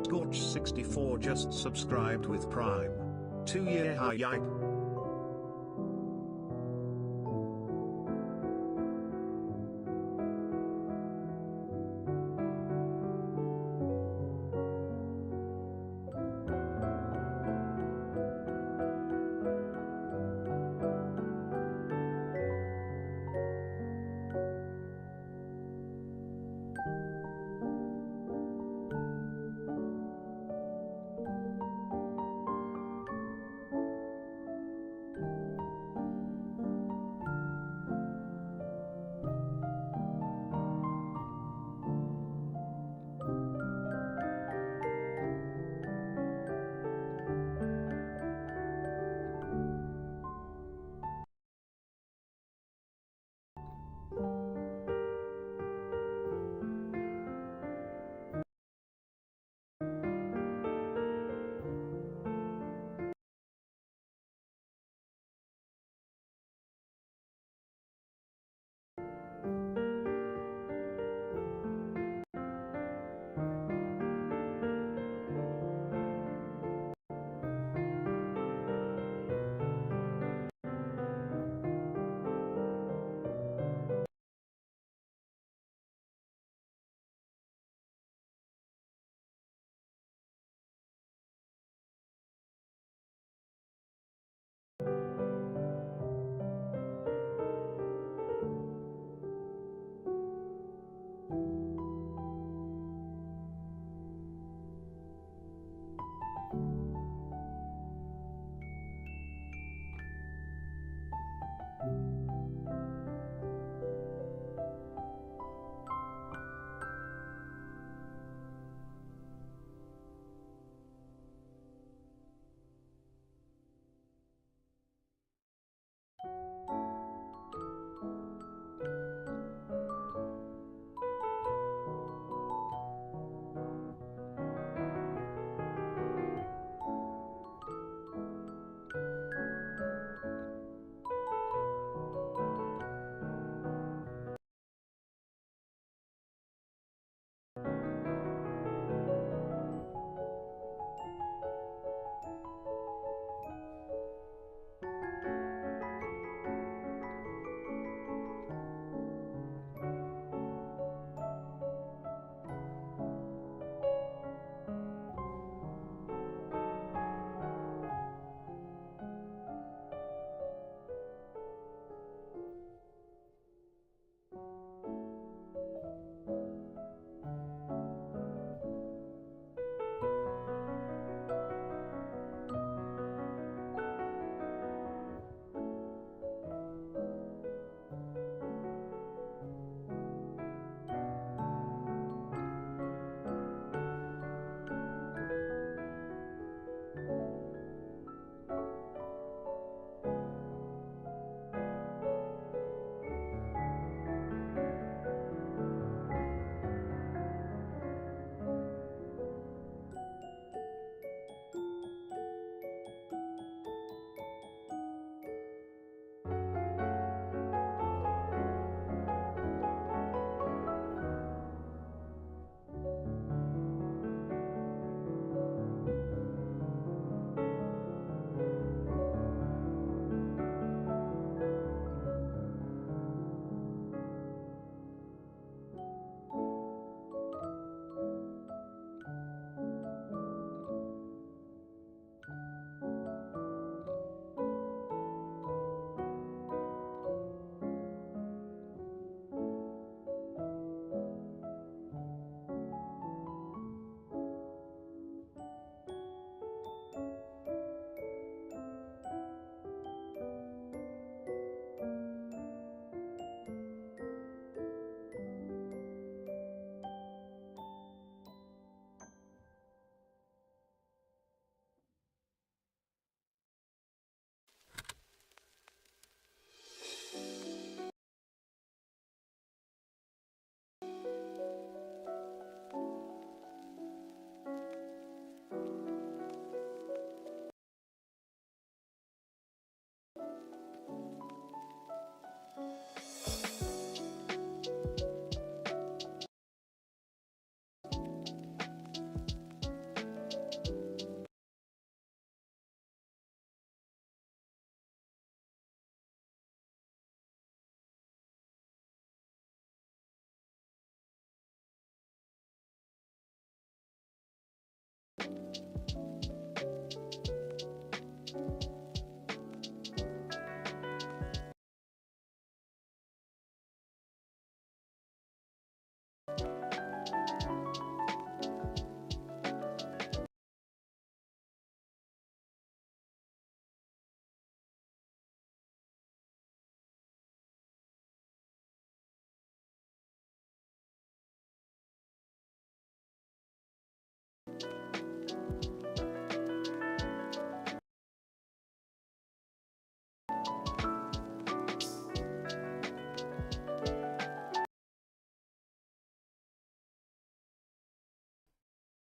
Scorch64 just subscribed with Prime. 2-year high yipe.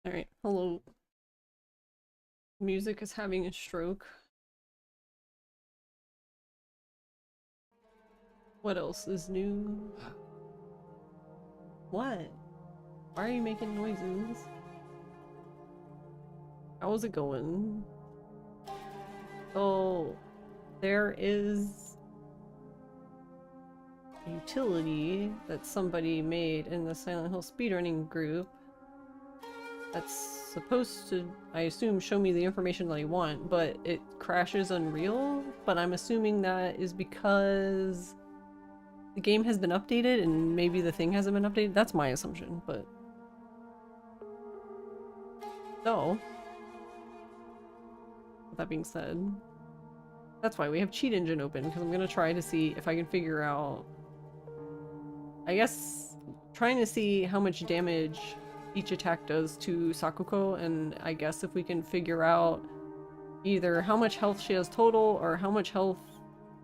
Alright, hello. Music is having a stroke. What else is new? What? Why are you making noises? How's it going? Oh, there is a utility that somebody made in the Silent Hill speedrunning group that's supposed to, I assume, show me the information that I want, but it crashes Unreal, but I'm assuming that is because the game has been updated and maybe the thing hasn't been updated. That's my assumption, but... So, with that being said, that's why we have Cheat Engine open, because I'm gonna try to see if I can figure out... I guess trying to see how much damage each attack does to Sakuko, and I guess if we can figure out either how much health she has total or how much health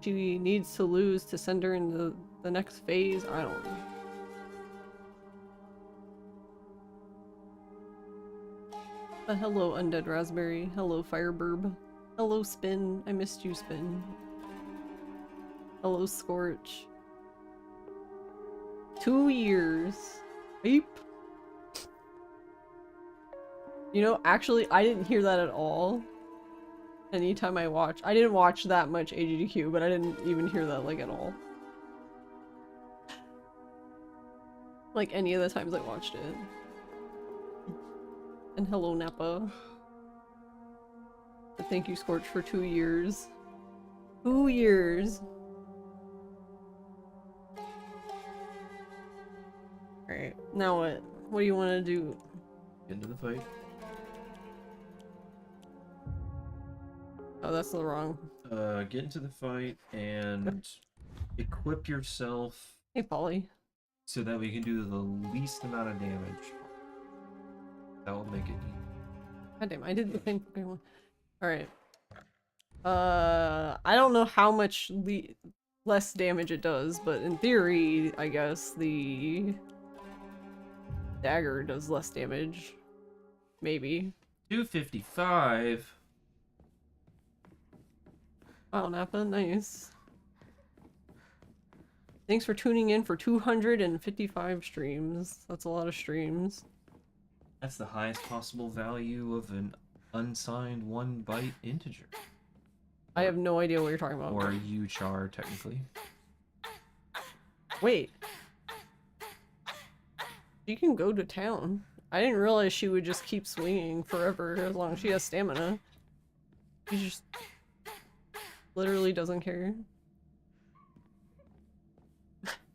she needs to lose to send her into the next phase. I don't know. Hello, Undead Raspberry. Hello, Fireburb. Hello, Spin. I missed you, Spin. Hello, Scorch. 2 years. Beep. You know, actually, I didn't hear that at all. Anytime I watch. I didn't watch that much AGDQ, but I didn't even hear that, like, at all. Like, any of the times I watched it. And hello, Nappa. But thank you, Scorch, for 2 years. 2 years. Alright, now what? What do you want to do? Get into the fight. Oh, that's the wrong. Get into the fight and equip yourself Hey, Polly. so that we can do the least amount of damage. That will make it easy. God damn, I did the same fucking one. Alright. I don't know how much less damage it does, but in theory, I guess the dagger does less damage. Maybe. 255. Wow, Nappa, nice. Thanks for tuning in for 255 streams. That's a lot of streams. That's the highest possible value of an unsigned 1 byte integer. I have no idea what you're talking about. Or uchar, technically. Wait. She can go to town. I didn't realize she would just keep swinging forever as long as she has stamina. She just literally doesn't care.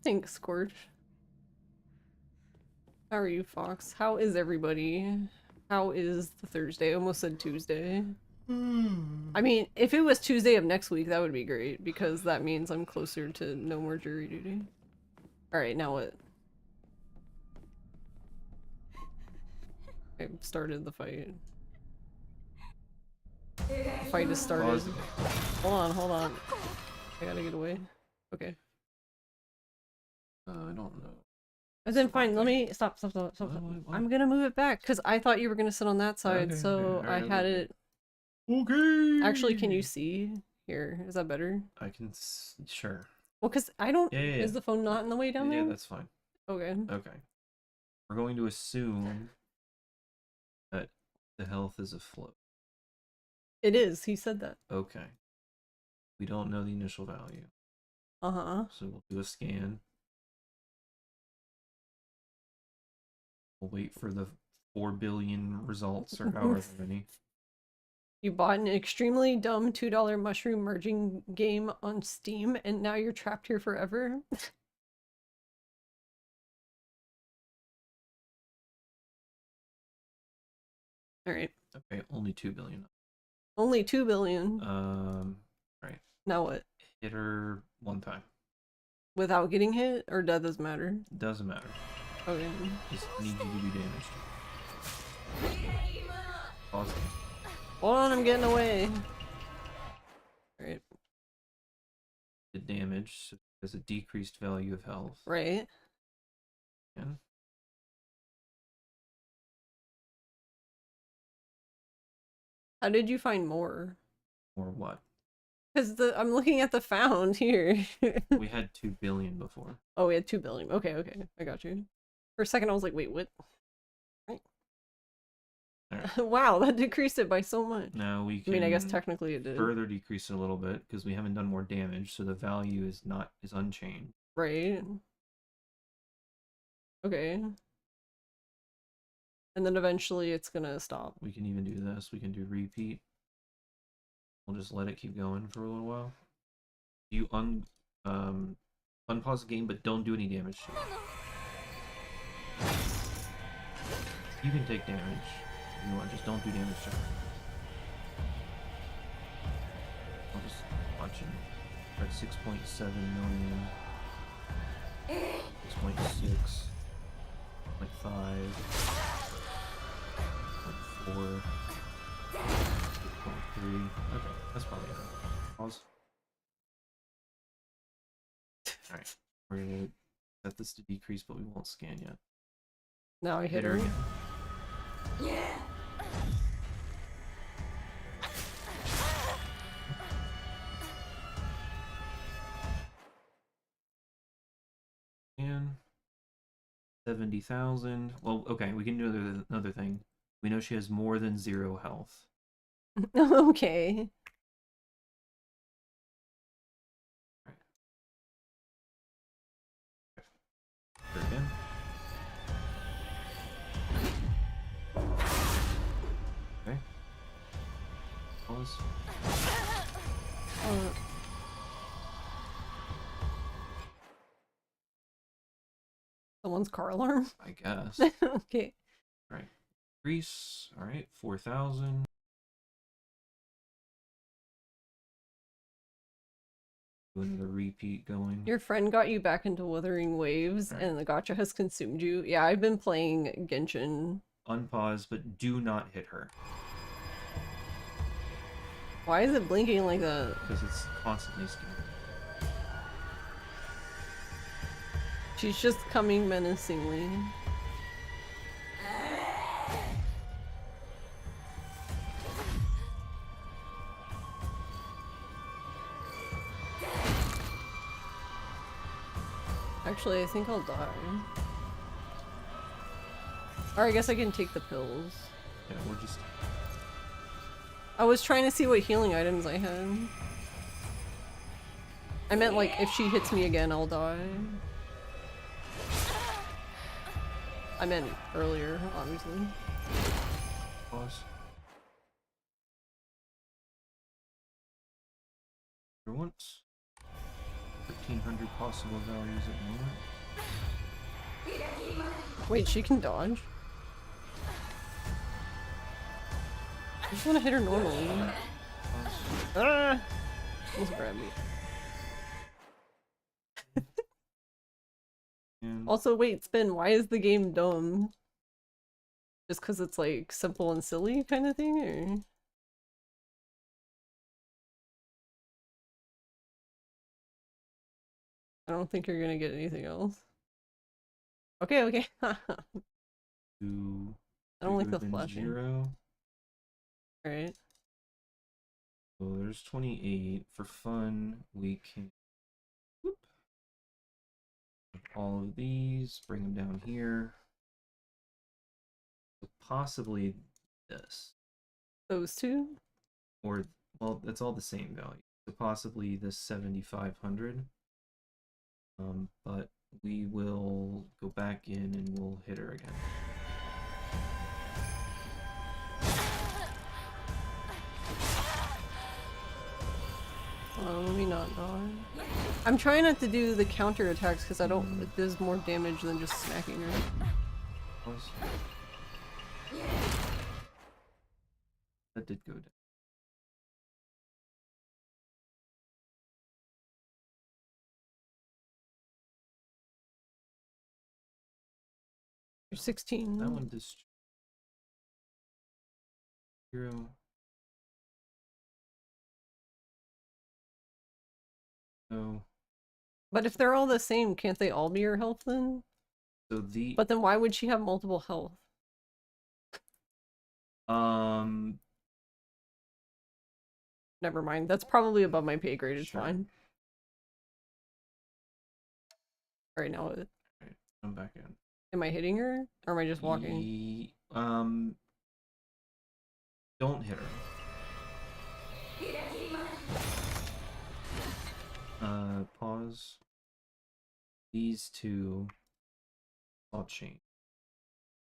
Thanks, Scorch. How are you, Fox? How is everybody? How is the Thursday? I almost said Tuesday. I mean, if it was Tuesday of next week, that would be great, because that means I'm closer to no more jury duty. Alright, now what? I started the fight. The fight has started. Hold on. I gotta get away. Okay. I don't know. And then fine, let me stop. What? I'm gonna move it back because I thought you were gonna sit on that side, Okay, so okay. I had it. Okay. Actually, can you see here? Is that better? I can. Sure. Well, because I don't. Yeah. Is the phone not in the way down there? Yeah, that's fine. Okay. Okay. We're going to assume that the health is afloat. It is. He said that. Okay. We don't know the initial value. Uh-huh. So we'll do a scan. We'll wait for the 4 billion results or however many. You bought an extremely dumb $2 mushroom merging game on Steam, and now you're trapped here forever? Alright. Okay, only 2 billion. Only 2 billion. Right. Now what? Hit her 1 time. Without getting hit, or that doesn't matter? Doesn't matter. Okay. Just need you to do damage. Pause. Hold on, I'm getting away. Alright. The damage, so there's a decreased value of health. Right. Yeah. How did you find more? Or what? Because I'm looking at the found here. We had 2 billion before. Oh, we had 2 billion. Okay, okay. I got you. For a second, I was like, wait, what? Right. Wow, that decreased it by so much. Now we can. I mean, I guess technically it did. Further decrease it a little bit because we haven't done more damage, so the value is unchanged. Right. Okay. And then eventually it's gonna stop. We can even do this. We can do repeat. We'll just let it keep going for a little while. You unpause the game, but don't do any damage to it. You can take damage if you want, just don't do damage to it. I'll just watch it. We're at 6.7 million. 6.6. 0.5. 0.4. 6.3. Okay, that's probably enough. Pause. Alright, we're gonna set this to decrease, but we won't scan yet. Now I hit her again. Yeah. And 70,000. Well, okay, we can do another thing. We know she has more than 0 health. Okay. Again. Okay. Pause. Someone's car alarm? I guess. Okay. Alright. Grease. Alright, 4,000. Another repeat going. Your friend got you back into Wuthering Waves, Right. and the gacha has consumed you. Yeah, I've been playing Genshin. Unpause, but do not hit her. Why is it blinking like that? Because it's constantly scanning. She's just coming menacingly. Actually, I think I'll die. Or I guess I can take the pills. Yeah, we're just... I was trying to see what healing items I had. I meant like, if she hits me again, I'll die. I meant earlier, obviously. Pause. For once. 1,300 possible values at the moment. Wait, she can dodge? I just want to hit her normally. Pause. Ah! Almost grabbed me. And Also, wait, Spin, why is the game dumb? Just because it's like simple and silly kind of thing, or? I don't think you're gonna get anything else. Okay, okay. I two don't like bigger the than flashing. 0. Alright. So there's 28. For fun, we can whoop, all of these, bring them down here. So possibly this. Those two? Or, well, that's all the same value. So possibly this 7,500. But we will go back in and we'll hit her again. Let me not die. I'm trying not to do the counter attacks because I don't. It does more damage than just smacking her. Pause. That did go down. You're 16. That one just 0. No. But if they're all the same, can't they all be your health then? So the But then why would she have multiple health? Never mind. That's probably above my pay grade. It's Sure. fine. Alright, now Alright, I'm back in. am I hitting her? Or am I just walking? Don't hit her. Pause. These two, I'll change.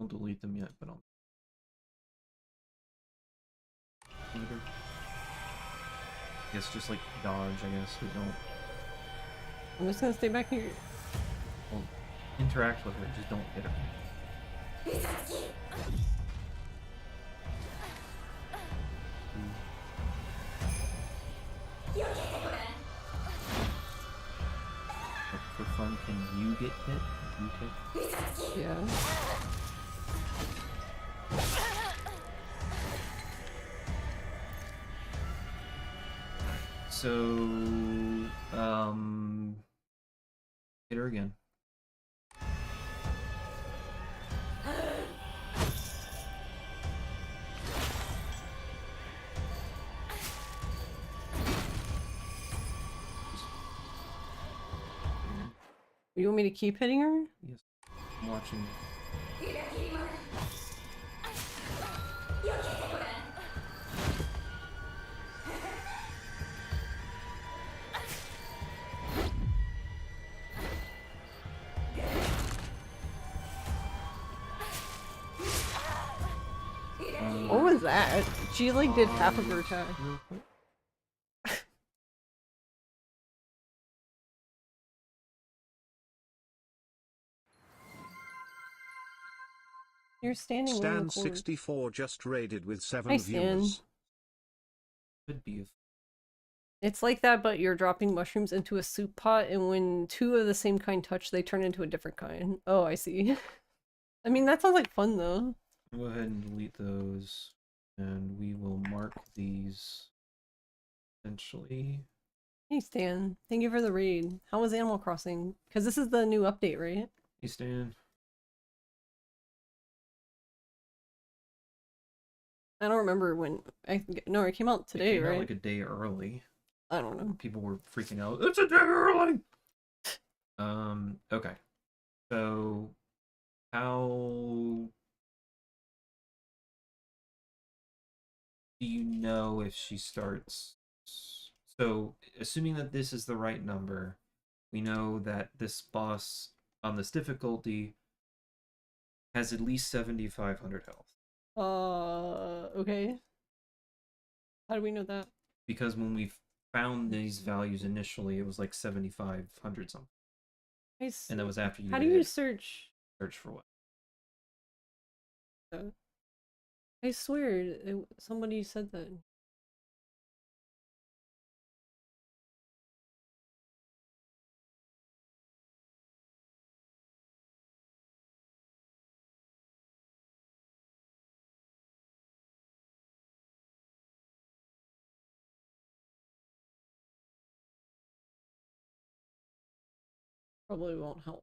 I'll delete them yet, but I'll. Later. I guess just like dodge, I guess. We don't. I'm just gonna stay back here. Well, interact with her, just don't hit her. For fun, can you get hit? You take? Yeah. So, hit her again. You want me to keep hitting her? Yes, I'm watching. What was that? She like did half of her attack. Real quick. You're standing where Stan the cord. 64 just raided with 7 Hi, Stan. viewers. Could be. It's like that, but you're dropping mushrooms into a soup pot, and when two of the same kind touch, they turn into a different kind. Oh, I see. I mean, that sounds like fun, though. Go ahead and delete those, and we will mark these essentially. Hey, Stan. Thank you for the raid. How was Animal Crossing? Because this is the new update, right? Hey, Stan. I don't remember when. No, it came out today, It came right? out like a day early. I don't know. People were freaking out. It's a day early. Okay. So, how do you know if she starts? So, assuming that this is the right number, we know that this boss on this difficulty has at least 7,500 health. Okay. How do we know that? Because when we found these values initially, it was like 7,500 something. And that was after you How do you search? search for what? I swear, somebody said that. Probably won't help.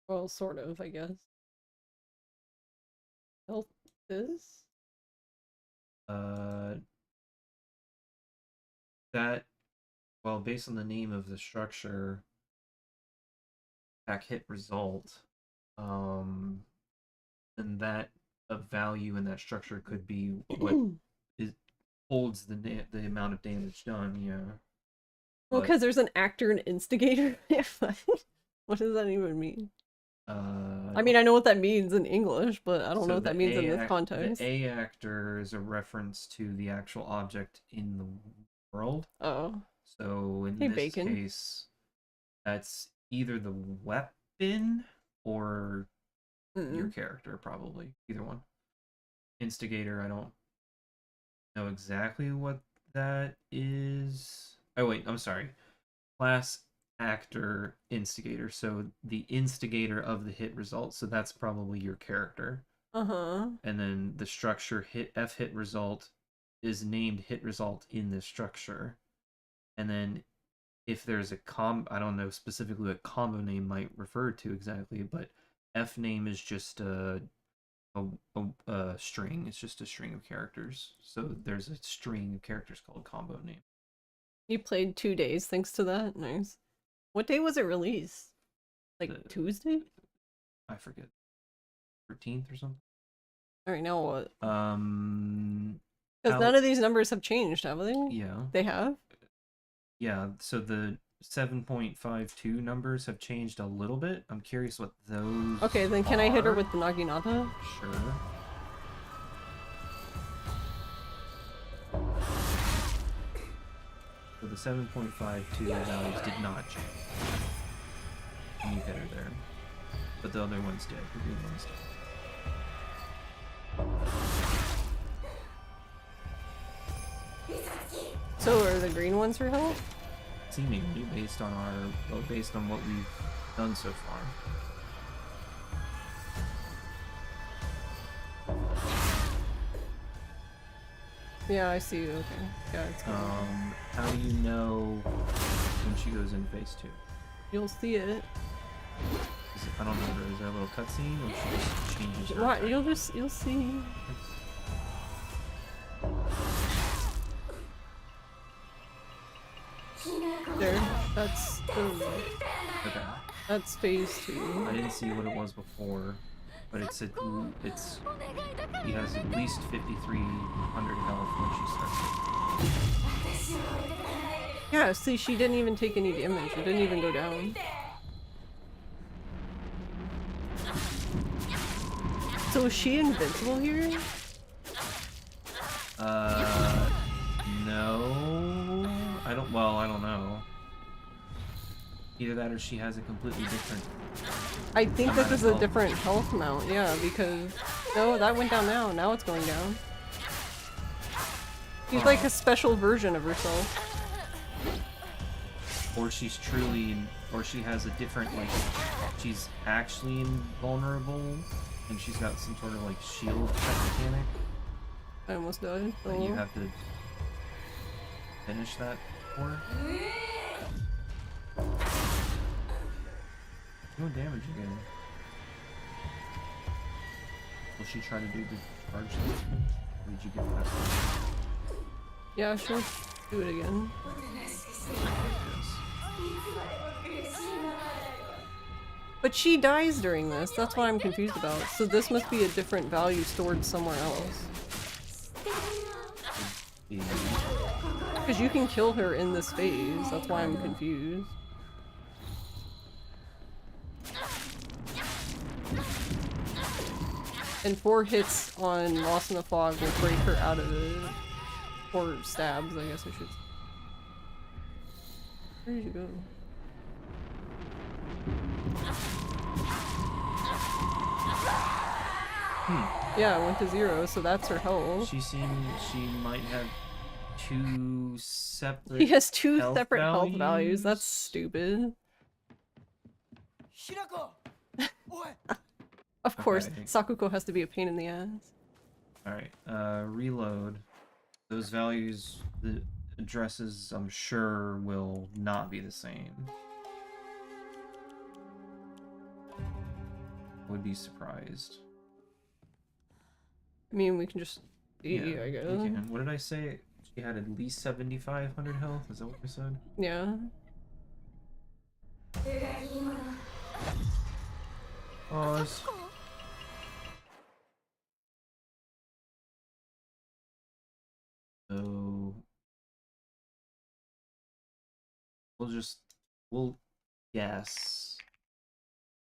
Well, sort of, I guess. Health is? That, well, based on the name of the structure, attack hit result, and that a value in that structure could be what holds the amount of damage done. Yeah. Well, But because there's an actor and instigator. What does that even mean? I mean, I know what that means in English, but I don't know So what that the means in A this context. The A actor is a reference to the actual object in the world. Oh. So in Hey, this Bacon. case, that's either the weapon or your character, probably. Either one. Instigator, I don't know exactly what that is. Oh, wait, I'm sorry. Class actor instigator. So the instigator of the hit result. So that's probably your character. Uh-huh. And then the structure hit result is named hit result in this structure. And then if there's a I don't know specifically what combo name might refer to exactly, but F name is just a string. It's just a string of characters. So there's a string of characters called combo name. You played 2 days thanks to that? Nice. What day was it released? Like Tuesday? I forget. 13th or something. Alright, now what? Because How- none of these numbers have changed, have they? Yeah. They have? Yeah, so the 7.52 numbers have changed a little bit. I'm curious what those Okay, then can I hit her are. with the Naginata? Sure. So the 7.52 values did not change. And you hit her there. But the other ones did. The green ones did. So are the green ones her health? Seemingly, based on what we've done so far. Yeah, I see. Okay. Yeah, it's good. How do you know when she goes in phase 2? You'll see it. I don't know. Is there a little cutscene, or she just changes her What? effect? You'll see. There. That's Okay. that's phase 2. I didn't see what it was before, but he has at least 5,300 health when she starts it. Yeah, see, she didn't even take any damage. It didn't even go down. So is she invincible here? No. I don't know. Either that or she has a completely different... I think this is a health. different health mount, yeah, because... No, that went down now. Now it's going down. She's like a special version of herself. Or she's truly... Or she has a different, like... She's actually invulnerable, and she's got some sort of, like, shield type mechanic. I almost died. That you have to finish that for. No damage again. Will she try to do the charge thing? Or did you get past that? Yeah, she'll do it again. But she dies during this. That's what I'm confused about. So this must be a different value stored somewhere else. Because you can kill her in this phase. That's why I'm confused. And 4 hits on Lost in the Fog will break her out of it. Or stabs, I guess I should say. Where did you go? Yeah, it went to 0, so that's her health. She might have 2 separate He has 2 health separate health values. values. That's stupid. Of course, Okay. Sakuko has to be a pain in the ass. Alright, reload. Those values, the addresses, I'm sure, will not be the same. Would be surprised. I mean, we can just see, Yeah, I guess. you can. What did I say? She had at least 7,500 health? Is that what I said? Yeah. Pause. So we'll guess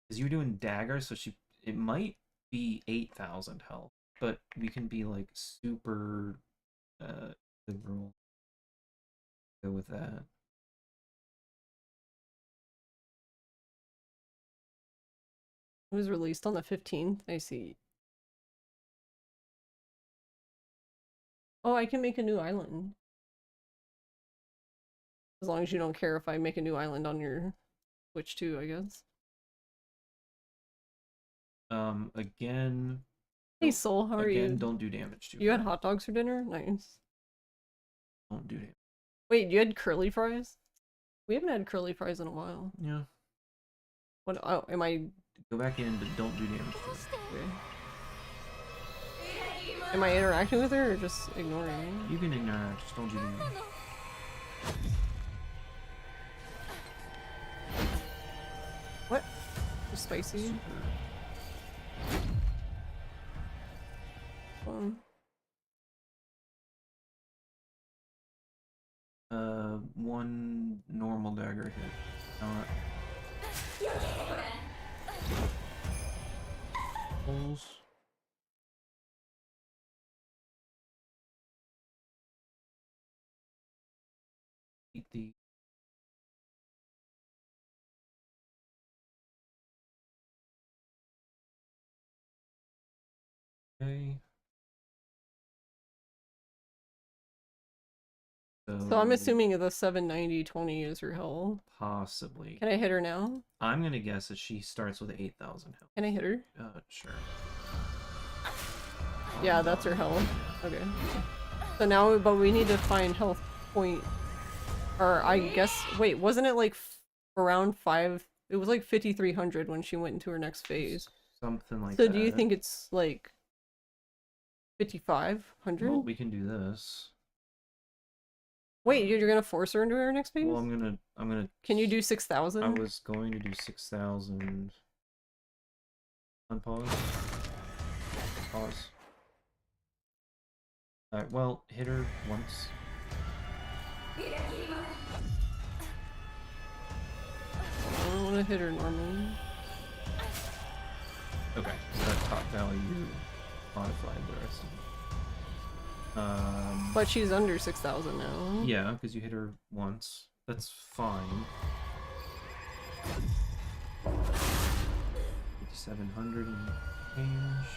Because you're doing dagger, so it might be 8,000 health, but we can be like super liberal. Go with that. It was released on the 15th. I see. Oh, I can make a new island. As long as you don't care if I make a new island on your Switch too, I guess. Again. Hey Soul, how are you? Again, don't do damage to You her. had hot dogs for dinner? Nice. Don't do damage. Wait, you had curly fries? We haven't had curly fries in a while. Yeah. What? Oh, am I? Go back in, but don't do damage to her. Okay. Am I interacting with her or just ignoring me? You can ignore, just don't do damage. What? Just spicy? Super. One normal dagger hit. Not. Pulls. Eat the. Okay. So I'm assuming the 790/20 is her health. Possibly. Can I hit her now? I'm gonna guess that she starts with 8,000 health. Can I hit her? Sure. Yeah, that's her health. Okay. So now, but we need to find health point. Or I guess, wait, wasn't it like around 5? It was like 5,300 when she went into her next phase. Something like so that. So do you think it's like 5,500? Well, we can do this. Wait, you're gonna force her into her next phase? Well, I'm gonna. Can you do 6,000? I was going to do 6,000. Unpause. Pause. Alright, well, hit her once. I don't want to hit her normally. Okay, so that top value modified the rest of it. But she's under 6,000 now. Yeah, because you hit her once. That's fine. 5,700 and change.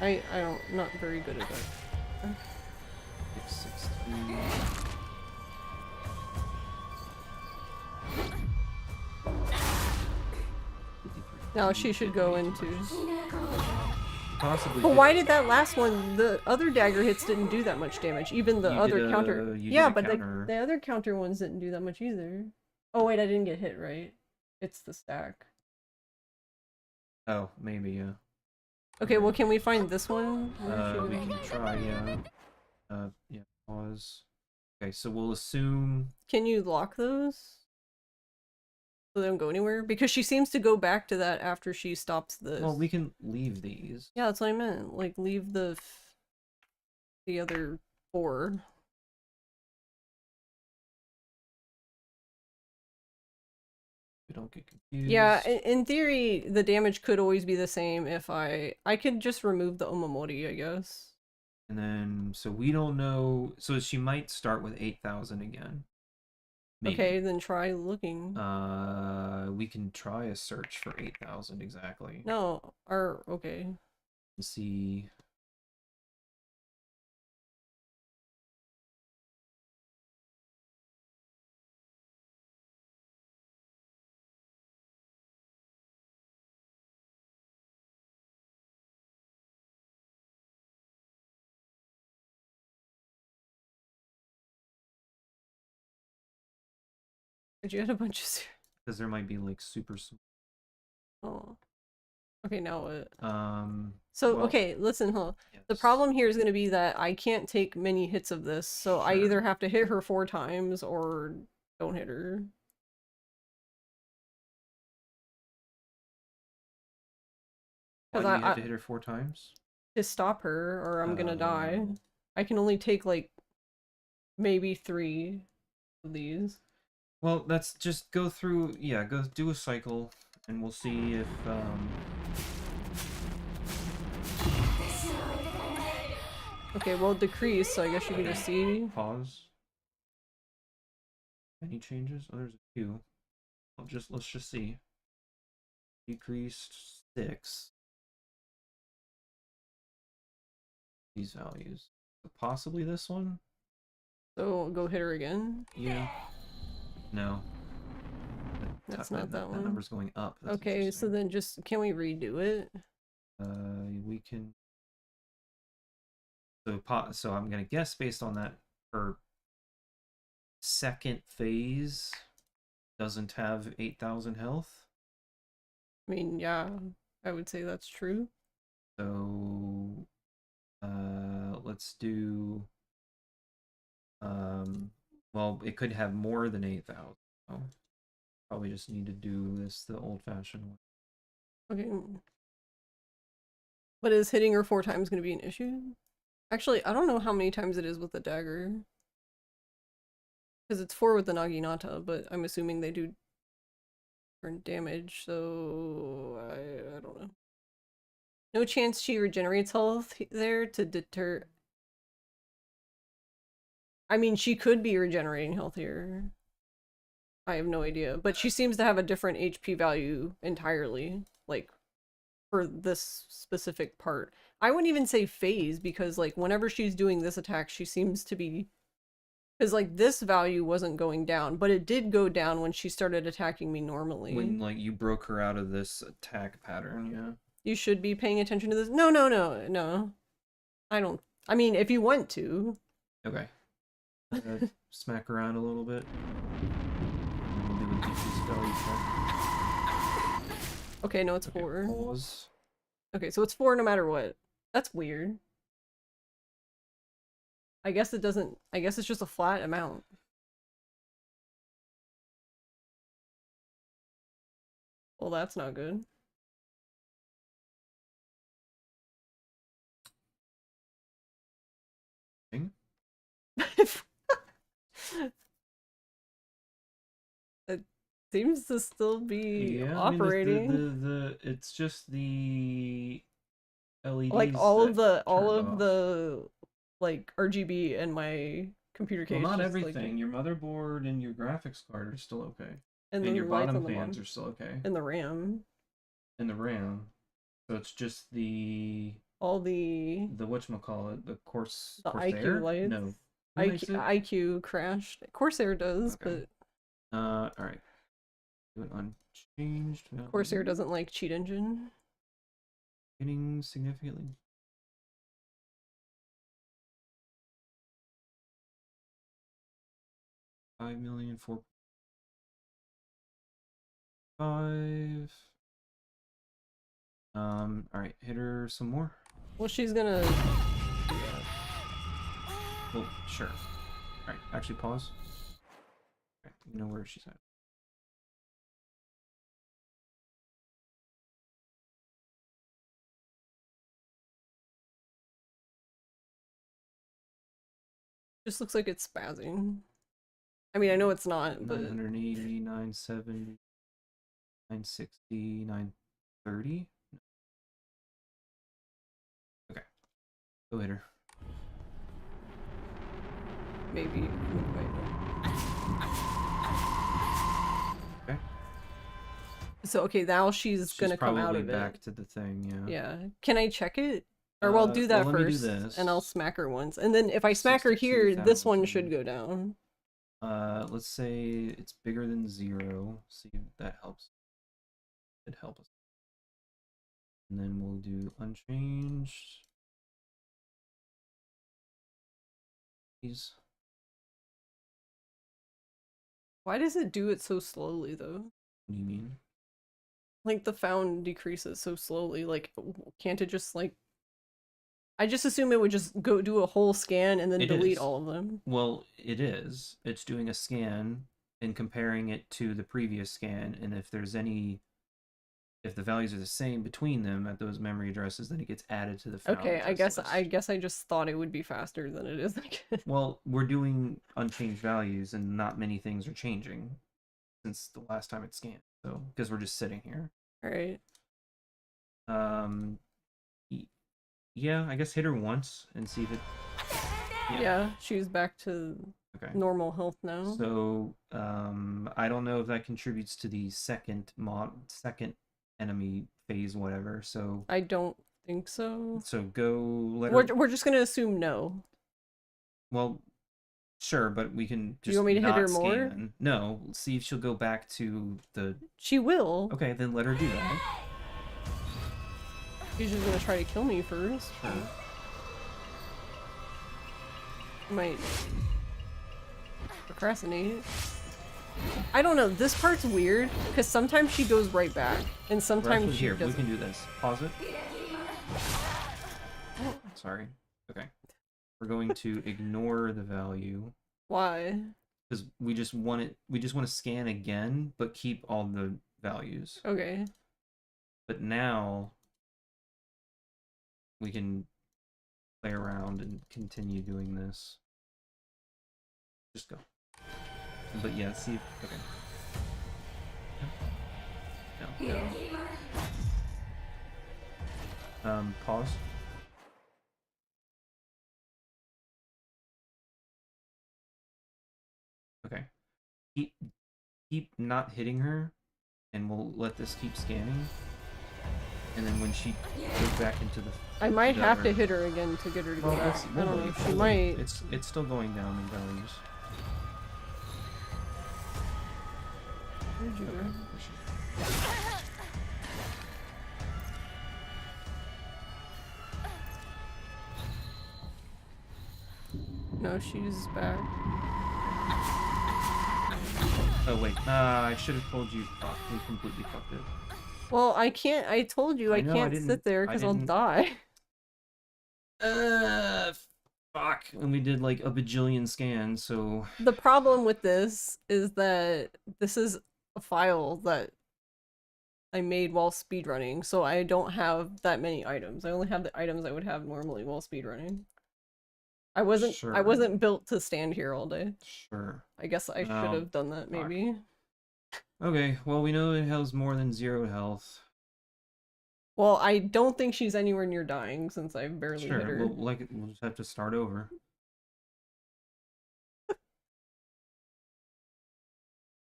I don't, not very good at that. 616. Now she should go into. Possibly. But why did that last one? The other dagger hits didn't do that much damage. Even the other counter. Yeah, but the other counter ones didn't do that much either. Oh wait, I didn't get hit right. It's the stack. Oh, maybe yeah. Okay, well, can we find this one? We can try, yeah. Yeah, pause. Okay, so we'll assume... Can you lock those? So they don't go anywhere? Because she seems to go back to that after she stops this. Well, we can leave these. Yeah, that's what I meant. Like, leave the other 4. We don't get confused. Yeah, in theory, the damage could always be the same if I could just remove the Omamori, I guess. And then, so we don't know... So she might start with 8,000 again. Maybe. Okay, then try looking. We can try a search for 8,000 exactly. No, or okay. Let's see. Did you had a bunch of... Because there might be like super... Oh. Okay, now what? So, well, okay, listen, huh? Yes. The problem here is going to be that I can't take many hits of this, so I either have to hit her 4 times or don't hit her. Why do you have to hit her 4 times? To stop her, or I'm gonna die. I can only take, like, maybe 3. of these. Well, let's just go through, yeah, go do a cycle, and we'll see if, Okay, well, decrease, so I guess you can just see. pause. Any changes? Oh, there's a few. Let's just see. Decreased 6. These values. Possibly this one? So go hit her again. Yeah. No. That's not that one. That number's going up. That's Okay, so then just, can we redo it? we can. So I'm gonna guess based on that, her second phase doesn't have 8,000 health. I mean, yeah, I would say that's true. So, let's do. Well, it could have more than 8,000. Oh, probably just need to do this the old-fashioned way. Okay. But is hitting her 4 times going to be an issue? Actually, I don't know how many times it is with the dagger. Because it's 4 with the Naginata, but I'm assuming they do different damage, so I don't know. No chance she regenerates health there to deter. I mean, she could be regenerating health here. I have no idea, but she seems to have a different HP value entirely, like, for this specific part. I wouldn't even say phase, because, like, whenever she's doing this attack, she seems to be... Because, like, this value wasn't going down, but it did go down when she started attacking me normally. When, like, you broke her out of this attack pattern, yeah. You should be paying attention to this. No, no, no, no. I don't... I mean, if you want to. Okay. Smack around a little bit. And we'll do a decrease value check. Okay, no, it's 4. Pause. Okay, so it's 4 no matter what. That's weird. I guess it doesn't... I guess it's just a flat amount. Well, that's not good. It seems to still be operating. I mean, it's just the LEDs. Like all of the like RGB and my computer case. Well, not just, everything. like, your motherboard and your graphics card are still okay. And your bottom fans fans are still okay. And the RAM. And the RAM. So it's just the whatchamacallit, the Corsair? IQ lights. No. IQ crashed. Corsair does, okay. But alright. Do it unchanged. Corsair doesn't like cheat engine. Getting significantly. $5,000,000 4.5. Alright, hit her some more. Well, she's gonna do that. Well, sure. Alright, actually pause. Okay, you know where she's at. Just looks like it's spazzing. I mean, I know it's not, but 980, 970, 960, 930. Okay. Go hit her. maybe. Okay. So okay, now she's gonna come out of it. Back to the thing, yeah. Yeah. Can I check it? Or well, do that first, and I'll smack her once. And then if I smack her here, this one should go down. Let's say it's bigger than 0. See if that helps. It helps us. And then we'll do unchanged. These. Why does it do it so slowly, though? What do you mean? Like, the found decreases so slowly. Like, can't it just, like... I just assume it would just go do a whole scan and then delete all of them. Well, it is. It's doing a scan and comparing it to the previous scan, and if if the values are the same between them at those memory addresses, then it gets added to the found Okay, I address guess list. I just thought it would be faster than it is. Well, we're doing unchanged values, and not many things are changing since the last time it scanned. So because we're just sitting here. All right. Yeah, I guess hit her once and see if it. Yeah, she's back to Okay. normal health now. So I don't know if that contributes to the second enemy phase, whatever. So I don't think so. so go let her. We're just gonna assume no. Well, sure, but we can just You want me to hit not her more? scan. No, see if she'll go back to the. She will. Okay, then let her do that. She's just gonna try to kill me first. Sure. Might procrastinate. I don't know. This part's weird because sometimes she goes right back, and sometimes she Here, we doesn't. can do this. Pause it. Sorry. Okay. We're going to ignore the value Why? because we just want it. We just want to scan again, but keep all the values. Okay. But now we can play around and continue doing this. Just go. But yeah, see if okay. No. Pause. Okay. Keep not hitting her, and we'll let this keep scanning. And then when she goes back into the, I might the have other- to hit her again to get her to go Well, back. that's- I don't know. She we'll might. wait. It's still going down in values. Where'd you Okay. go? Where's she? No, she's back. Oh wait, I should have told you. Fuck, we completely fucked it. Well, I can't. I told you I know, I can't didn't- sit there I because I'll didn't- die. Fuck. And we did like a bajillion scans, so The problem with this is that this is a file that I made while speedrunning, so I don't have that many items. I only have the items I would have normally while speedrunning. I Sure. wasn't built to stand here all day. sure. I guess I should No, have done that fuck. maybe. Okay, well we know it has more than 0 health. Well, I don't think she's anywhere near dying since I barely hit Sure, her. we'll just have to start over.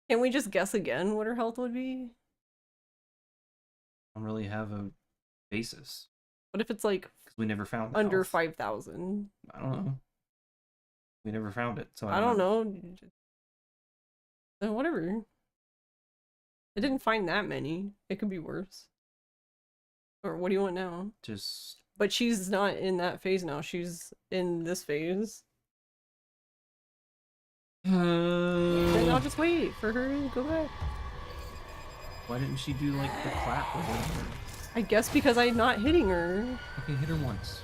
Can we just guess again what her health would be? I don't really have a basis What if it's like because we never found the under health. 5,000? I don't know. We never found it, so I don't know. Then whatever. I didn't find that many. It could be worse. Or what do you want now? Just But she's not in that phase now. She's in this phase. Then I'll just wait for her to go back. why didn't she do like the clap or whatever? I guess because I'm not hitting her. Okay, hit her once.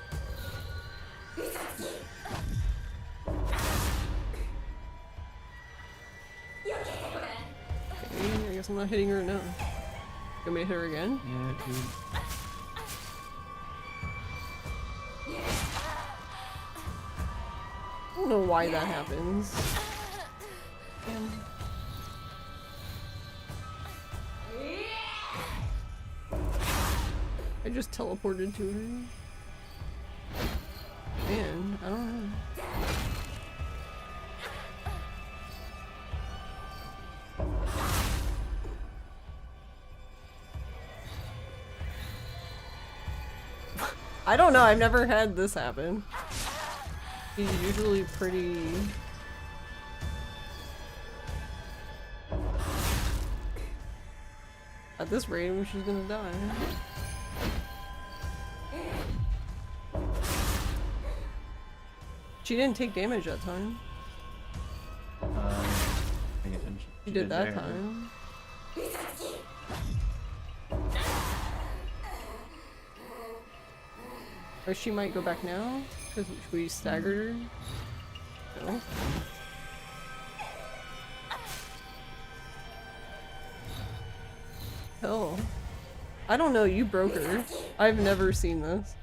Okay, I guess I'm not hitting her now. You want me to hit her again? Yeah, dude. I don't know why that happens. I just teleported to her. Man, I don't know. I don't know, I've never had this happen. He's usually pretty... At this rate, she's gonna die. She didn't take damage that time. Paying attention. She did that there. time. Or she might go back now, because we staggered her. No. Hell. I don't know, you broke her. I've never seen this.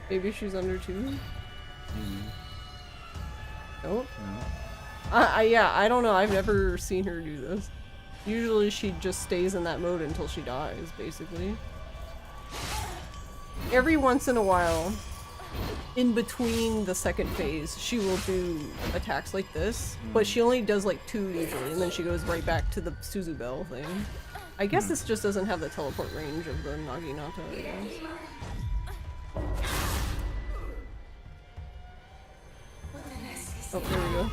Maybe she's under 2? Maybe. Nope. No. Yeah, I don't know. I've never seen her do this. Usually she just stays in that mode until she dies, basically. Every once in a while, in between the second phase, she will do attacks like this, but she only does like 2 usually, and then she goes right back to the Suzu Bell thing. I guess this just doesn't have the teleport range of the Naginata, I guess. Oh, there we go.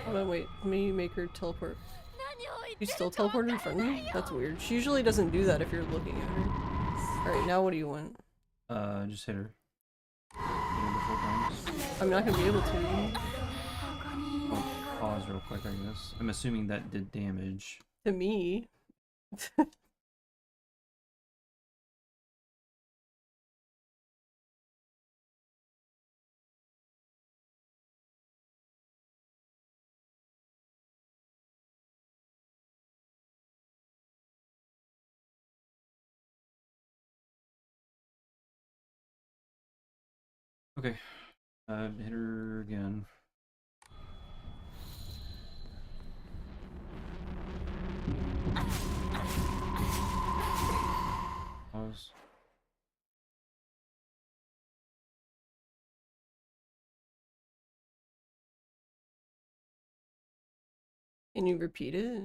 Hold on, wait. Let me make her teleport. You still teleport in front of me? That's weird. She usually doesn't do that if you're looking at her. Alright, now what do you want? Just hit her. Hit her before times. I'm not gonna be able to. Oh, pause real quick, I guess. I'm assuming that did damage. To me. Okay. Hit her again. Pause. Can you repeat it?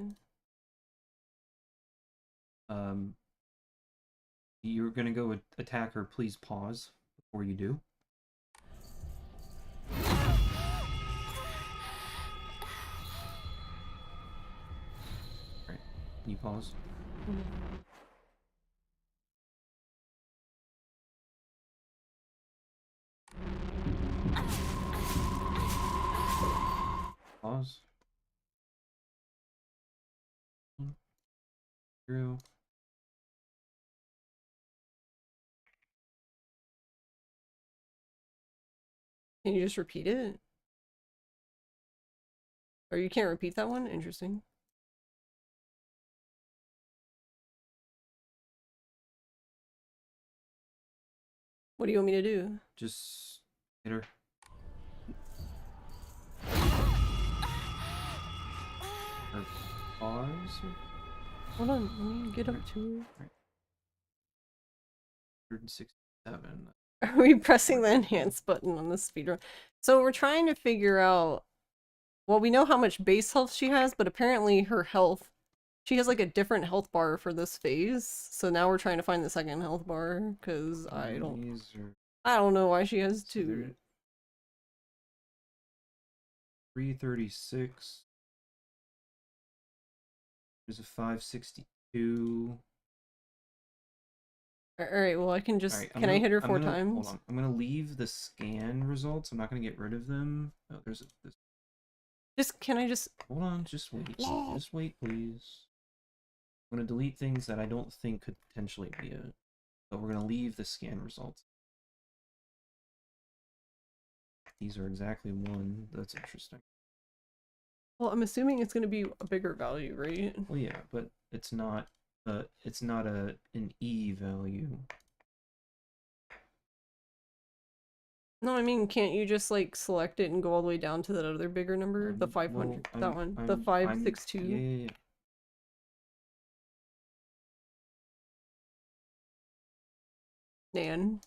You're gonna go attack her. Please pause before you do. Alright, can you pause? Pause. 0. Can you just repeat it? Or you can't repeat that one? Interesting. What do you want me to do? Just hit her. Or pause. Hold on, let me get up to... 167. Are we pressing the enhance button on the speedrun? So we're trying to figure out... Well, we know how much base health she has, but apparently her health... She has like a different health bar for this phase. So now we're trying to find the second health bar, because I don't know why she has 2. 336. There's a 562. Alright, well I can just... Right, can I hit her 4 times? Hold on. I'm gonna leave the scan results. I'm not gonna get rid of them. Oh, there's this. Can I just... Hold on, just wait. Just wait, please. I'm gonna delete things that I don't think could potentially be it. But we're gonna leave the scan results. These are exactly 1. That's interesting. Well, I'm assuming it's going to be a bigger value, right? Well, yeah, but it's not an E value. No, I mean, can't you just like select it and go all the way down to that other bigger number? The 500, that one, the 562. Yeah. Nan.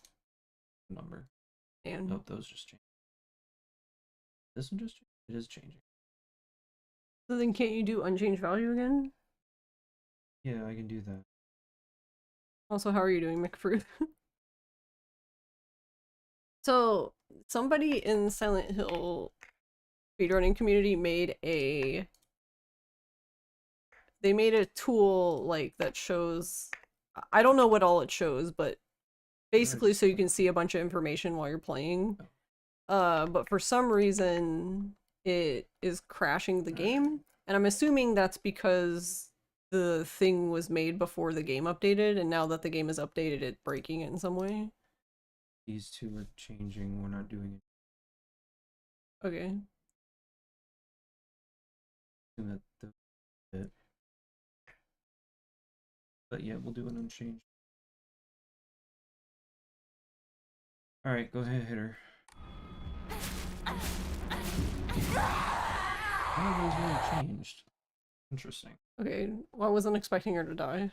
Number. Nan. Nope, those just changed. This one just changed? It is changing. So then can't you do unchanged value again? Yeah, I can do that. Also, how are you doing, McFruit? So, somebody in Silent Hill speedrunning community made a... They made a tool, like, that shows... I don't know what all it shows, but basically so you can see a bunch of information while you're playing. But for some reason, it is crashing the game. And I'm assuming that's because the thing was made before the game updated, and now that the game is updated, it's breaking it in some way. These two are changing. We're not doing it. Okay. But yeah, we'll do an unchanged. Alright, go ahead, hit her. None of those really changed. Interesting. Okay. Well, I wasn't expecting her to die.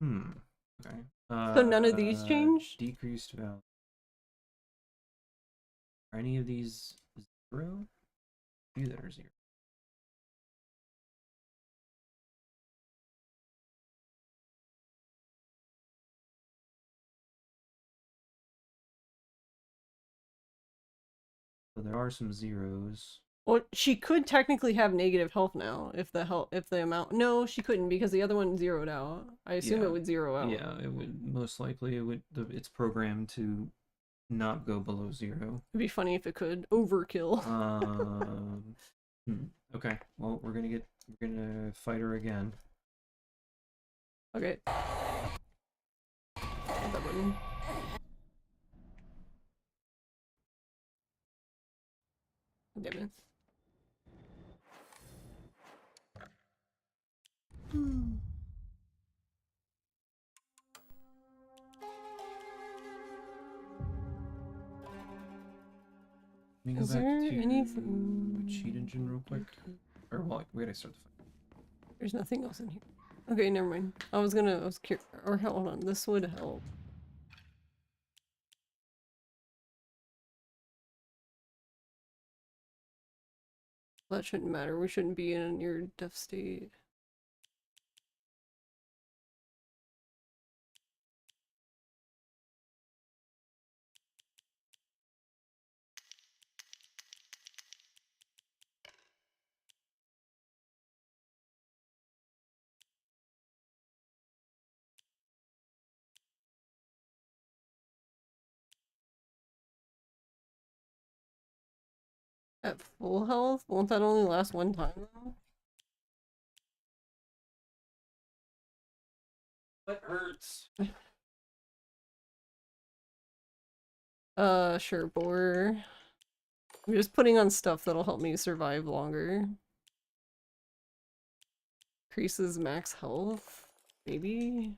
Okay. So none of these changed? Decreased value. Are any of these 0? Few that are 0. So there are some 0s. Well, she could technically have negative health now if the amount. No, she couldn't because the other one zeroed out. I assume it would zero out. Yeah, it would most likely. It's programmed to not go below 0. It'd be funny if it could. Overkill. Okay. Well, we're gonna fight her again. Okay. That button. Damn it. Let me go Is back there to anything? cheat engine real quick. Or well, where did I start the fight? There's nothing else in here. Okay, never mind. I was curious. Or hold on, this would help. That shouldn't matter. We shouldn't be in a near death state. At full health? Won't that only last one time though? That hurts. Sure, boar. I'm just putting on stuff that'll help me survive longer. Increases max health? Maybe?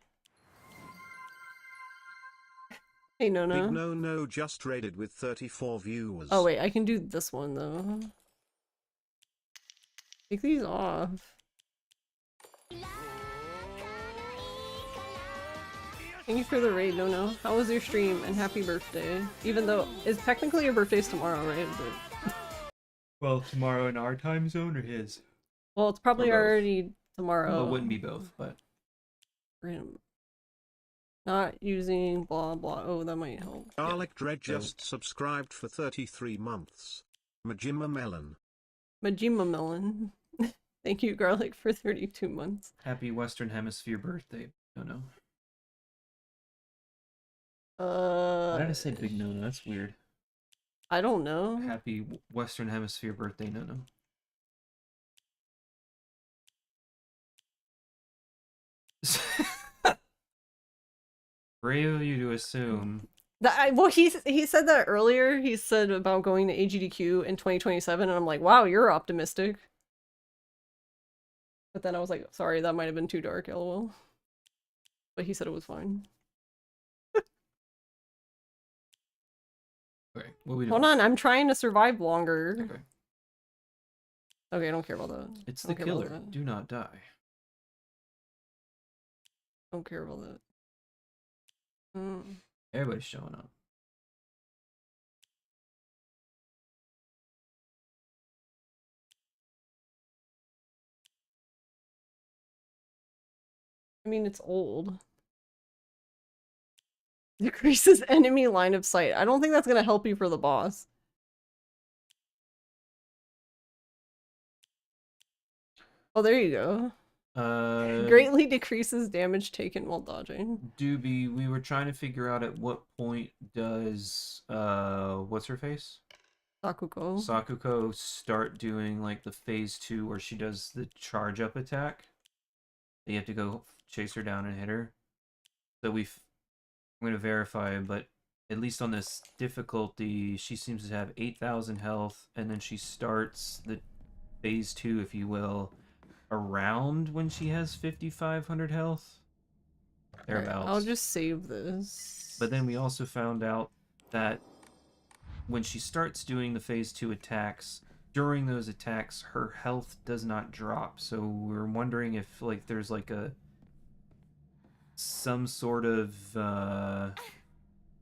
Hey, Big Nona. No just raided with 34 viewers. Oh wait, I can do this one though. Take these off. Thank you for the raid, Nona. How was your stream and happy birthday? Even though it's technically your birthday's tomorrow, right? But... Well, tomorrow in our time zone or his? Well, it's probably Or both. already tomorrow. Well, it wouldn't be both, but Random. Not using blah blah. Oh, that might help. Garlic Dread just subscribed for 33 months. Majima Melon. Majima Melon. Thank you, Garlic, for 32 months. happy Western Hemisphere birthday. No. Why did I say big no? That's weird. I don't know. Happy Western Hemisphere birthday, no. Brave of you to assume. Well, he said that earlier. He said about going to AGDQ in 2027, and I'm like, wow, you're optimistic. But then I was like, sorry, that might have been too dark, lol. But he said it was fine. Okay, what are we doing? Hold on, I'm trying to survive longer. Okay. Okay, I don't care about that. It's I the don't care about killer. that. Do not die. Don't care about that. Everybody's showing up. I mean, it's old. Decreases enemy line of sight. I don't think that's gonna help you for the boss. Oh, there you go. Greatly decreases damage taken while dodging. Doobie, we were trying to figure out at what point does what's her face? Sakuko. Sakuko start doing like the phase 2 where she does the charge up attack. You have to go chase her down and hit her. So I'm going to verify, but at least on this difficulty, she seems to have 8,000 health, and then she starts the phase 2, if you will, around when she has 5,500 health. Thereabouts. Right, I'll just save this. But then we also found out that when she starts doing the phase 2 attacks, during those attacks, her health does not drop. So we're wondering if like there's like some sort of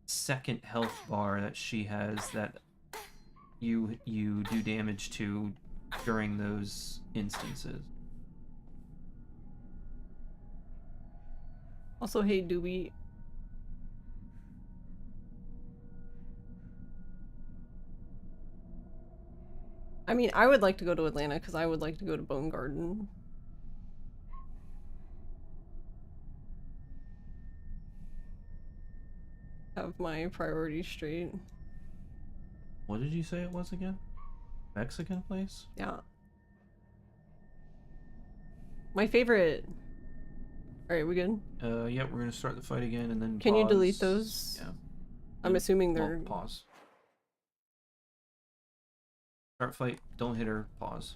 second health bar that she has that you do damage to during those instances. Also, hey, do we... I mean, I would like to go to Atlanta because I would like to go to Bone Garden. Have my priorities straight. What did you say it was again? Mexican place? Yeah. My favorite... Alright, we good? Yeah, we're gonna start the fight again and then Can you pause. delete those? Yeah. I'm assuming they're... Well, pause. Start fight, don't hit her, pause.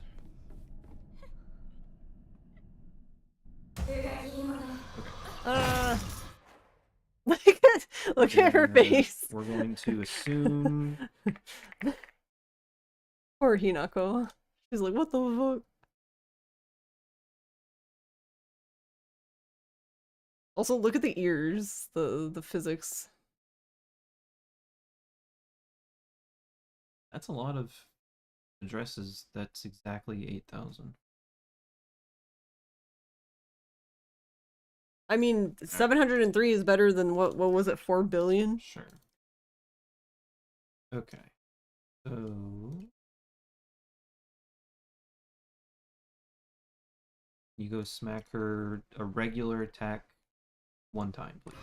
Look at her face. We're going to assume... Poor Hinako. She's like, what the fuck? Also, look at the ears, the physics. That's a lot of addresses. That's exactly 8,000. I mean, 703 is better than what was it, 4 billion? Sure. Okay. So... you go smack her a regular attack 1 time, please.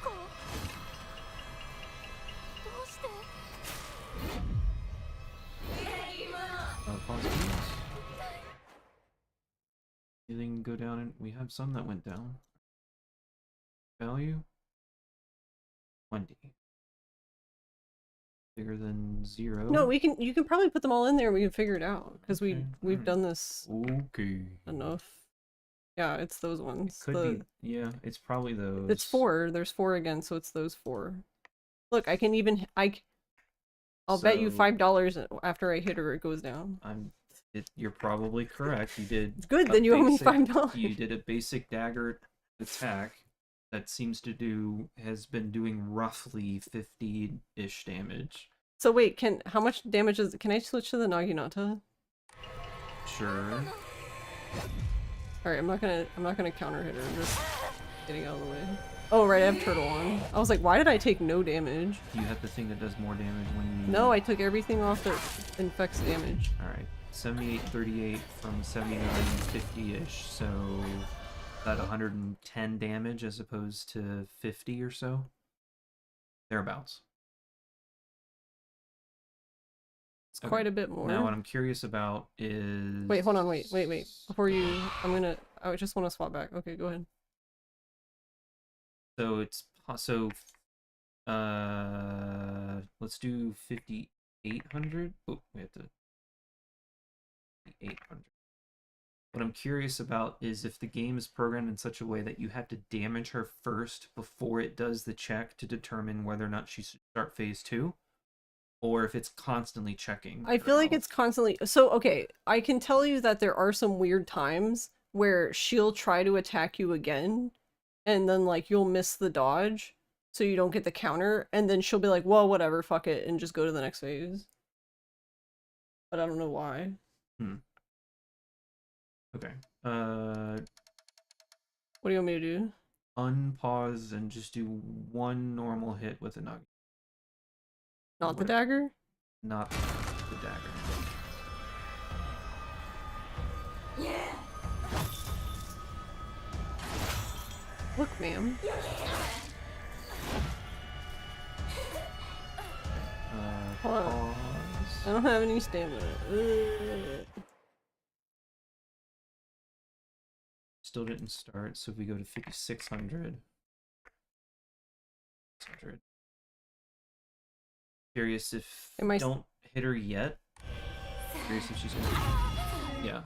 Pause, please. Anything go down? And we have some that went down. Value 20. Bigger than 0. No, you can probably put them all in there and we can figure it out because Okay, we've alright. done this Okay. enough. Yeah, it's those ones. Could be. Yeah, it's probably those. It's 4. There's 4 again, so it's those 4. Look, I can even I'll bet you So- $5 after I hit her it goes down. You're probably correct. You did. It's good, a then you owe me basic- $5. You did a basic dagger attack that has been doing roughly 50-ish damage. So wait, how much damage is can I switch to the Naginata? Sure. Alright, I'm not gonna counter hit her, I'm just getting out of the way. Oh right, I have turtle on. I was like, why did I take no damage? You have the thing that does more damage when you... No, I took everything off that infects damage. Alright. 78-38 from 79-50-ish, so about 110 damage as opposed to 50 or so. Thereabouts. It's quite a bit more. Now what I'm curious about is... Wait, hold on, wait. Before you... I just want to swap back. Okay, go ahead. So it's... So... let's do 5,800. Oh, we have to... 800. What I'm curious about is if the game is programmed in such a way that you have to damage her first before it does the check to determine whether or not she should start phase 2, or if it's constantly checking. I feel like it's constantly... So, okay, I can tell you that there are some weird times where she'll try to attack you again, and then, like, you'll miss the dodge, so you don't get the counter, and then she'll be like, well, whatever, fuck it, and just go to the next phase. But I don't know why. Okay. What do you want me to do? Unpause and just do 1 normal hit with a nugget. Not the dagger? Not the dagger. Yeah. Look, ma'am. Hold on. Pause. I don't have any stamina. Ugh. Still didn't start, so if we go to 5,600. 600. Curious if Am I don't hit her yet. Curious if she's gonna. Yeah,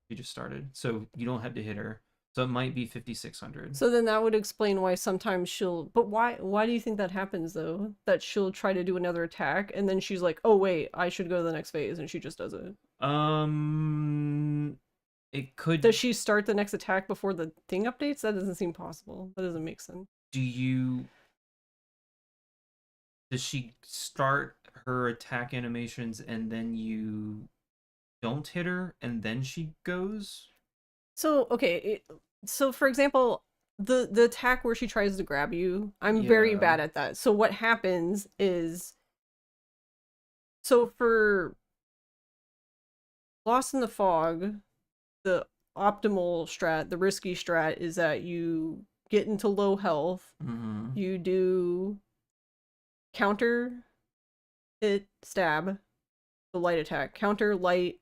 she just started, so you don't have to hit her. So it might be 5,600. So then that would explain why sometimes she'll. But why do you think that happens though? That she'll try to do another attack and then she's like, "Oh wait, I should go to the next phase," and she just does it. It could. Does she start the next attack before the thing updates? That doesn't seem possible. That doesn't make sense. Does she start her attack animations and then you don't hit her and then she goes? So okay, so for example, the attack where she tries to grab you, I'm very Yeah. bad at that. So what happens is, so for Lost in the Fog, the optimal strat, the risky strat, is that you get into low health, Mm-hmm. you do counter hit stab, the light attack, counter light,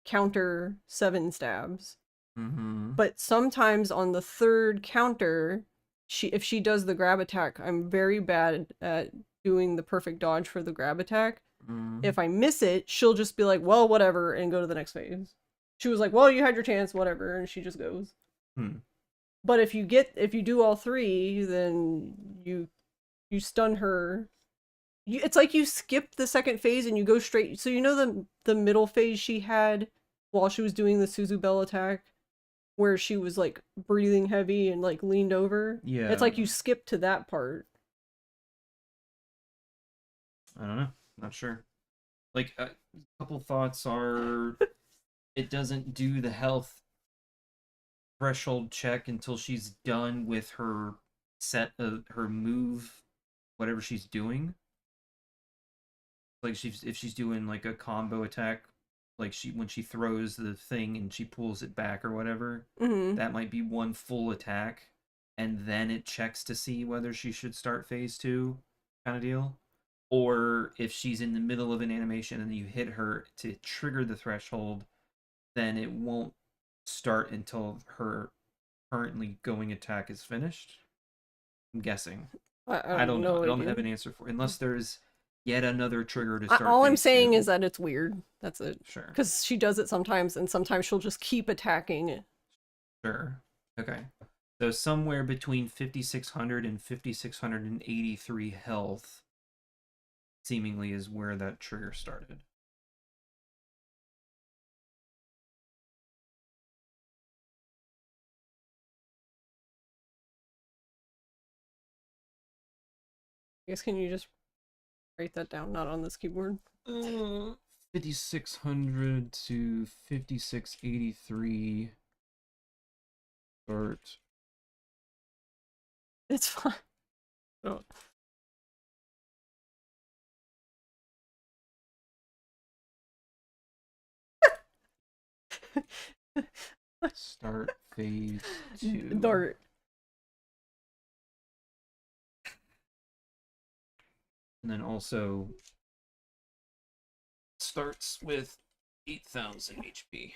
counter 7 stabs. Mm-hmm. But sometimes on the third counter, if she does the grab attack, I'm very bad at doing the perfect dodge for the grab attack. Mm-hmm. If I miss it, she'll just be like, "Well, whatever," and go to the next phase. She was like, "Well, you had your chance, whatever," and she just goes. But if you do all 3, then you stun her. It's like you skip the second phase and you go straight. So you know the middle phase she had while she was doing the Suzu Bell attack, where she was like breathing heavy and like leaned over. Yeah. It's like you skip to that part. I don't know. Not sure. Like, a couple thoughts are it doesn't do the health threshold check until she's done with her her move, whatever she's doing. Like if she's doing like a combo attack, like when she throws the thing and she pulls it back or whatever, that might be one full attack, and then it checks to see whether she should start phase 2, kind of deal. Or if she's in the middle of an animation and you hit her to trigger the threshold, then it won't start until her currently going attack is finished. I'm guessing. I don't know. I don't have an answer for it. Unless there's yet another trigger to start. All I'm phase saying 2. is that it's weird. That's it. Sure. Because she does it sometimes, and sometimes she'll just keep attacking. Sure. Okay. So somewhere between 5,600 and 5,683 health seemingly is where that trigger started. I guess, can you just write that down? Not on this keyboard. 5,600 to 5,683 start. It's fine. Oh. Start phase 2. Dart. And then also starts with 8,000 HP.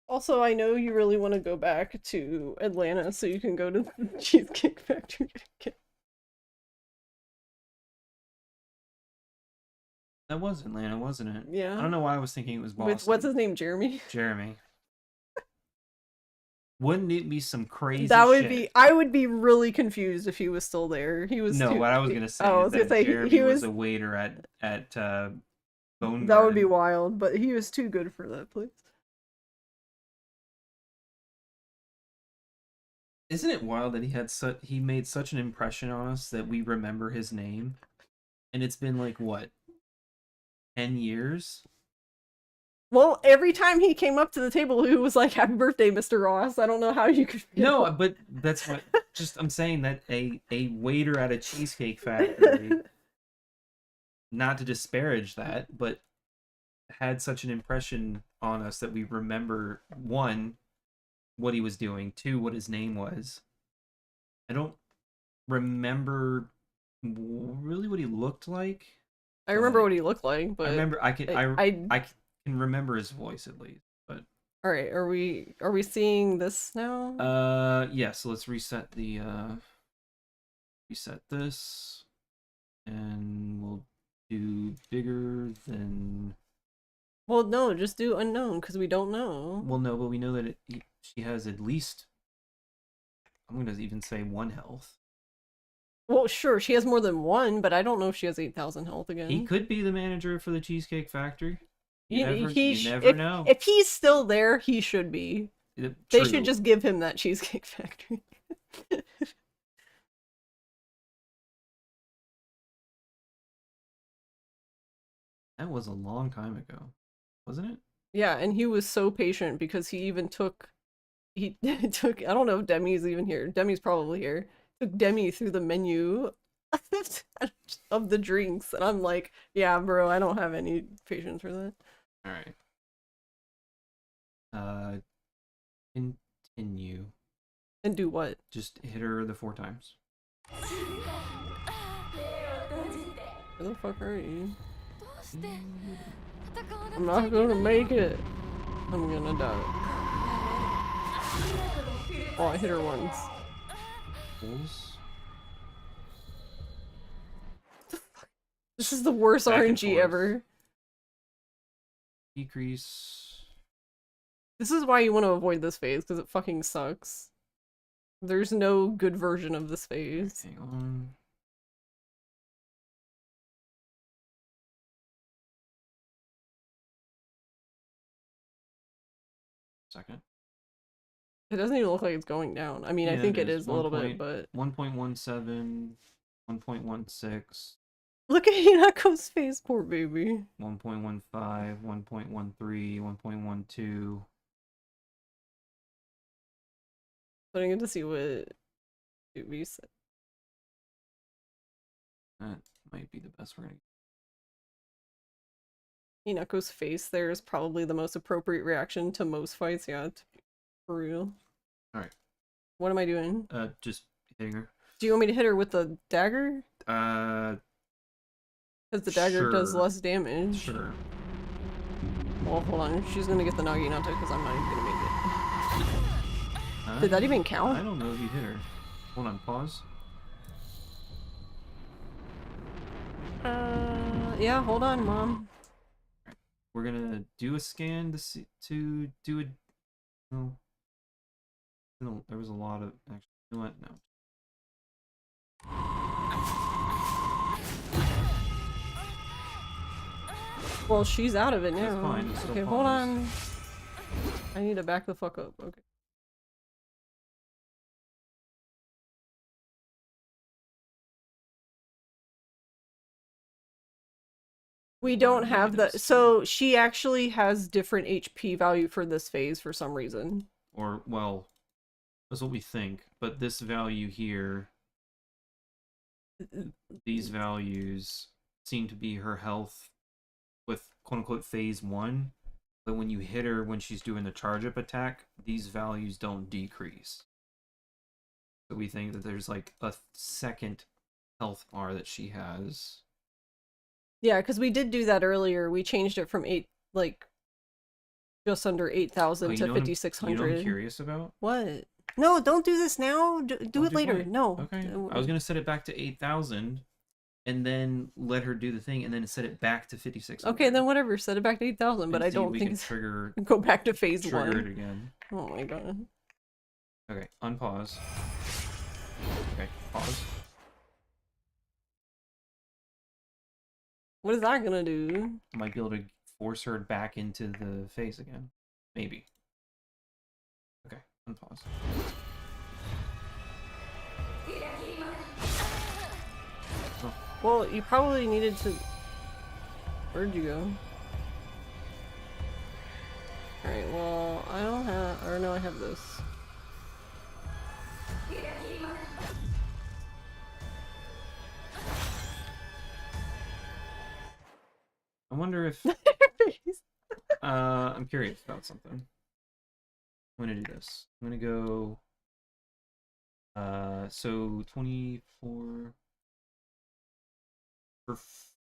Also, I know you really want to go back to Atlanta so you can go to the Cheesecake Factory again. That was Atlanta, wasn't it? Yeah. I don't know why I was thinking it was Boston. With, what's his name, Jeremy? Jeremy. Wouldn't it be some crazy That would shit? be. I would be really confused if he was still there. He was. No, too, what I was gonna say I is was gonna that say Jeremy he was was a waiter at Bone That would be Garden. wild, but he was too good for that place. Isn't it wild that he made such an impression on us that we remember his name, and it's been like what, 10 years? Well, every time he came up to the table, he was like, "Happy birthday, Mr. Ross." I don't know how you could. No, but that's what. Just I'm saying that a waiter at a Cheesecake Factory, not to disparage that, but had such an impression on us that we remember, one, what he was doing, two, what his name was. I don't remember really what he looked like. I remember but what he looked like, but I remember I can I I can remember his voice at least. But all right, are we seeing this now? yeah. So let's reset the reset this, and we'll do bigger than. Well, no, just do unknown because we don't know. Well, no, but we know that she has at least. I'm gonna even say 1 health. Well, sure, she has more than one, but I don't know if she has 8,000 health He again. could be the manager for the Cheesecake Factory. You never If, know. if he's still there, he should be. They should just give him that Cheesecake Factory. That was a long time ago, wasn't it? Yeah, and he was so patient because he even took he took I don't know if Demi's even here. Demi's probably here. Took Demi through the menu of the drinks, and I'm like, yeah, bro, I don't have any patience for that. All right. Continue. And do what? Just hit her the 4 times. Where the fuck are you? I'm not gonna make it. I'm gonna die. Oh, I hit her once. Pulls. This is the worst Back and RNG forth. ever. Decrease. This is why you want to avoid this phase, because it fucking sucks. There's no good version of this phase. Hang on. Second. It doesn't even look like it's going down. I mean, I Yeah, think it it is. is a little bit, but 1.17, 1.16, look at Hinako's face, poor baby. 1.15, 1.13, 1.12. Starting in to see what we said. That might be the best we're gonna. Hinako's face there is probably the most appropriate reaction to most fights. Yeah, for real. All right. What am I doing? Just hitting her. Do you want me to hit her with the dagger? Because the dagger does less damage. Sure. Well, hold on. She's gonna get the Naginata because I'm not even gonna make it. Did that even count? I don't know if you hit her. Hold on, pause. Yeah, hold on, Mom. We're gonna do a scan to see to do a. No. No, there was a lot of actually. You know what? No. Well, she's out of it now. That's fine. It's still Okay, hold pause. on. I need to back the fuck up. Okay. We don't have the. So she actually has different HP value for this phase for some reason. Or, well, that's what we think. But this value here, these values seem to be her health with quote-unquote phase 1. But when you hit her when she's doing the charge-up attack, these values don't decrease. So we think that there's like a second health bar that she has. Yeah, because we did do that earlier. We changed it from just under 8,000 to 5,600. You know what I'm curious about? What? No, don't do this now. Do it later. What? No. Okay. I was gonna set it back to 8,000, and then let her do the thing, and then set it back to 5,600. Okay, then whatever. Set it back to 8,000, but I don't think it's trigger. Go back to phase Trigger 1. it again. Oh my god. Okay, unpause. Okay, pause. What is that gonna do? Might be able to force her back into the phase again. Maybe. Okay, unpause. Oh. Well, you probably needed to... Where'd you go? Alright, well, I don't have... Or no, I have this. I wonder if... I'm curious about something. I'm gonna do this. I'm gonna go... so 24... for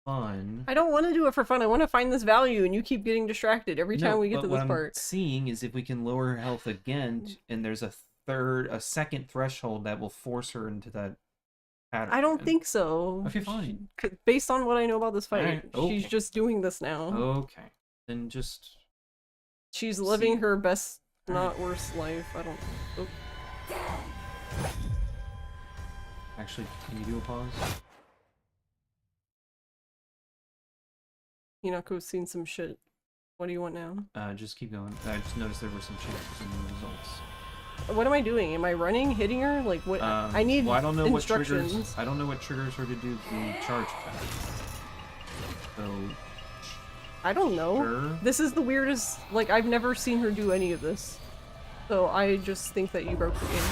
fun. I don't want to do it for fun. I want to find this value, and you keep getting distracted every time we get to this what part. I'm seeing is if we can lower her health again, and there's a second threshold that will force her into that pattern. I don't think so. Okay, fine. Based on what I know about this fight, Alright, okay. she's just doing this now. Okay, then just... She's living her best, not worst life. I don't... Oh. Actually, can you do a pause? Hinako's seen some shit. What do you want now? Just keep going. I just noticed there were some changes in the results. What am I doing? Am I running, hitting her? Like what? I need well, I don't know instructions. What triggers. I don't know what triggers her to do the charge attack. So. I don't know. Sure. This is the weirdest. Like I've never seen her do any of this. So I just think that you broke the game.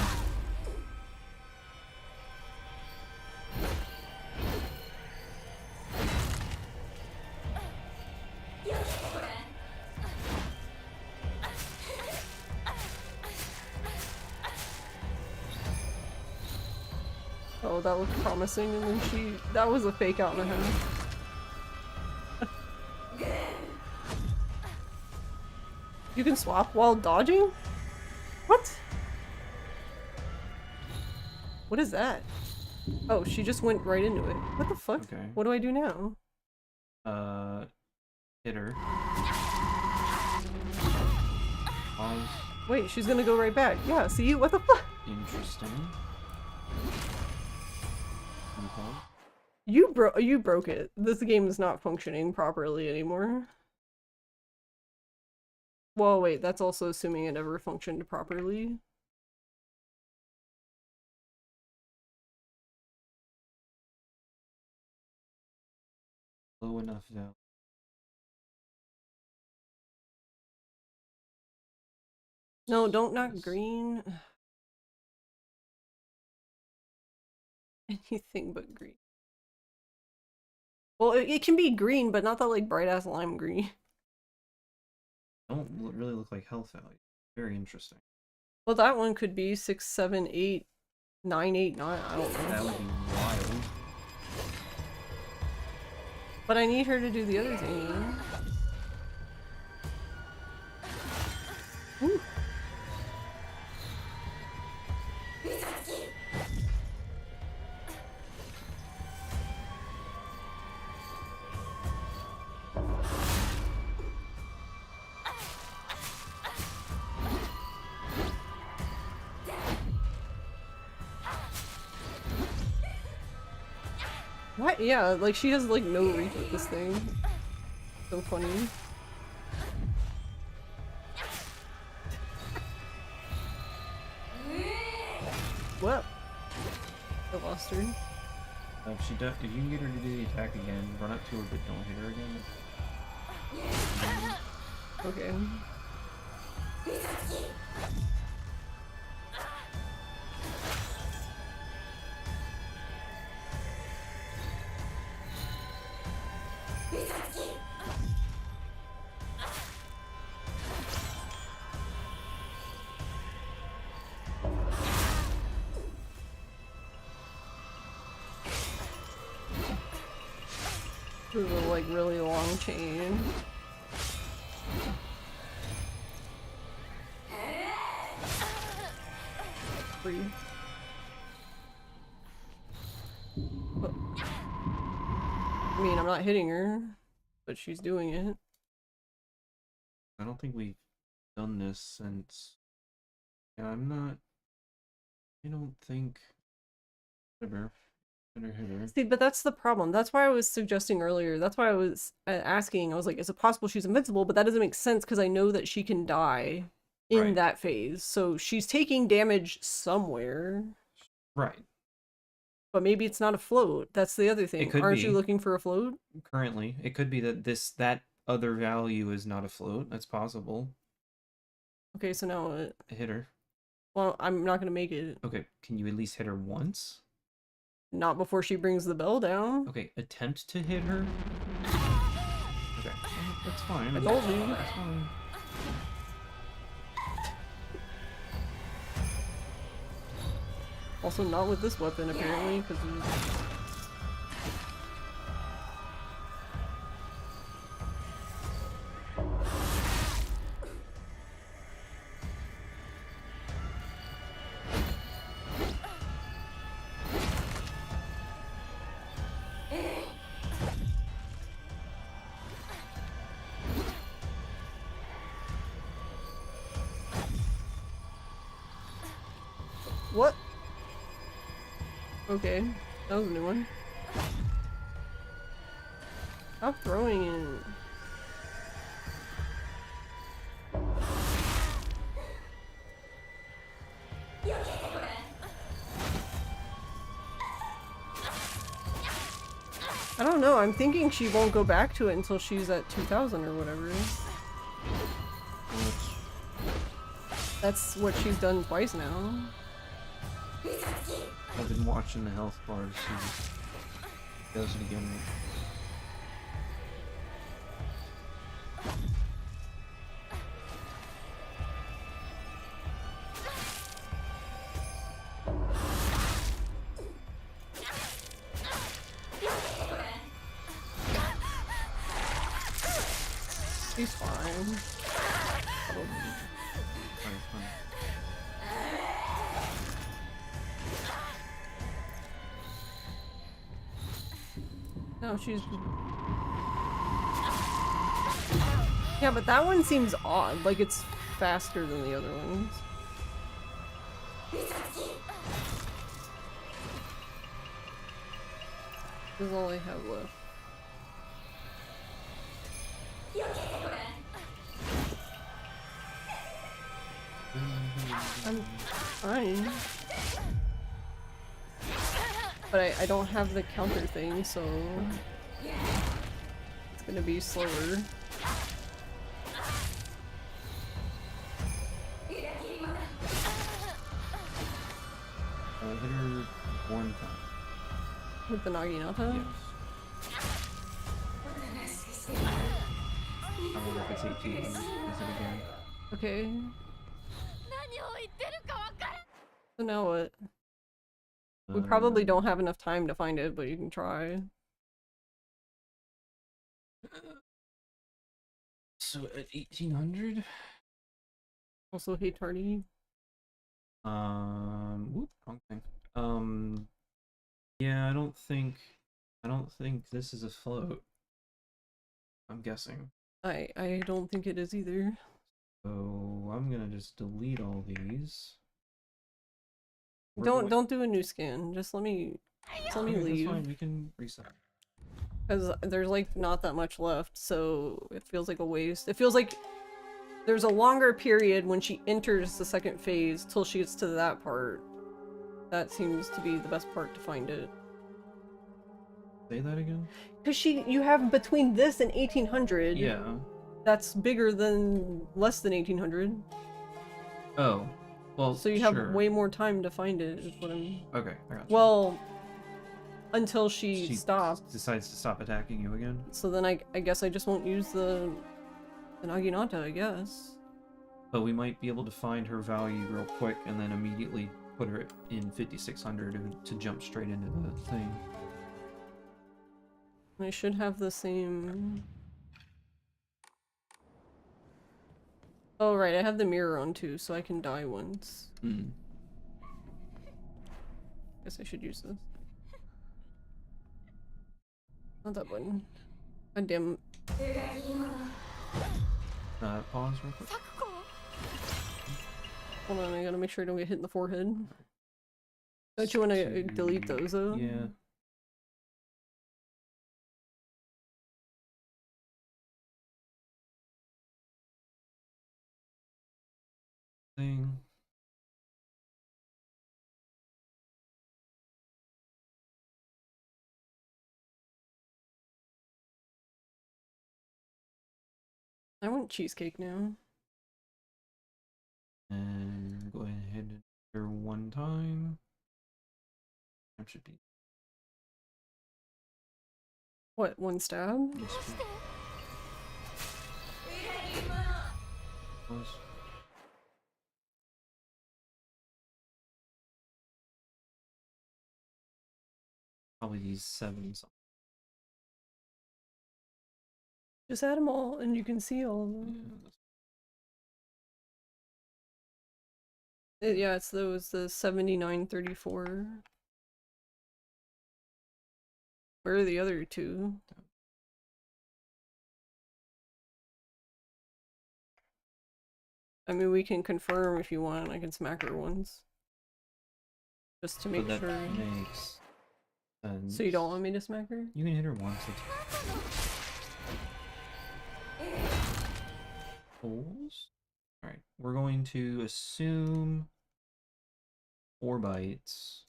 Oh, that looked promising, and then that was a fake out in the head. You can swap while dodging? What? What is that? Oh, she just went right into it. What the fuck? Okay. What do I do now? Hit her. Pause. Wait, she's gonna go right back. Yeah, see? What the fuck? Interesting. Pause. You broke it. This game is not functioning properly anymore. Well, wait, that's also assuming it ever functioned properly. Low enough now. No, don't knock green. Anything but green. Well, it can be green, but not that like bright ass lime green. Don't really look like health value. Very interesting. Well, that one could be 6, 7, 8, 9, 8, 9. I don't know. That would be wild. But I need her to do the other thing. Ooh. What? Yeah, like she has like no reach with this thing. So funny. What? I lost her. If you can get her to do the attack again, run up to her but don't hit her again. Okay. This is a like really long chain. Free. Oh. I mean, I'm not hitting her, but she's doing it. I don't think we've done this since. Yeah, I don't think. Whatever. See, but that's the problem. That's why I was suggesting earlier. That's why I was asking. I was like, is it possible she's invincible? But that doesn't make sense because I know that she can die in that phase. So she's taking damage somewhere. Right. But maybe it's not a float. That's the other thing. It could Aren't be. you looking for a float? Currently, it could be that that other value is not a float. That's possible. Okay, so now what? Hit her. Well, I'm not going to make it. Okay, can you at least hit her once? Not before she brings the bell down. Okay, attempt to hit her. Okay, that's fine. I told you. That's fine. Also not with this weapon, apparently, because What? Okay, that was a new one. Stop throwing it. I don't know, I'm thinking she won't go back to it until she's at 2000 or whatever. That's what she's done twice now. I've been watching the health bars. She does it again. She's fine. No, she's... Yeah, but that one seems odd. Like, it's faster than the other ones. This is all I have left. I'm fine. But I don't have the counter thing, so it's gonna be slower. Hit her one time. With the Naginata? Yes. I wonder if it's 18. Is it again? Okay. So now what? We probably don't have enough time to find it, but you can try. So at 1800? Also, hey Tardy. Whoop, wrong thing. Yeah, I don't think this is a float. I'm guessing. I don't think it is either. So I'm gonna just delete all these. Don't do a new scan. Just let me Okay, leave. that's fine. We can reset. Because there's like not that much left, so it feels like a waste. It feels like there's a longer period when she enters the second phase till she gets to that part. That seems to be the best part to find it. Say that again? Because you have between this and 1800. Yeah. That's bigger than less than 1800. Oh. Well, so you have way more time to find it, is what I'm... Okay, I got you. Well, until she stops. Decides to stop attacking you again? So then I guess I just won't use the Naginata, I guess. But we might be able to find her value real quick and then immediately put her in 5600 to jump straight into the thing. I should have the same... Oh right, I have the mirror on too, so I can die once. Hmm. Guess I should use this. Not that button. God damn. Pause real quick. Hold on, I gotta make sure I don't get hit in the forehead. Don't you want to delete those though? Yeah. Thing. I want cheesecake now. And go ahead and enter one time. That should be. What, one stab? Yes, please. Probably these 7 something. Just add them all and you can see all of them. Yeah, it's those, the 7934. Where are the other two? I mean, we can confirm if you want. I can smack her once. Just to make that sure. makes sense. So you don't want me to smack her? You can hit her once. Pulls. Alright, we're going to assume 4 bites.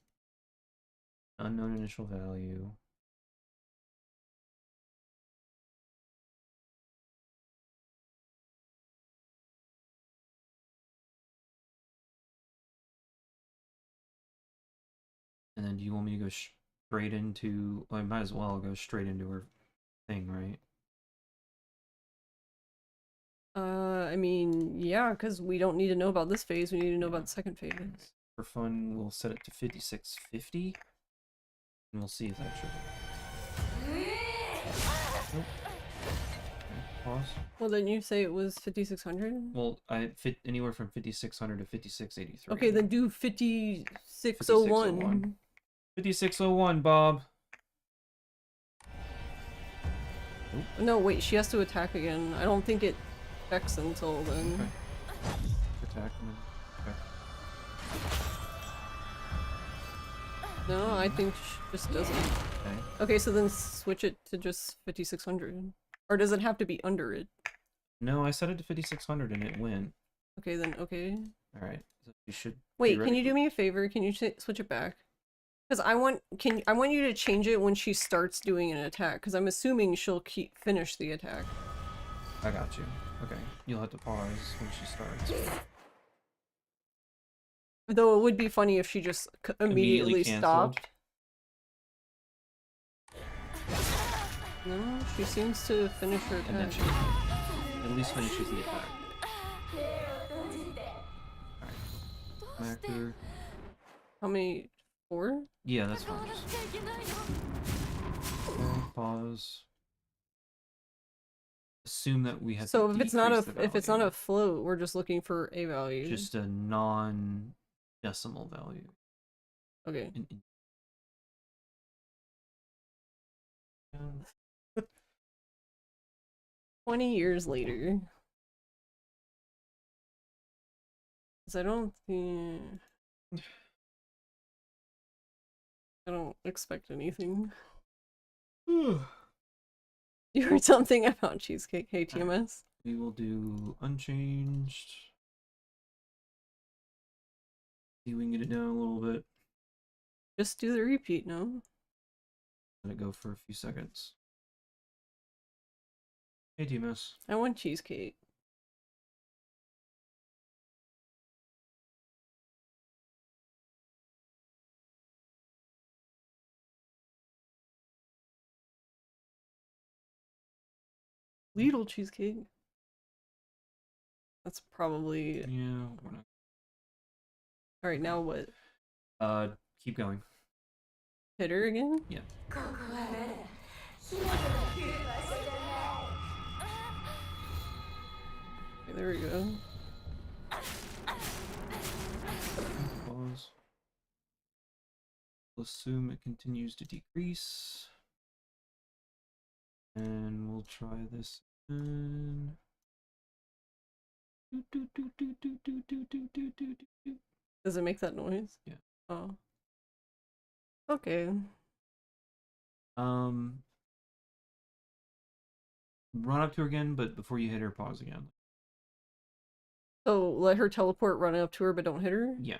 Unknown initial value. And then do you want me to go straight into... Well, I might as well go straight into her thing, right? I mean, yeah, because we don't need to know about this phase, we need to know about the second phase. For fun, we'll set it to 5650. And we'll see if that triggers. Nope. Okay, pause. Well, didn't you say it was 5600? Well, I fit anywhere from 5600 to 5683. Okay, then do 5601. 5601, Bob. No, wait, she has to attack again. I don't think it checks until then. Okay. Attack and then... Okay. No, I think she just doesn't. Okay. Okay, so then switch it to just 5600. Or does it have to be under it? No, I set it to 5600 and it went. Okay, then, okay. Alright, so you should... Wait, can you do me a favor? Can you switch it back? Because I want you to change it when she starts doing an attack, because I'm assuming she'll finish the attack. I got you. Okay, you'll have to pause when she starts. Though it would be funny if she just immediately canceled. stopped. No, she seems to finish her And then attack. she at least finishes the attack. Alright. Smacker. How many? 4? Yeah, that's fine. Okay, pause. Assume that we have So to if it's not value. a float, we're just looking for a value. Just a non-decimal value. Okay. 20 years later. Because I don't think... I don't expect anything. You heard something about cheesecake, hey TMS? We will do unchanged. See if we can get it down a little bit. Just do the repeat, no? Let it go for a few seconds. Hey TMS. I want cheesecake. Lidl cheesecake. That's probably... Yeah, we're not... Alright, now what? Keep going. Hit her again? Yeah. Okay, there we go. Pause. We'll assume it continues to decrease. And we'll try this again. Does it make that noise? Yeah. Oh. Okay. Run up to her again, but before you hit her, pause again. So let her teleport run up to her, but don't hit her? Yeah.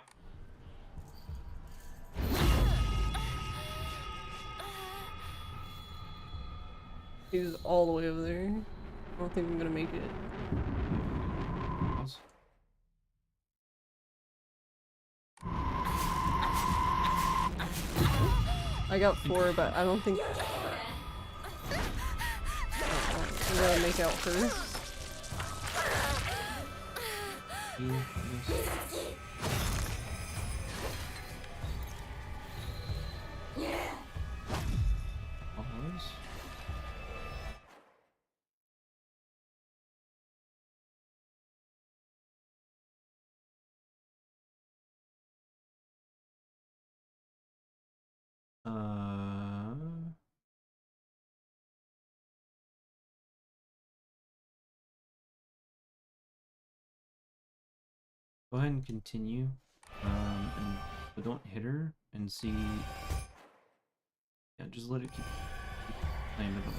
He's all the way over there. I don't think I'm gonna make it. Pause. I got 4, but I don't think... I'm gonna make out first. Pause. Go ahead and continue. But don't hit her and see. Yeah, just let it keep playing with it.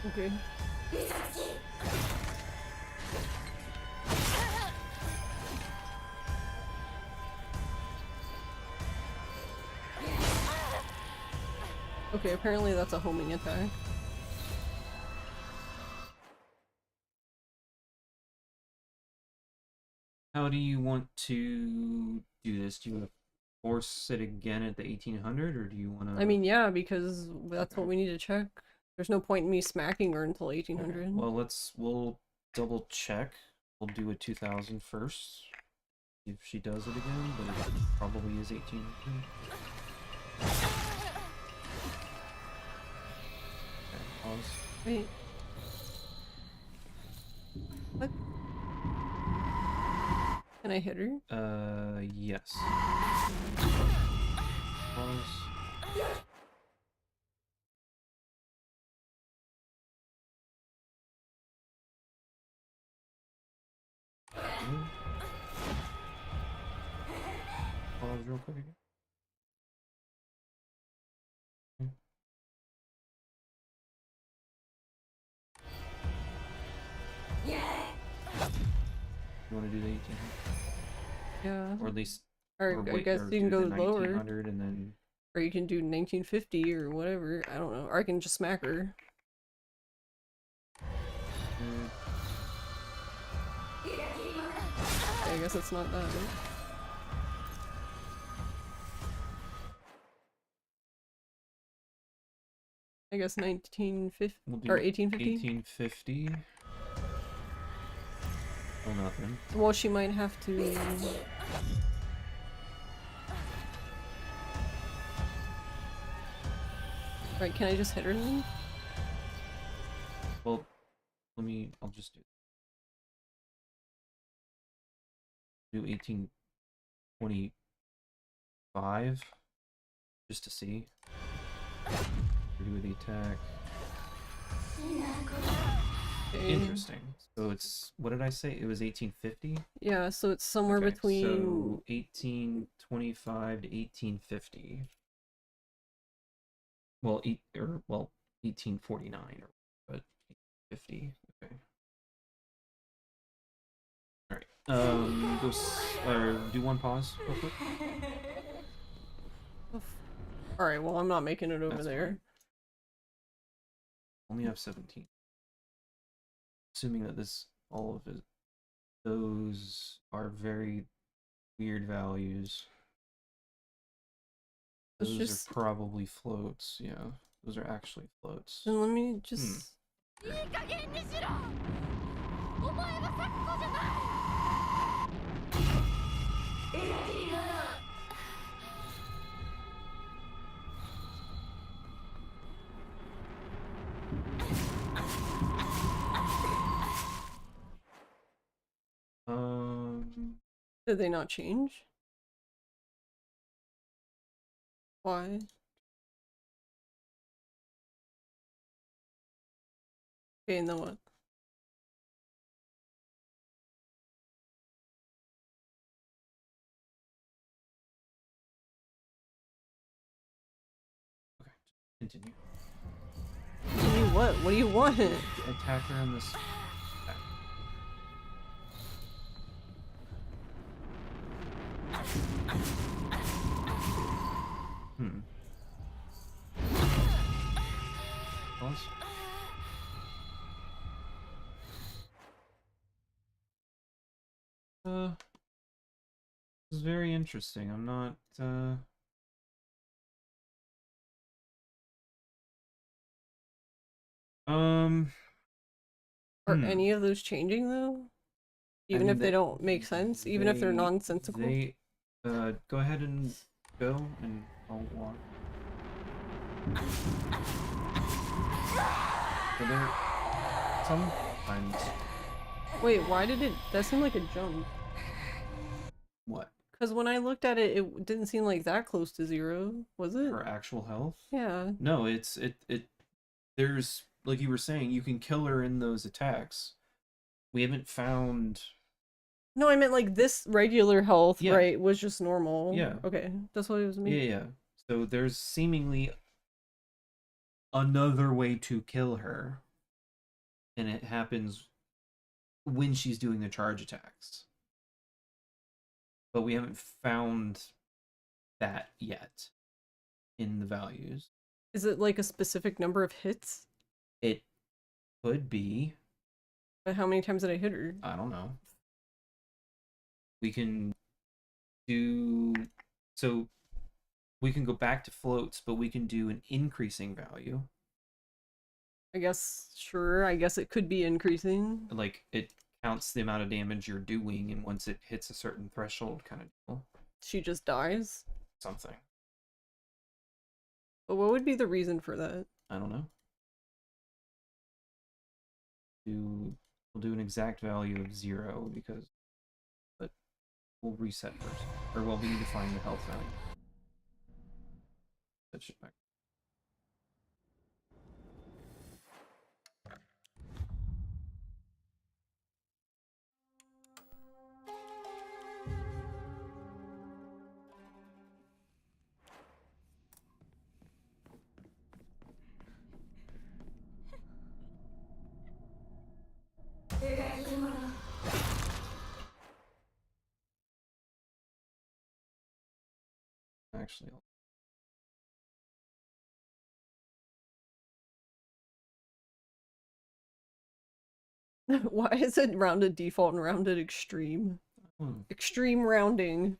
Okay. Okay, apparently that's a homing attack. How do you want to do this? Do you want to force it again at the 1800, or do you want to? I mean, yeah, because that's what we need to check. There's no point in me smacking her until 1800. Okay. Well, we'll double check. We'll do a 2000 first. See if she does it again, but it probably is 1800. Okay, pause. Wait. What? Can I hit her? Yes. Pause. Pause real quick again. You want to do the 1800? Yeah. Or at least, Or I wait, guess or you can do go the lower. 1900 and then. Or you can do 1950 or whatever. I don't know. Or I can just smack her. Okay, I guess it's not that. I guess 1950 We'll do or 1850. 1850. Oh, nothing. Well, she might have to. Right? Can I just hit her then? Well, I'll just do 1825 just to see. Do the attack. Okay. Interesting. So it's, what did I say? It was 1850? Yeah, so it's somewhere Okay, between. so 1825 to 1850. Well, 1849 or but 50. Okay. All right. Do one pause real quick. Alright, well, I'm not making it over That's there. fine. Only have 17. Assuming that all of it, those are very weird values. It's Those just. are probably floats. Yeah, those are actually floats. Then let me just. Did they not change? Why? Okay, and then what? Okay, continue. What? What do you want? Attack her on this. Pause. This is very interesting. I'm not, Are any of those changing though? Even if they don't make sense? Even if they're nonsensical? Go ahead and go, and I'll walk. So there, sometimes. Wait, why did it? That seemed like a jump. What? Because when I looked at it, it didn't seem like that close to 0, was it? Her actual health? Yeah. No, it there's, like you were saying, you can kill her in those attacks. We haven't found... No, I meant like this regular health, Yeah. right, was just normal. Yeah. Okay, that's what it was me. Yeah. So there's seemingly another way to kill her. And it happens when she's doing the charge attacks. But we haven't found that yet in the values. Is it like a specific number of hits? It could be. But how many times did I hit her? I don't know. We can do... So we can go back to floats, but we can do an increasing value. I guess, sure, I guess it could be increasing. Like, it counts the amount of damage you're doing, and once it hits a certain threshold kind of deal. She just dies? Something. But what would be the reason for that? I don't know. We'll do an exact value of 0 because... But we'll reset first. Or, well, we need to find the health value. That shit back. Actually, Why is it rounded default and rounded extreme? Extreme rounding.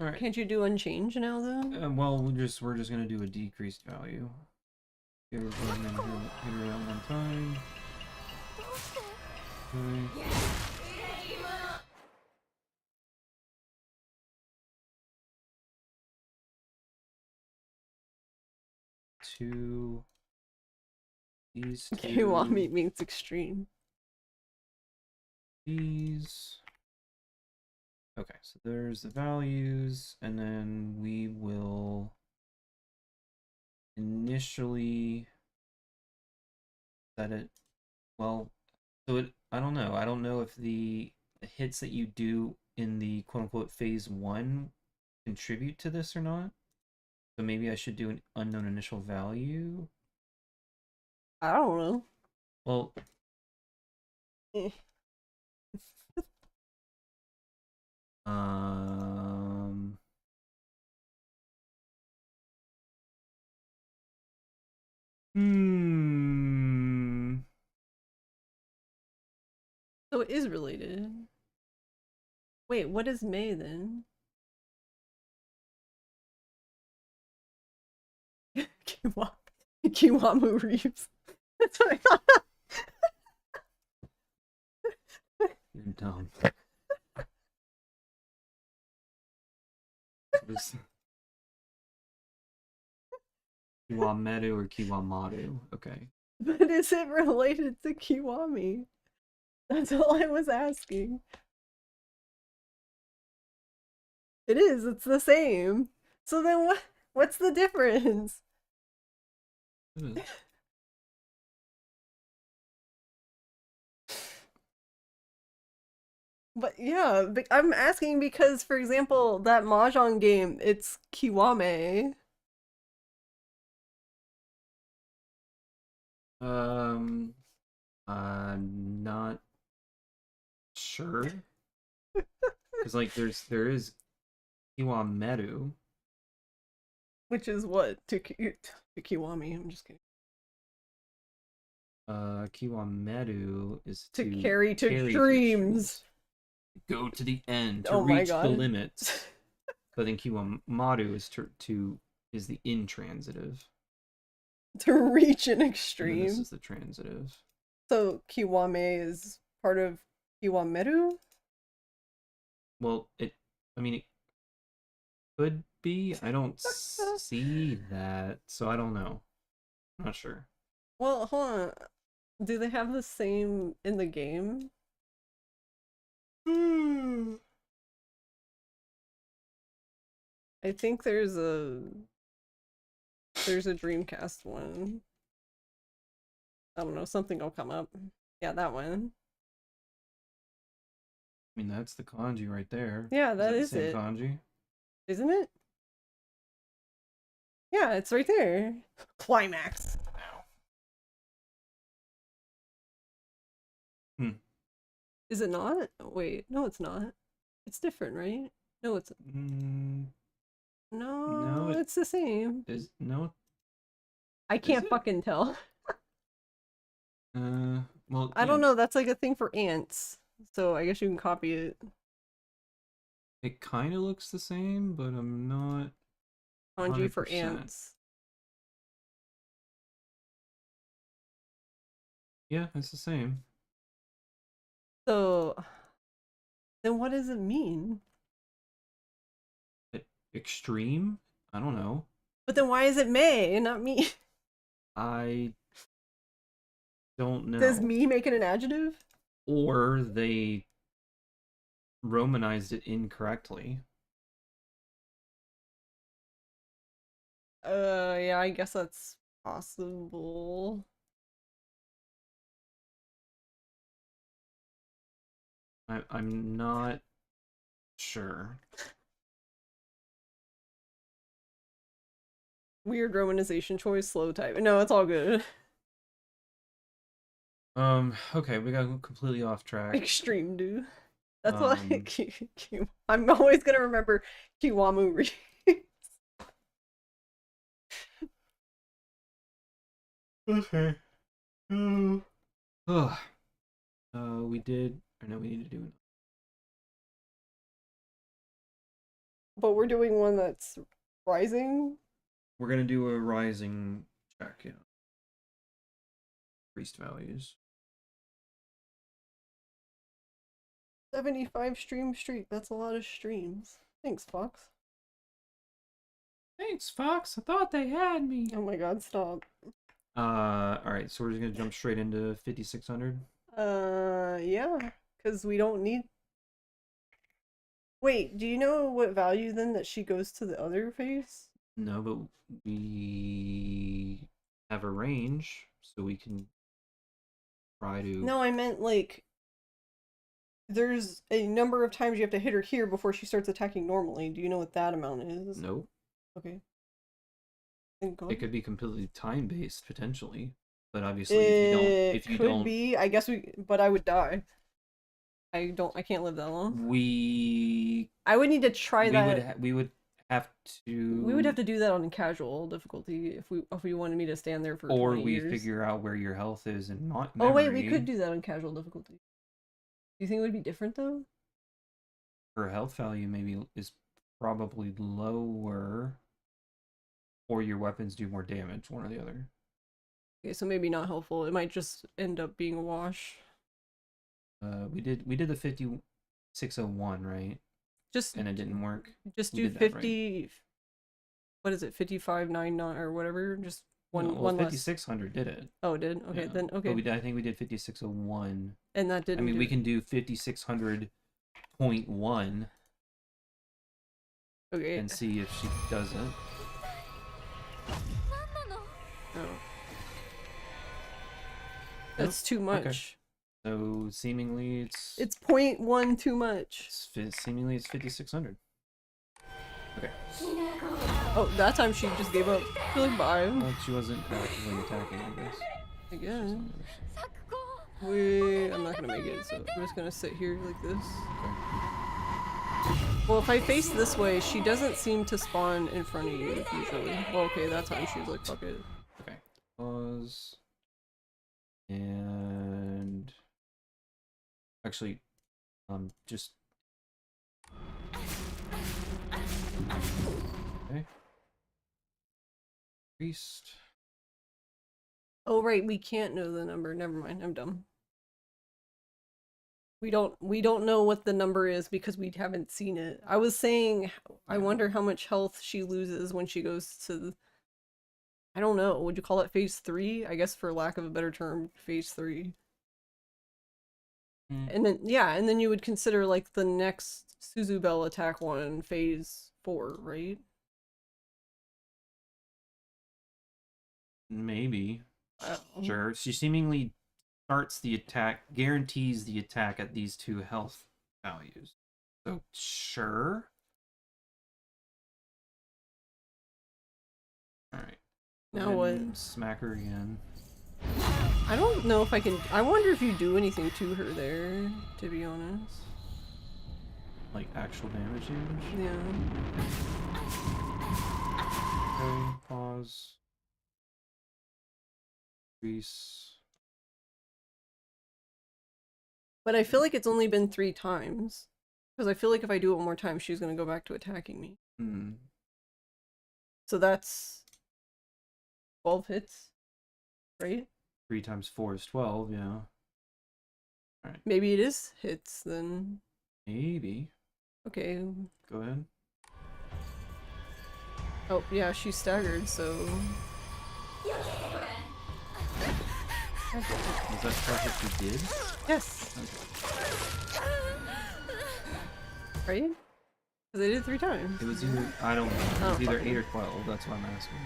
all right. Can't you do unchange now though? Well, we're just gonna do a decreased value. Get her going and hit her out one time. Okay. Two. These two. Kiwami means extreme. These. Okay, so there's the values, and then we will initially set it, well, so it, I don't know. I don't know if the hits that you do in the quote-unquote phase 1 contribute to this or not. So maybe I should do an unknown initial value. I don't know. Well, So it is related. Wait, what is May then? Kiwamu Reeves. That's what I thought. You're dumb. Kiwameru or Kiwamaru. Okay. But is it related to Kiwami? That's all I was asking. It is, it's the same. So then what's the difference? But yeah, I'm asking because, for example, that Mahjong game, it's Kiwame. I'm not sure. Because like there is Kiwameru. Which is what? To Kiwami, I'm just kidding. Kiwameru is to carry to extremes. Go to the end, to Oh my reach God. the limits. But then Kiwamaru is the intransitive. To reach an And extreme. this is the transitive. So Kiwame is part of Kiwameru? Well, it could be. I don't see that, so I don't know. I'm not sure. Well, hold on. Do they have the same in the game? I think there's a Dreamcast one. I don't know, something will come up. Yeah, that one. I mean, that's the kanji right there. Yeah, that the is same it. kanji. Isn't it? Yeah, it's right there. Climax. Hmm. Is it not? Wait, no, it's not. It's different, right? No, it's no, it's the same. Is no. I can't fucking tell. Well, I don't know. That's like a thing for ants, so I guess you can copy it. It kind of looks the same, but I'm not. Kanji for 100%. ants. Yeah, it's the same. So, then what does it mean? Extreme? I don't know. But then why is it May and not me? I don't know. Does me make it an adjective? Or they romanized it incorrectly. Yeah, I guess that's possible. I'm not sure. Weird romanization choice, slow type. No, it's all good. Okay, we got completely off track. Extreme, dude. That's like I'm always gonna remember Kiwamu Reeves. Okay. We did. Or no, we need to do it. But we're doing one that's rising. We're gonna do a rising check, yeah. Priest values. 75 stream streak. That's a lot of streams. Thanks, Fox. Thanks, Fox. I thought they had me. Oh my god, stop. Alright, so we're just gonna jump straight into 5,600. Yeah, because we don't need. Wait, do you know what value then that she goes to the other face? No, but we have a range, so we can try to. No, I meant like. There's a number of times you have to hit her here before she starts attacking normally. Do you know what that amount is? Nope. Okay. Thank God. It could be completely time based potentially, but obviously if you don't, could be. I guess but I would die. I can't live that long. I would need to try that. We would have to. We would have to do that on casual difficulty if we wanted me to stand there for. Or 20 we years. figure out where your health is and not. Oh wait, we could do that on casual difficulty. Do you think it would be different though? Her health value maybe is probably lower, or your weapons do more damage, one or the other. Okay, so maybe not helpful. It might just end up being a wash. We did the 5601, right? And it didn't work. Just do 50. Right. What is it? 5599 or whatever. Just one. No, 5600 did it. Oh, it did. Okay, yeah. Then okay. But I think we did 5601. And that didn't. I mean, we can do 5600.1. Okay. And see if she does it. Oh. That's too much. Okay. So seemingly it's 0.1 too much. Seemingly it's 5600. Okay. Oh, that time she just gave up. She's like, bye. Well, she wasn't actively attacking, I guess. Again. Wait, I'm not gonna make it, so I'm just gonna sit here like this. Okay. Well, if I face this way, she doesn't seem to spawn in front of you usually. Well, okay, that time she was like, fuck it. Okay. Pause. And actually, just okay. Priest. Oh right, we can't know the number. Never mind, I'm dumb. We don't know what the number is because we haven't seen it. I was saying I wonder how much health she loses when she goes to I don't know, would you call it phase 3? I guess for lack of a better term, phase 3. And then yeah, and then you would consider like the next Suzubel attack one phase 4, right? Maybe. Oh. Sure. She seemingly starts the attack, guarantees the attack at these 2 health values. So, sure. Alright. Now what? Smack her again. I don't know if I can. I wonder if you do anything to her there, to be honest. Like actual damage. Yeah. Okay, pause. Increase. But I feel like it's only been 3 times. Because I feel like if I do it one more time, she's going to go back to attacking me. Hmm. So that's 12 hits, right? 3 times 4 is 12, yeah. Alright. Maybe it is hits then. Maybe. Okay. Go ahead. Oh, yeah, she's staggered, so... Was that what you did? Yes! Okay. Right? Because I did it 3 times. It was either, I don't know. It was either fucking- 8 or 12, that's what I'm asking.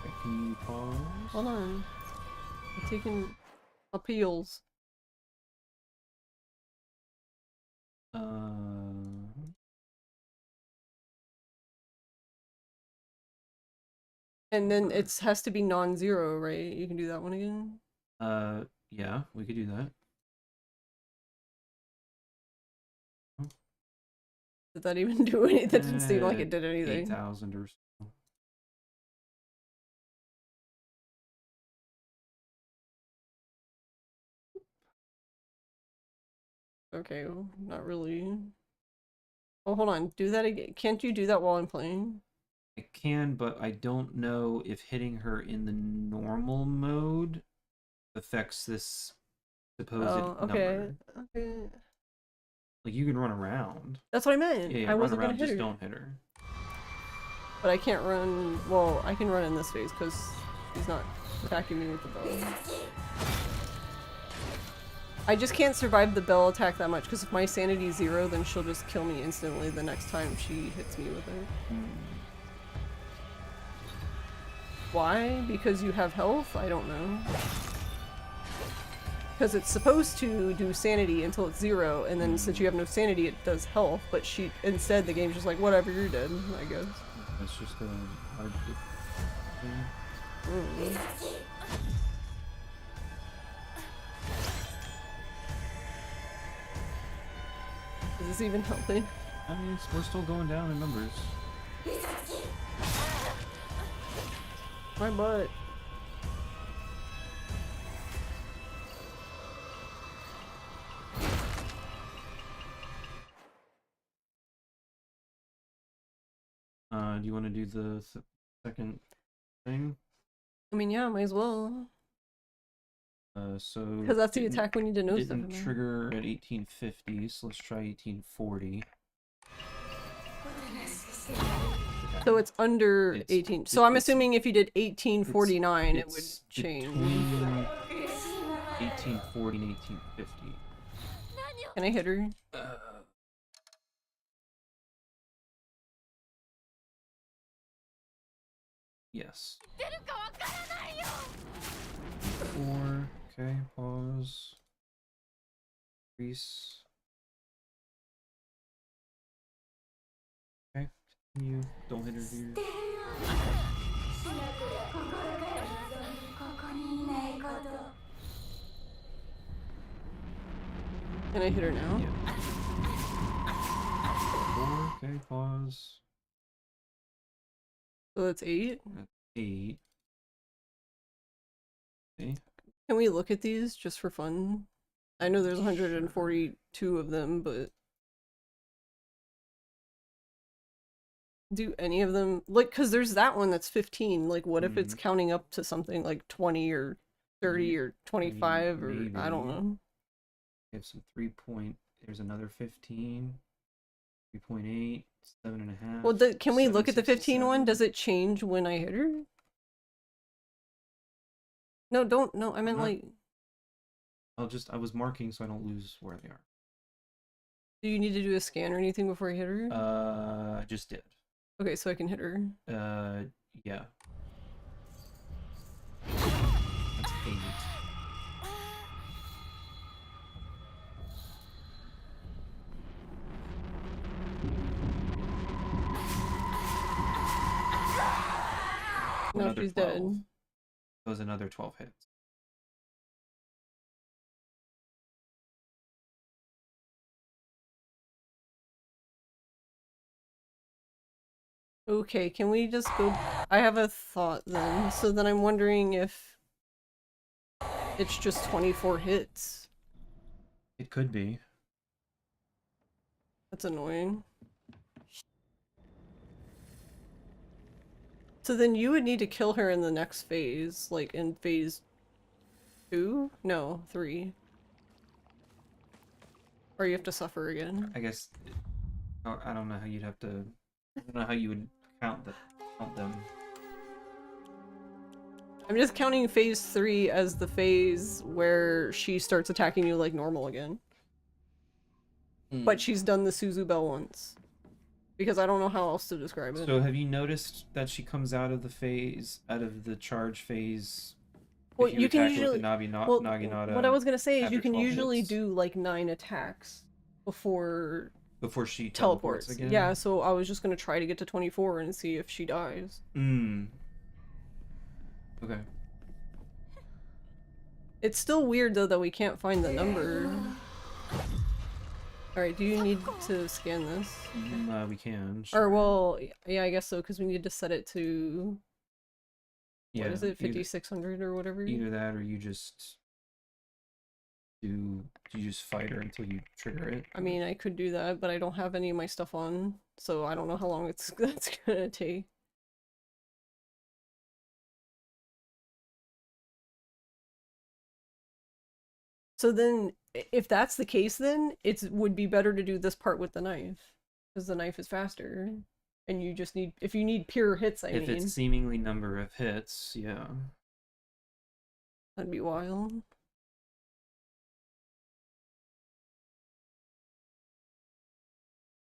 Okay, can you pause? Hold on. I'm taking appeals. And then it has to be non-zero, right? You can do that one again? Yeah, we could do that. Did that even do anything? That didn't seem like it did anything. 8,000 or so. Okay, well, not really. Oh, hold on. Do that again. Can't you do that while I'm playing? I can, but I don't know if hitting her in the normal mode affects this supposed okay. number. Okay. Like, you can run around. That's what I meant. Yeah, I run wasn't around, gonna hit just her. don't hit her. But I can't run. Well, I can run in this phase because he's not attacking me with the bow. I just can't survive the bell attack that much because if my sanity is 0, then she'll just kill me instantly the next time she hits me with it. Why? Because you have health? I don't know. Because it's supposed to do sanity until it's 0, and then since you have no sanity, it does health, but instead the game's just like, whatever, you're dead, I guess. That's just a hard thing. Is this even helping? I mean, we're still going down in numbers. My butt. Do you want to do the second thing? I mean, yeah, might as well. So Because that's the attack we need to know stuff didn't in there. trigger at 1850, so let's try 1840. So it's under It's- 18. So I'm it's- assuming if you did 1849, it would It's change. between 1840 and 1850. Can I hit her? Yes. 4. Okay, pause. Increase. Okay, continue. Don't hit her here. Can I hit her now? Yeah. 4. Okay, pause. So that's 8. 8. Okay. Can we look at these just for fun? I know there's 142 of them, but Do any of them like, because there's that one that's 15. Like, what if it's Mhm. counting up to something like 20 or 30 or 25 or I don't maybe. know. We have some 3 point. There's another 15. 3.8. 7.5. Well, can we look at the 15 one? 7.67. Does it change when I hit her? No, don't. No, I meant not- like, I was marking so I don't lose where they are. do you need to do a scan or anything before I hit her? I just did. Okay, so I can hit her. Yeah. That's 8. No, Another she's 12. dead. That was another 12 hits. Okay, can we just go? I have a thought then. So then I'm wondering if it's just 24 hits. It could be. That's annoying. So then you would need to kill her in the next phase, like in phase 2? No, 3. Or you have to suffer again. I guess. I don't know how you'd have to. I don't know how you would count them. I'm just counting phase 3 as the phase where she starts attacking you like normal again. But she's done the Suzu Bell once. Because I don't know how else to describe it. So have you noticed that she comes out of the charge phase? Well, if you can attack her usually. with the Well, Naginata what I was gonna say is after you can 12 usually hits? do like 9 attacks before Before she teleports. again? Yeah, so I was just gonna try to get to 24 and see if she dies. Okay. It's still weird though that we can't find the number. Alright, do you need to scan this? We can. Or Sure. well, yeah, I guess so, because we need to set it to Yeah, what is it, 5600 or whatever? Either that or you just fight her until you trigger it. I mean, I could do that, but I don't have any of my stuff on, so I don't know how long that's gonna take. So then, if that's the case, then it would be better to do this part with the knife, because the knife is faster, and you just need, if you need pure hits, I if mean. it's seemingly number of hits, yeah. That'd be wild.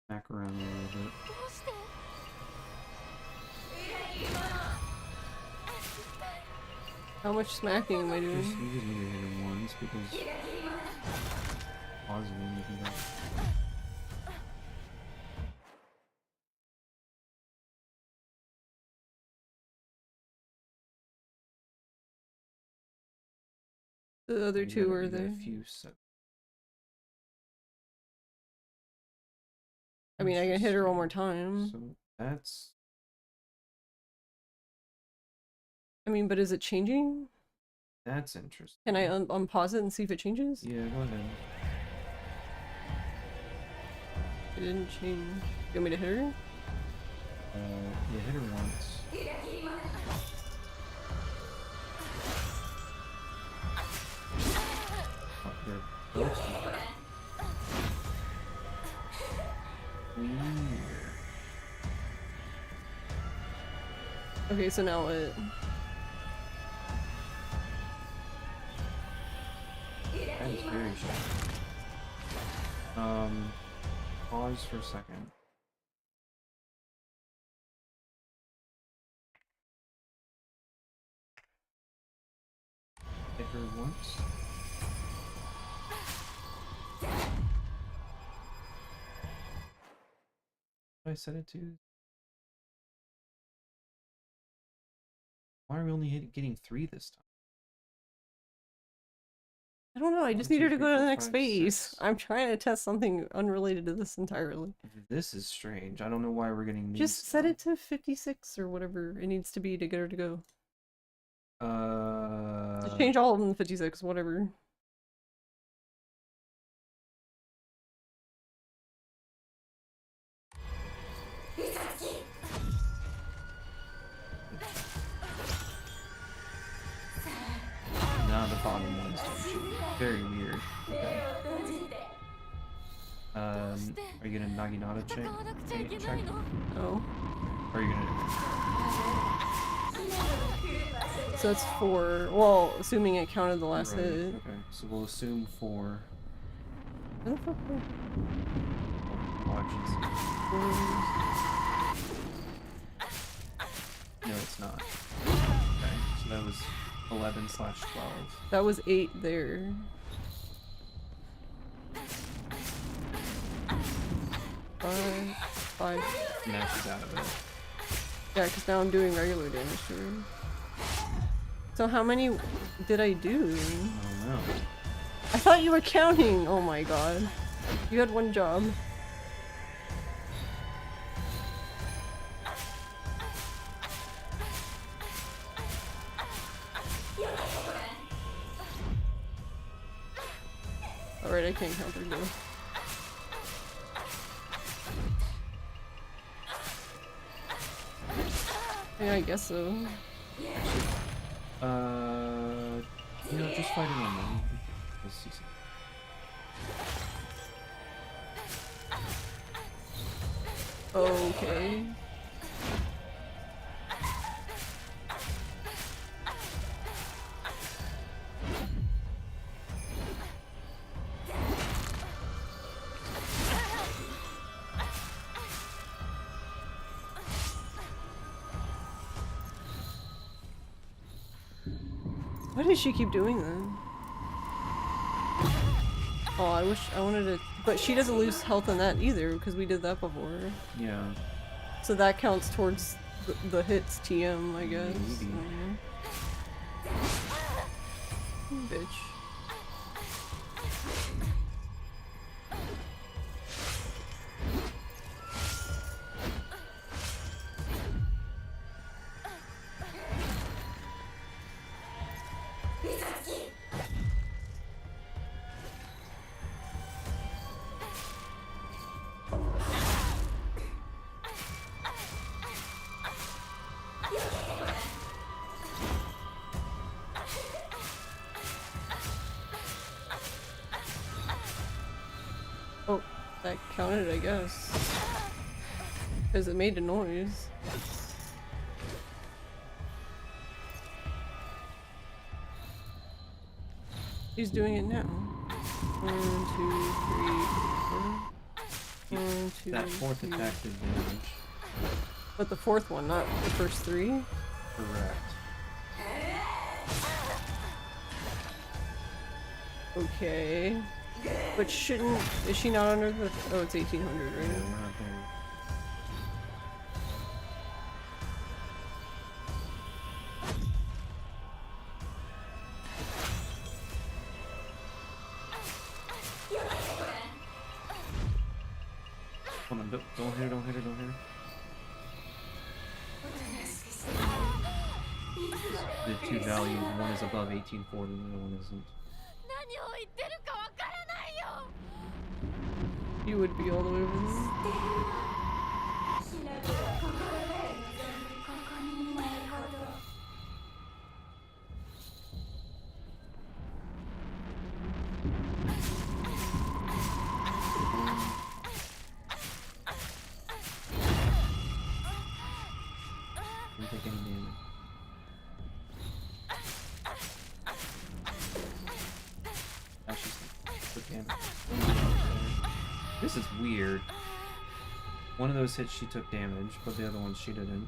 Back around a little bit. How much smacking am I doing? You just need to hit her once because pausing you can go. The other You two gotta are do that there. a few seconds. I mean, I can hit her one more time. So that's. I mean, but is it changing? That's interesting. Can I unpause it and see if it changes? Yeah, go ahead. It didn't change. You want me to hit her? Yeah, hit her once. Oh, they're both smart. Okay, so now what? That is very sharp. Pause for a second. Hit her once. What did I set it to? Why are we only getting 3 this time? I don't know, I just 1, need her 2, to 3, go to the 4, next 5, phase. 6. I'm trying to test something unrelated to this entirely. This is strange. I don't know why we're getting these. Just set it to 56 or whatever it needs to be to get her to go. Just change all of them to 56, whatever. the bottom ones don't change. Very weird. Okay. Are you gonna Naginata check? Oh. Or are you gonna... So that's 4. Well, assuming it counted the last Right, hit. okay. So we'll assume 4. Where the fuck were- Watch and see. No, it's not. Okay, so that was 11/12. That was 8 there. Five. Now she's out of it. Yeah, because now I'm doing regular damage to her. So how many did I do? I don't know. I thought you were counting! Oh my god. You had one job. Alright, I can't count her now. Yeah, I guess so. You know, just fighting on them. Let's see some. Okay. Why does she keep doing that? Oh, I wanted to, but she doesn't lose health in that either because we did that before. Yeah. So that counts towards the hits TM, I guess. Maybe. Bitch. Oh, that counted, I guess. Because it made a noise. He's doing it now. 1, 2, 3, 4. 1, 2, That fourth 3. attack did damage. But the fourth one, not the first 3? Correct. Okay. But shouldn't... Is she not under the... Oh, it's 1800, right? Yeah, we're not there. Hold on, don't hit her, don't hit her, don't hit her. The two values, one is above 1840 and the other one isn't. You would be all the way over there. Didn't take any damage. Ah, she's took damage. This is weird. One of those hits she took damage, but the other ones she didn't.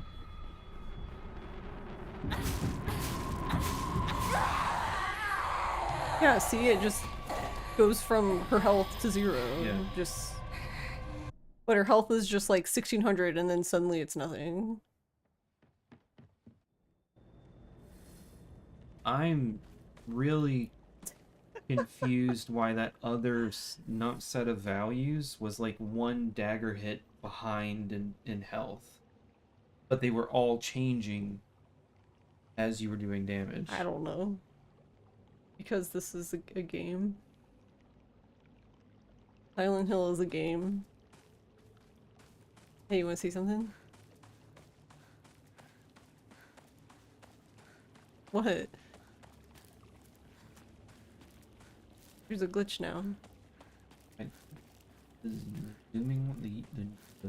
Yeah, see, it just goes from her health to 0. Yeah. Just... But her health is just like 1600 and then suddenly it's nothing. I'm really confused why that other set of values was like one dagger hit behind in health. But they were all changing as you were doing damage. I don't know. Because this is a game. Silent Hill is a game. Hey, you wanna see something? What? There's a glitch now. Zooming the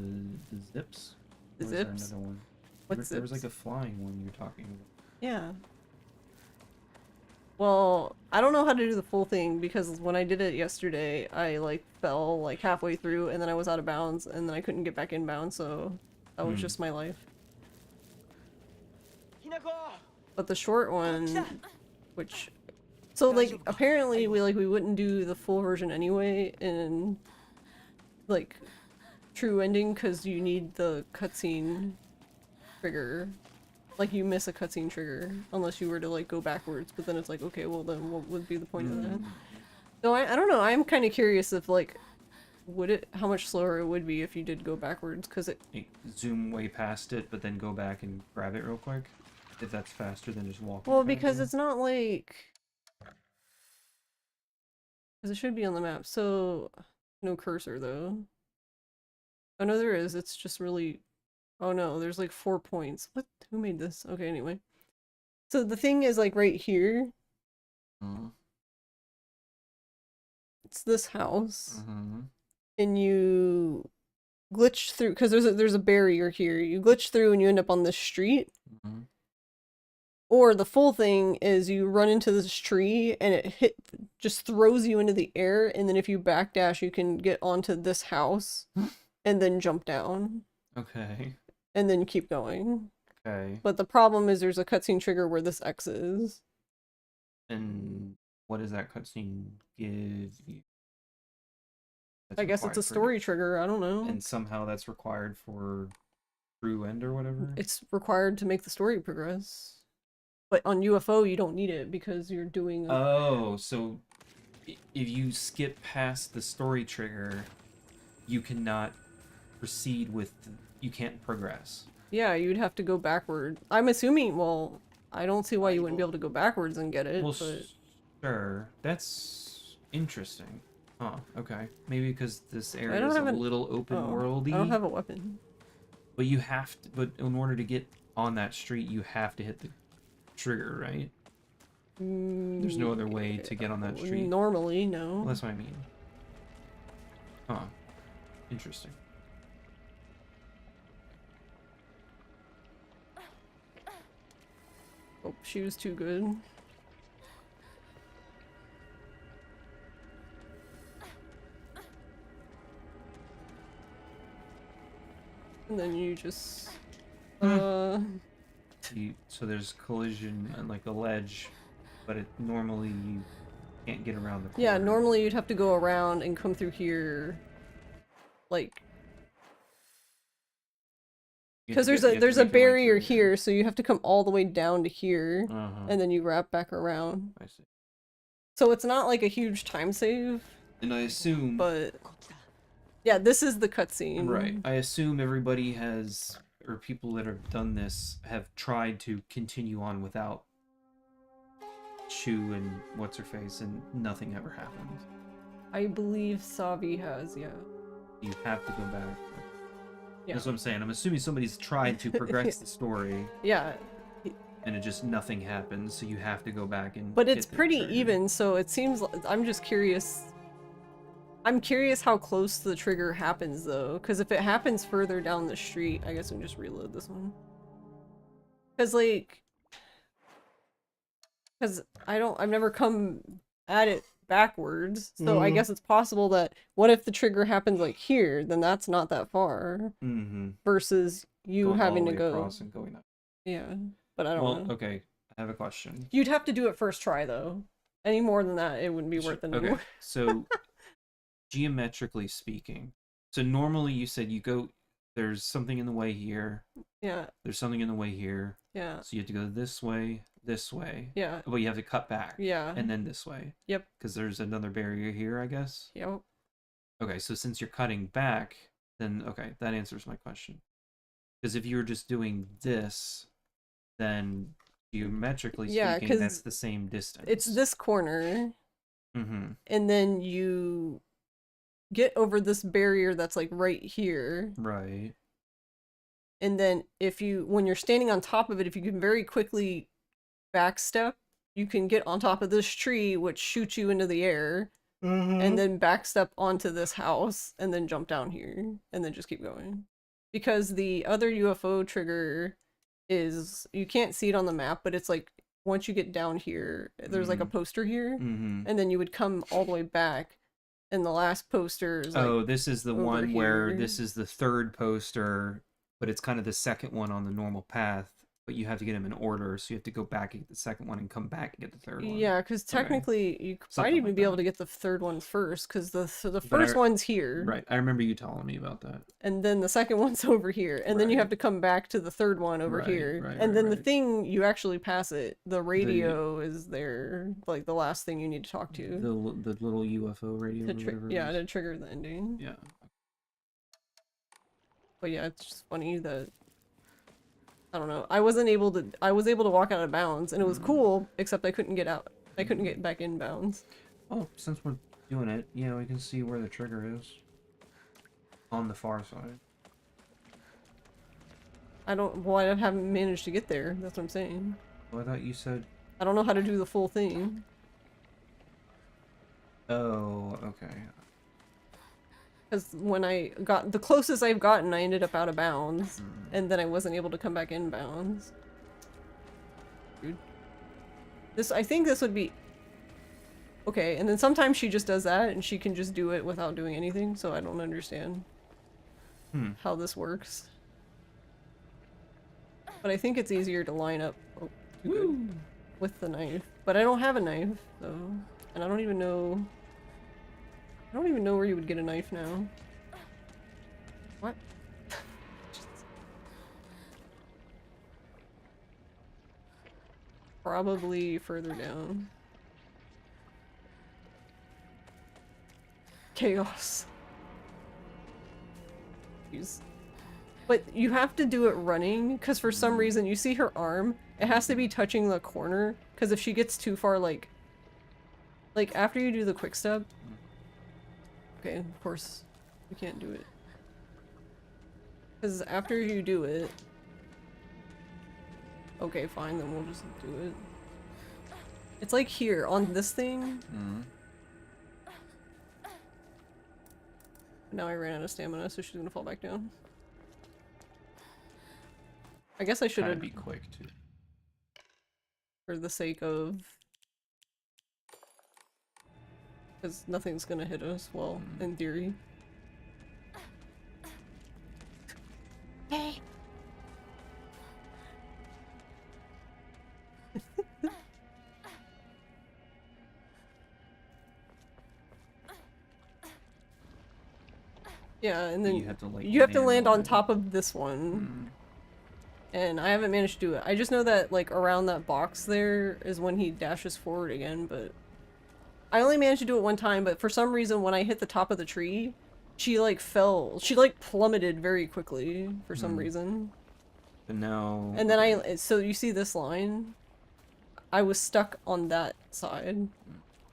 zips? The Or was there zips? another one? What There was like zips? a flying one you're talking about. Yeah. Well, I don't know how to do the full thing because when I did it yesterday, I like fell like halfway through and then I was out of bounds and then I couldn't get back in bounds, so that was just my life. But the short one, which so like apparently we wouldn't do the full version anyway in like true ending because you need the cutscene trigger. Like you miss a cutscene trigger unless you were to like go backwards, but then it's like, okay, well then what would be the point of that? So I don't know, I'm kind of curious if like how much slower it would be if you did go backwards, because it zoom way past it, but then go back and grab it real quick. If that's faster than just walking. well, because it's not like, because it should be on the map, so no cursor though. Oh no, there is. It's just really, oh no, there's like 4 points. What? Who made this? Okay, anyway. So the thing is like right here. It's this house. And you glitch through, because there's a barrier here. You glitch through and you end up on this street. Or the full thing is you run into this tree and it just throws you into the air, and then if you backdash you can get onto this house and then jump down. Okay. And then keep going. Okay. But the problem is there's a cutscene trigger where this X is. And what does that cutscene give you? I guess it's a story trigger, I don't know. And somehow that's required for true end or whatever? It's required to make the story progress. But on UFO, you don't need it because you're doing... Oh, so if you skip past the story trigger, you cannot proceed with... You can't progress. Yeah, you'd have to go backward. I'm assuming, well, I don't see why you wouldn't be able to go backwards and get it, Well, but... sure. That's interesting. Huh, okay. Maybe because this area don't is a have little open-worldy. I don't have a weapon. But you have to... But in order to get on that street, you have to hit the trigger, right? There's no other way to get on that street. Normally, no. Well, that's what I mean. Huh. Interesting. Oh, she was too good. And then you just... So there's collision and like a ledge, but it normally you can't get around the corner. Yeah, normally you'd have to go around and come through here, like, because there's a barrier here, so you have to come all the way down to here, and then you wrap back around. I see. So it's not like a huge time save. And I assume, but yeah, this is the cutscene. Right. I assume everybody has, or people that have done this have tried to continue on without Chu and what's her face, and nothing ever happened. I believe Savi has, yeah. You have to go back. Yeah. That's what I'm saying. I'm assuming somebody's tried to progress the story. Yeah. And it just nothing happens, so you have to go back and. But it's pretty even, so it seems. I'm just curious. I'm curious how close the trigger happens though, because if it happens further down the street, I guess we can just reload this one. Because like, I've never come at it backwards, so I guess it's possible that what if the trigger happens like here, then that's not that far. Versus you going having all the to way go across and going up. Yeah, but I don't know. Okay, I have a question. You'd have to do it first try though. Any more than that, it wouldn't be worth it anymore. Okay, so geometrically speaking, so normally you said you go, there's something in the way here. Yeah. There's something in the way here. Yeah. So you have to go this way. Yeah. But you have to cut back. Yeah. And then this way. Yep. Because there's another barrier here, I guess. Yep. Okay, so since you're cutting back, then okay, that answers my question. Because if you were just doing this, then geometrically speaking, that's the same distance. It's this corner. And then you get over this barrier that's like right here. Right. And then when you're standing on top of it, if you can very quickly backstep, you can get on top of this tree, which shoots you into the air. and then backstep onto this house and then jump down here and then just keep going. Because the other UFO trigger is, you can't see it on the map, but it's like once you get down here, there's like a poster here, and then you would come all the way back, and the last poster is like, oh, this is the one here. where this is the third poster, but it's kind of the second one on the normal path. But you have to get them in order, so you have to go back and get the second one and come back and get the third one. Yeah, because technically you might Something even like be that. able to get the third one first, because the first one's here, Right, I remember you telling me about that. and then the second one's over here, and then you Right. have to come back to the third one over Right, here, right, and right, then the right. thing, you actually pass it. The radio is there, like the last thing you need to talk to. The little UFO radio. To or whatever it yeah, is. to trigger the ending. Yeah. But yeah, it's just funny that, I don't know. I was able to walk out of bounds, and it was cool, except I couldn't get out. I couldn't get back in bounds. Oh, since we're doing it, yeah, we can see where the trigger is. On the far side. Well, I haven't managed to get there. That's what I'm saying. Oh, I thought you said. I don't know how to do the full thing. Oh, okay. Because when I got the closest I've gotten, I ended up out of bounds, and then I wasn't able to come back in bounds. Dude. I think this would be okay. And then sometimes she just does that, and she can just do it without doing anything. So I don't understand how this works. But I think it's easier to line up with the knife. But I don't have a knife, so, and I don't even know. I don't even know where you would get a knife now. What? Probably further down. Chaos. Jeez. But you have to do it running, because for some reason, you see her arm, it has to be touching the corner, because if she gets too far, like after you do the quick step. Okay, of course, we can't do it. Because after you do it... Okay, fine, then we'll just do it. It's like here, on this thing. Now I ran out of stamina, so she's gonna fall back down. I guess I should have... be quick, too. For the sake of... Because nothing's gonna hit us, well, in theory. Hey! Yeah, and then You have to, like, you have to land on it. top of this one. And I haven't managed to do it. I just know that, like, around that box there is when he dashes forward again, but... I only managed to do it one time, but for some reason when I hit the top of the tree, she, like, fell. She, like, plummeted very quickly for some reason. But now... And then so you see this line? I was stuck on that side,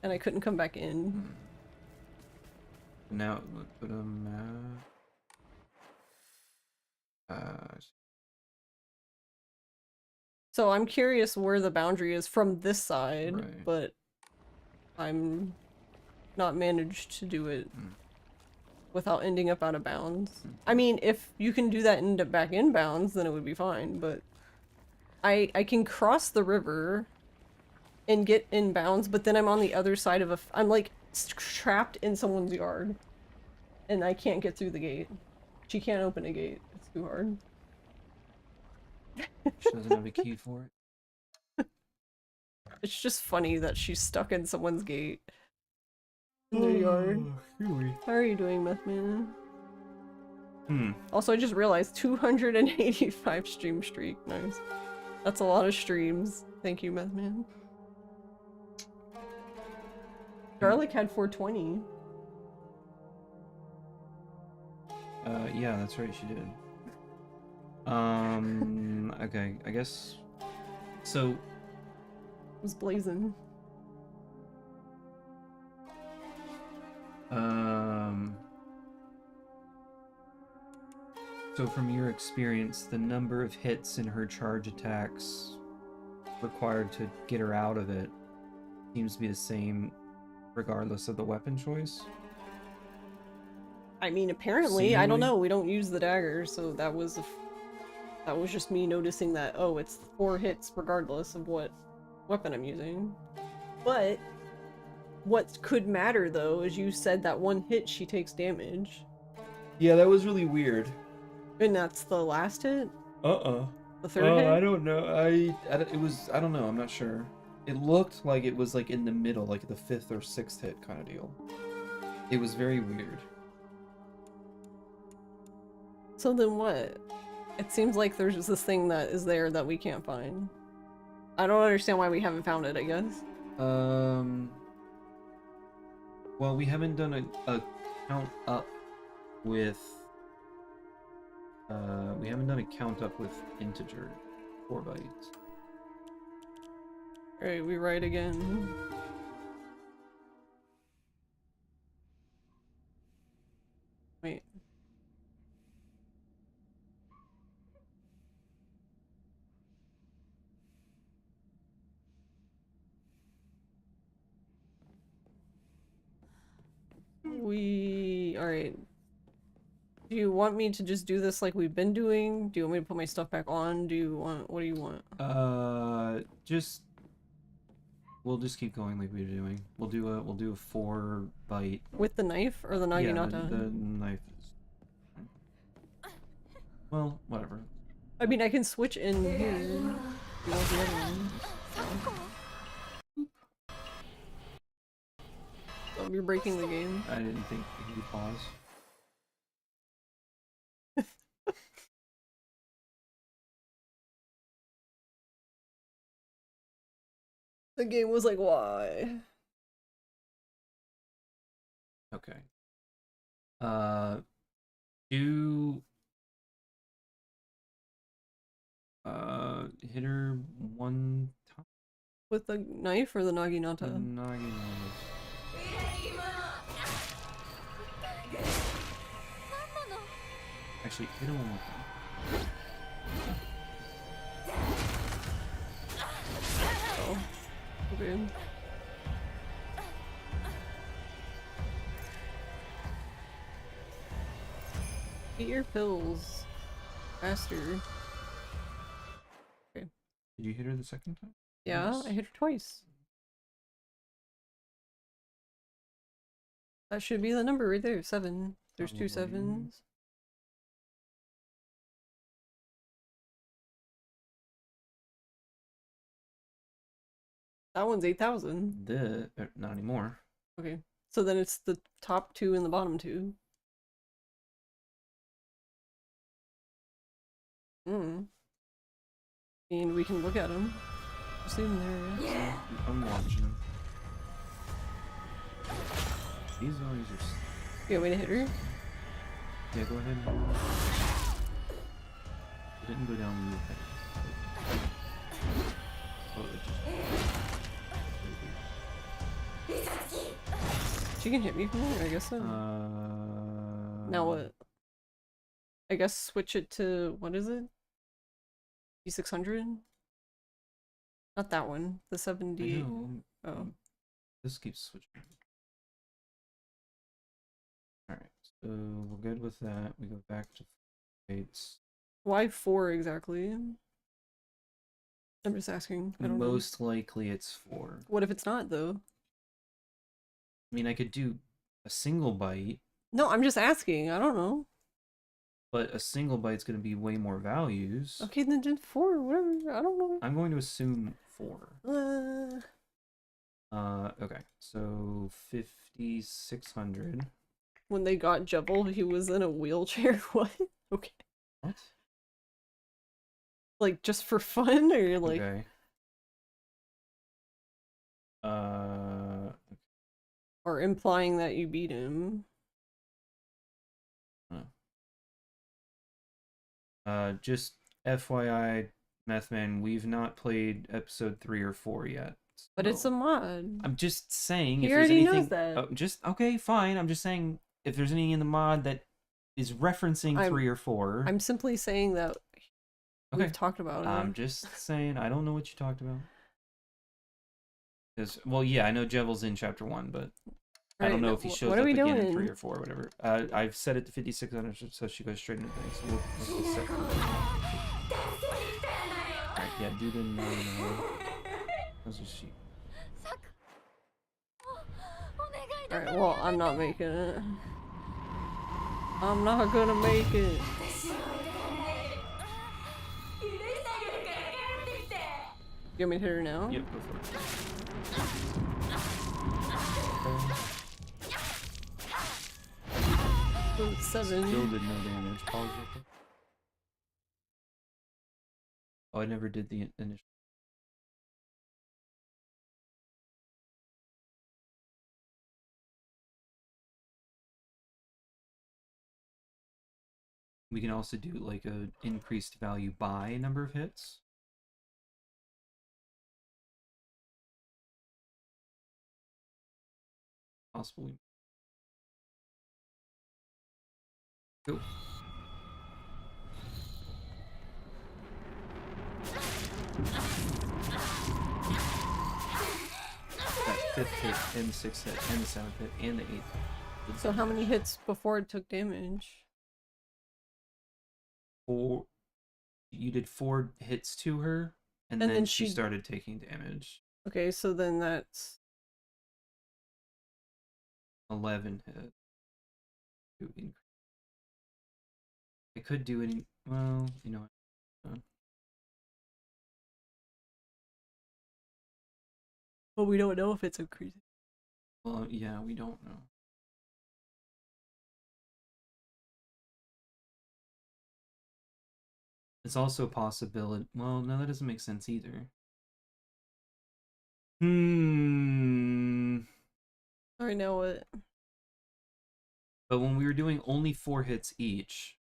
and I couldn't come back in. Now, put a map... So I'm curious where the boundary is from this side, Right. but I'm not managed to do it without ending up out of bounds. I mean, if you can do that and end up back in bounds, then it would be fine, but I can cross the river and get in bounds, but then I'm on the other side of I'm like trapped in someone's yard, and I can't get through the gate. She can't open a gate. It's too hard. She doesn't have a key for it. It's just funny that she's stuck in someone's gate. In their yard. How are you doing, Meth Man? Also, I just realized 285 stream streak. Nice. That's a lot of streams. Thank you, Meth Man. Garlic had 420. Yeah, that's right, she did. Okay, I guess... So... It was blazing. So from your experience, the number of hits in her charge attacks required to get her out of it seems to be the same regardless of the weapon choice. I mean, apparently, I don't Seemingly. know. We don't use the dagger, so that was just me noticing that. Oh, it's 4 hits regardless of what weapon I'm using. But what could matter though is you said that 1 hit she takes damage, Yeah, that was really weird. and that's the last hit. Uh-uh. The 3rd hit. I don't know. It was, I don't know. I'm not sure. It looked like it was like in the middle, like the 5th or 6th hit kind of deal. It was very weird. So then what? It seems like there's just this thing that is there that we can't find. I don't understand why we haven't found it, I guess. Well, we haven't done a count up with, we haven't done a count up with integer 4 bytes. Alright, we write again. Wait. Alright. Do you want me to just do this like we've been doing? Do you want me to put my stuff back on? What do you want? We'll just keep going like we were doing. We'll do a 4 byte. With the knife or the naginata? Yeah, the knife is... Well, whatever. I mean, I can switch in here. You want the other one. Oh, you're breaking the game. I didn't think you pause. The game was like, why? Okay. Do hit her 1 time. With the knife or the naginata? Actually, hit her 1 more time. Oh. Okay. Eat your pills. Faster. Okay. Did you hit her the second time? Yeah, Yes. I hit her twice. That should be the number right there. 7. There's 2 Probably. 7s. That one's 8,000. Not anymore. Okay. So then it's the top 2 and the bottom 2. I mean, we can look at them. Assume there. Yeah. I'm watching. These values are... You want me to hit her? Yeah, go ahead. It didn't go down when you hit it. Oh, it just... She can hit me from there, I guess so. Now what? I guess switch it to, what is it? D600? Not that one. The 70. Oh. This keeps switching. Alright, so we're good with that. We go back to weights. Why 4 exactly? I'm just asking. I don't know. Most likely it's 4. What if it's not, though? I mean, I could do a single bite, No, I'm just asking. I don't know. but a single bite's going to be way more values. Okay, then just 4, whatever. I don't know. I'm going to assume 4. Okay, so 5,600. When they got Jubble, he was in a wheelchair. What? Okay. What? Like, just for fun, or like... Okay. Or implying that you beat him. Just FYI, Methman, we've not played episode 3 or 4 yet. But it's a mod. I'm just saying, He if there's already anything, knows that. just okay, fine. I'm just saying, if there's anything in the mod that is referencing 3 or 4. I'm simply saying that Okay. we've talked about it. I'm just saying, I don't know what you talked about. Well, yeah, I know Jevel's in chapter 1, but I don't Alright, know now, if he what shows are up we again in doing? 3 or 4 or whatever. I've set it to 5600, so she goes straight into things. So we'll set for Alright, yeah, do the 9. Those are sheep. Alright, well, I'm not making it. I'm not gonna make it. You want me to hit her now? Yep, go for it. Oh, 7. Still did no damage. Pause real quick. Oh, I never did the initial. We can also do like a increased value by number of hits. Possibly. Go. That 5th hit and the 6th hit and the 7th hit and the 8th. So how many hits before it took damage? 4. You did 4 hits to her, and then she started taking damage. Okay, so then that's 11 hits. I could do any. Well, you know what? well, we don't know if it's increasing. Well, yeah, we don't know. It's also a possibility. Well, no, that doesn't make sense either. Alright, now what? But when we were doing only 4 hits each,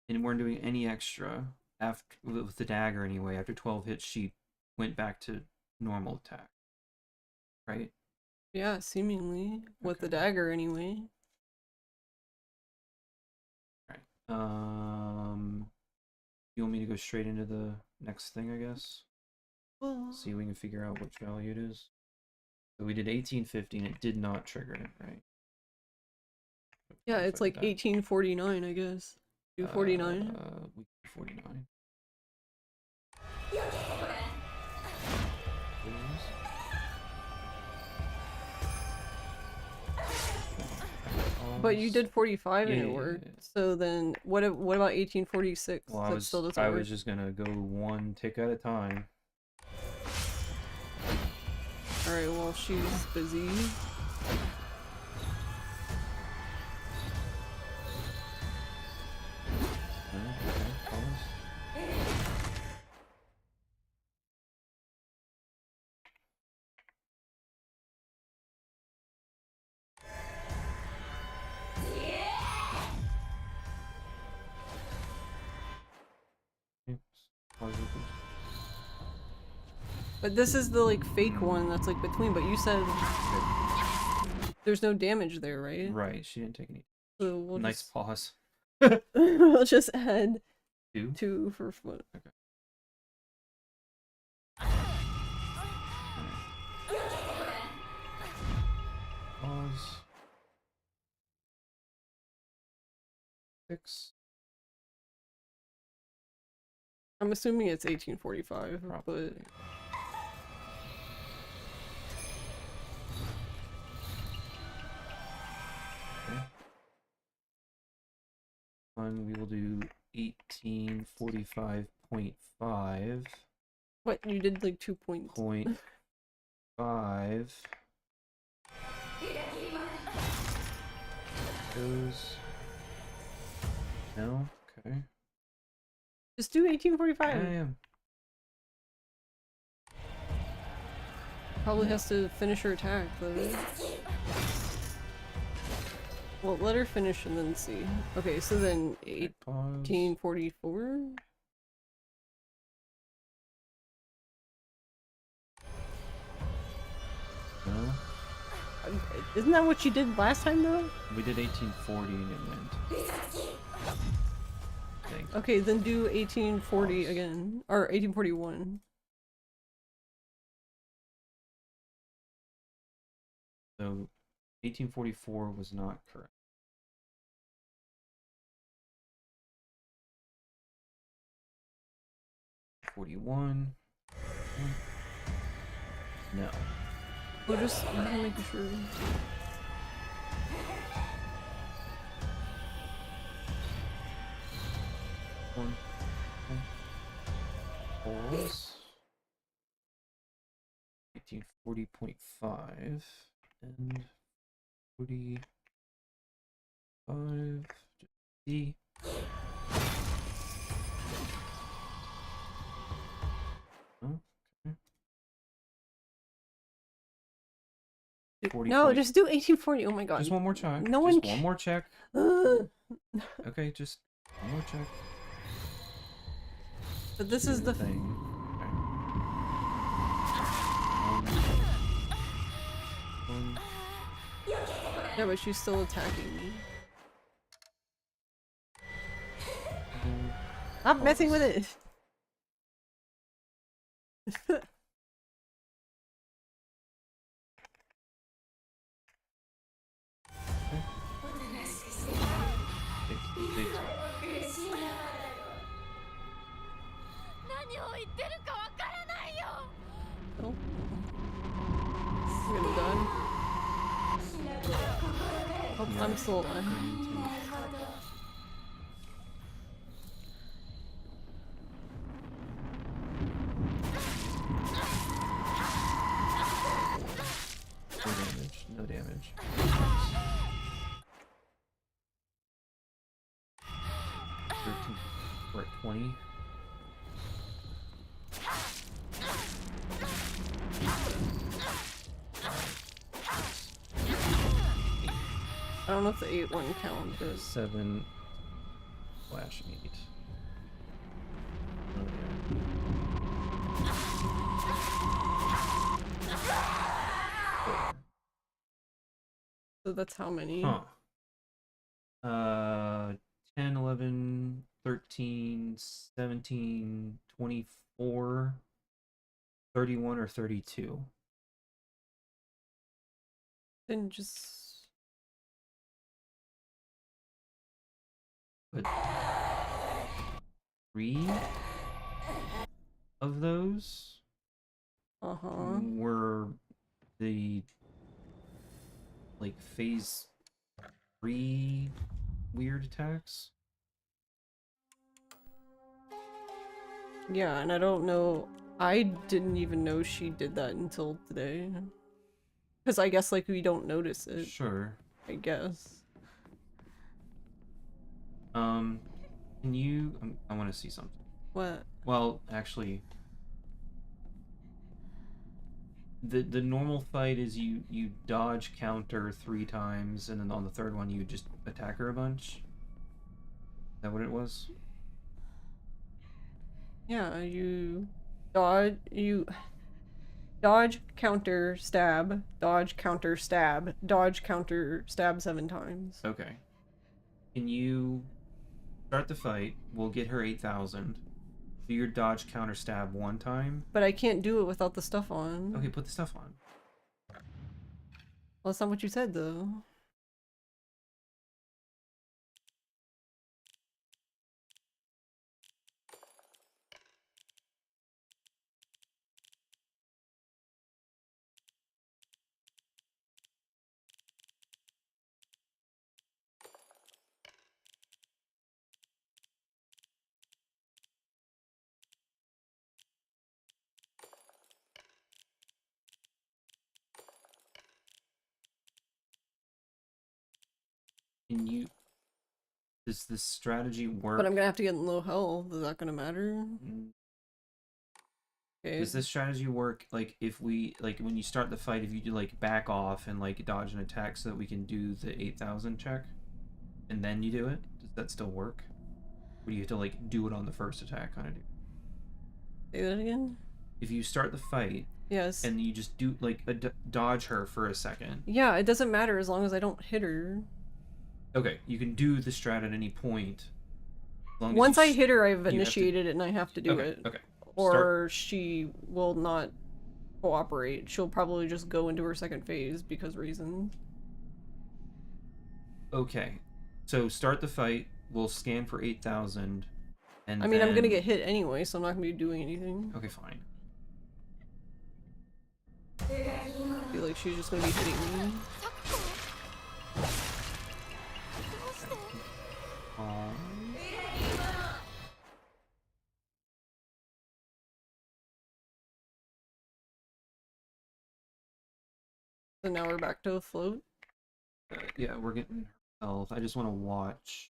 and weren't doing any extra after with the dagger anyway, after 12 hits, she went back to normal attack. Right? Yeah, seemingly. With the Okay. dagger anyway. Right. You want me to go straight into the next thing, I guess? Well, See if we can figure out which value it is. So we did 1850 and it did not trigger it, right? yeah, it's like 1849, I guess. Do 49? We 49. But you did 45 and Yeah, it yeah, worked. yeah. So then, what about 1846? Well, That still doesn't I work. was just gonna go 1 tick at a time. Alright, well, she's busy. Okay, pause. Oops. Pause real quick. But this is the, like, fake one that's, like, between, but you said there's no damage there, right? Right, she didn't take any. So we'll Nice just, pause. we'll just add 2. 2 for foot. Okay. Pause. 6. I'm assuming it's 1845, Probably. but Okay. Fine, we will do 1845.5. what, you did like 2 points. 0.5 goes. No? Okay. Just do 1845. Yeah. Probably has to finish her attack, though. Well, let her finish and then see. Okay, so then Okay, pause. 1844? No? Isn't that what you did last time, though? We did 1840 and it went. Thanks. Okay, then do 1840 Pause. again. Or 1841. So 1844 was not correct. '41. No. We're just making sure. One. Pause. 1840.5 and 45. D. Oh, okay. 40 No, point- just do 1840. Oh my god. Just one more check. No Just one one more check. Ugh. Okay, just one more check. But this is the thing. One. Yeah, but she's still attacking me. Stop messing with it. Oh. We're done. Oh, I'm still alive. No damage. No damage. 13. We're at 20. I don't know if the 8-1 count, but 7 slash 8. Oh, yeah. so that's how many? Huh. 10, 11, 13, 17, 24, 31, or 32. Then just But 3 of those were the like phase 3 weird attacks. yeah, and I don't know. I didn't even know she did that until today. Because I guess like we don't notice it. Sure. I guess. Can you? I want to see something. What? Well, actually, the normal fight is you dodge counter 3 times, and then on the third one you just attack her a bunch. Is that what it was? Yeah, you dodge, counter, stab, dodge, counter, stab, dodge, counter, stab 7 times. Okay. Can you start the fight? We'll get her 8,000. Do your dodge counter stab 1 time. But I can't do it without the stuff on. Okay, put the stuff on. Well, that's not what you said, though. Can you? Does this strategy work? But I'm gonna have to get in low health. Is that gonna matter? Okay. Does this strategy work like if we like when you start the fight, if you do like back off and like dodge an attack so that we can do the 8,000 check and then you do it? Does that still work? Or do you have to like do it on the first attack kind of do? Say that again? If you start the fight Yes. and you just do like dodge her for a second. Yeah, it doesn't matter as long as I don't hit her. Okay, you can do the strat at any point. As long as Once you I hit her, I've to- initiated it and I have to do okay, it. okay. Or she will not cooperate. She'll probably just go into her second phase because reasons. Okay. So start the fight. We'll scan for 8,000. And I mean, I'm gonna then- get hit anyway, so I'm not gonna be doing anything. Okay, fine. I feel like she's just gonna be hitting me. So now we're back to a float. Yeah, we're getting health. I just want to watch.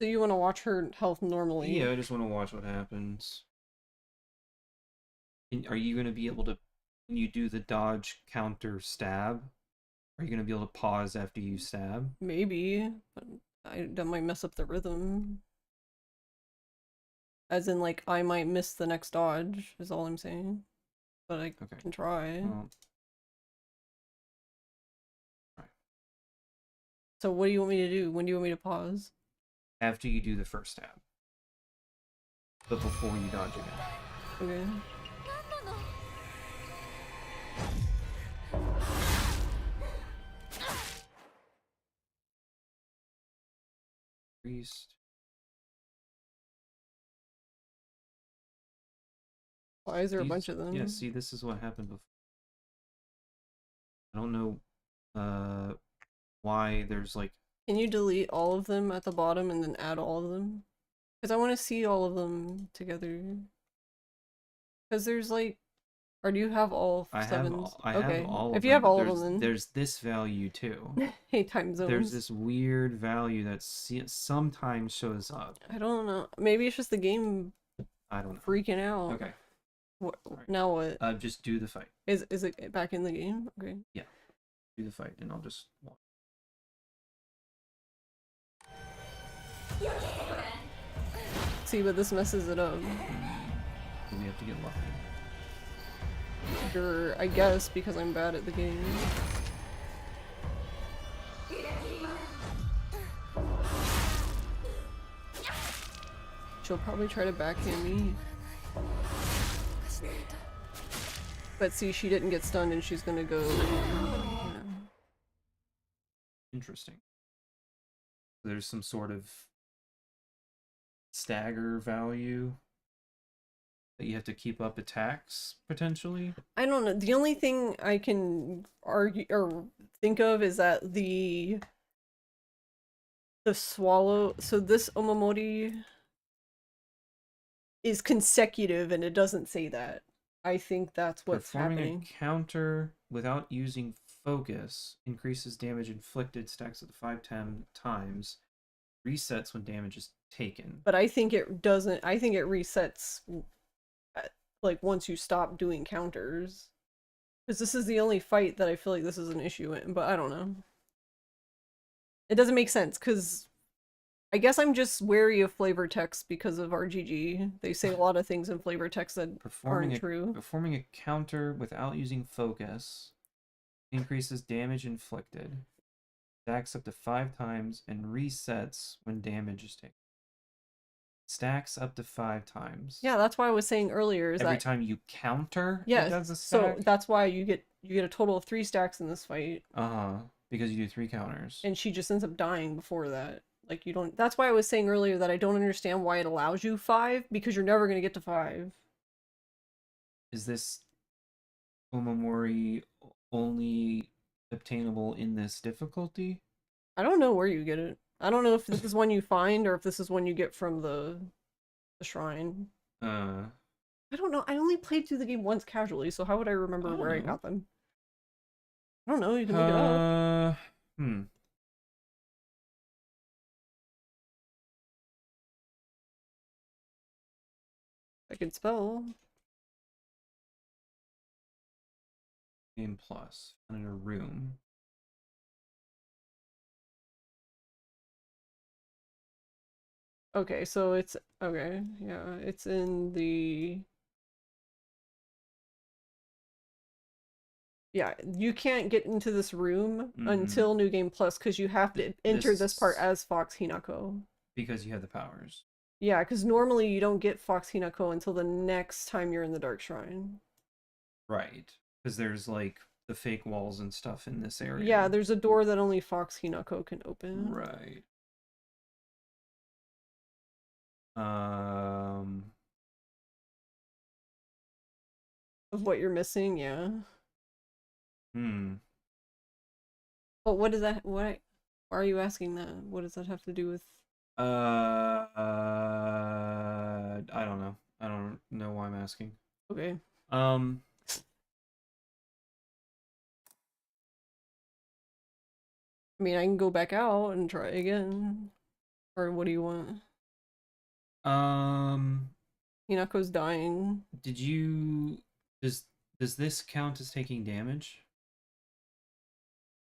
So you want to watch her health normally? Yeah, I just want to watch what happens. Are you going to be able to, when you do the dodge counter stab, are you going to be able to pause after you stab? Maybe, but that might mess up the rhythm. As in, like, I might miss the next dodge, is all I'm saying. But I can try. Well, So what do you want me to do? When do you want me to pause? after you do the first stab. But before you dodge again. Okay. Priest. Why is there a bunch of them? Yeah, see, this is what happened before. I don't know why there's like... Can you delete all of them at the bottom and then add all of them? Because I want to see all of them together. Because there's like... Or do you have all sevens? I have all of them. If you have all there's, of them, then... There's this value too. Hey, time zones. There's this weird value that sometimes shows up. I don't know. Maybe it's just the game I don't know. freaking out. Okay. Right. Now what? Just do the fight. Is it back in the game? Okay. Yeah. Do the fight and I'll just watch. See, but this messes it up. We have to get lucky. Sure, I guess, because I'm bad at the game. She'll probably try to backhand me. But see, she didn't get stunned and she's gonna go... Yeah. Interesting. There's some sort of stagger value that you have to keep up attacks, potentially? I don't know. The only thing I can argue or think of is that the swallow... So this Omamori is consecutive and it doesn't say that. I think that's what's Performing happening. a counter without using focus increases damage inflicted, stacks up to 5-10 times, resets when damage is taken. But I think it doesn't. I think it resets like once you stop doing counters. Because this is the only fight that I feel like this is an issue in, but I don't know. It doesn't make sense because I guess I'm just wary of flavor text because of RGG. They say a lot of things in flavor text that aren't true. Performing a counter without using focus increases damage inflicted, stacks up to 5 times, and resets when damage is taken. Stacks up to 5 times. Yeah, that's why I was saying earlier is every that time you counter, yeah, it does a stack? so that's why you get a total of 3 stacks in this fight. Because you do 3 counters. And she just ends up dying before that. Like, you don't... That's why I was saying earlier that I don't understand why it allows you 5, because you're never going to get to 5. Is this Omamori only obtainable in this difficulty? I don't know where you get it. I don't know if this is one you find, or if this is one you get from the shrine. I don't know. I only played through the game once casually, so how would I remember where I got them? I don't know. You can look it up. I can spell. Game Plus. In a room. Okay, so it's... Okay, yeah. It's in the... Yeah, you can't get into this room until New Game Plus because you have to enter this part as Fox Hinako. Because you have the powers. Yeah, because normally you don't get Fox Hinako until the next time you're in the Dark Shrine. Right. Because there's like the fake walls and stuff in this area. Yeah, there's a door that only Fox Hinako can open. Right. Of what you're missing, yeah. Hmm. But what does that, why are you asking that? What does that have to do with? I don't know. I don't know why I'm asking. Okay. Um, I mean, I can go back out and try again. Or what do you want? um, Hinako's dying. did you, does this count as taking damage?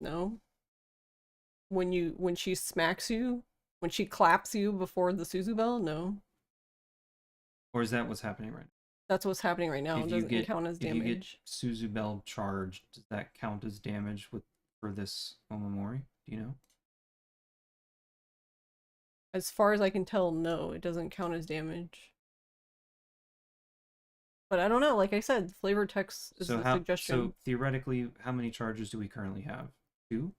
No. When she smacks you, when she claps you before the Suzu bell, no. Or is that what's happening right now? That's what's happening right now. It doesn't count as If you get damage. Suzu Bell charged, does that count as damage for this Omamori? Do you know? As far as I can tell, no, it doesn't count as damage. But I don't know, like I said, flavor text is a suggestion. So theoretically, how many charges do we currently have? 2?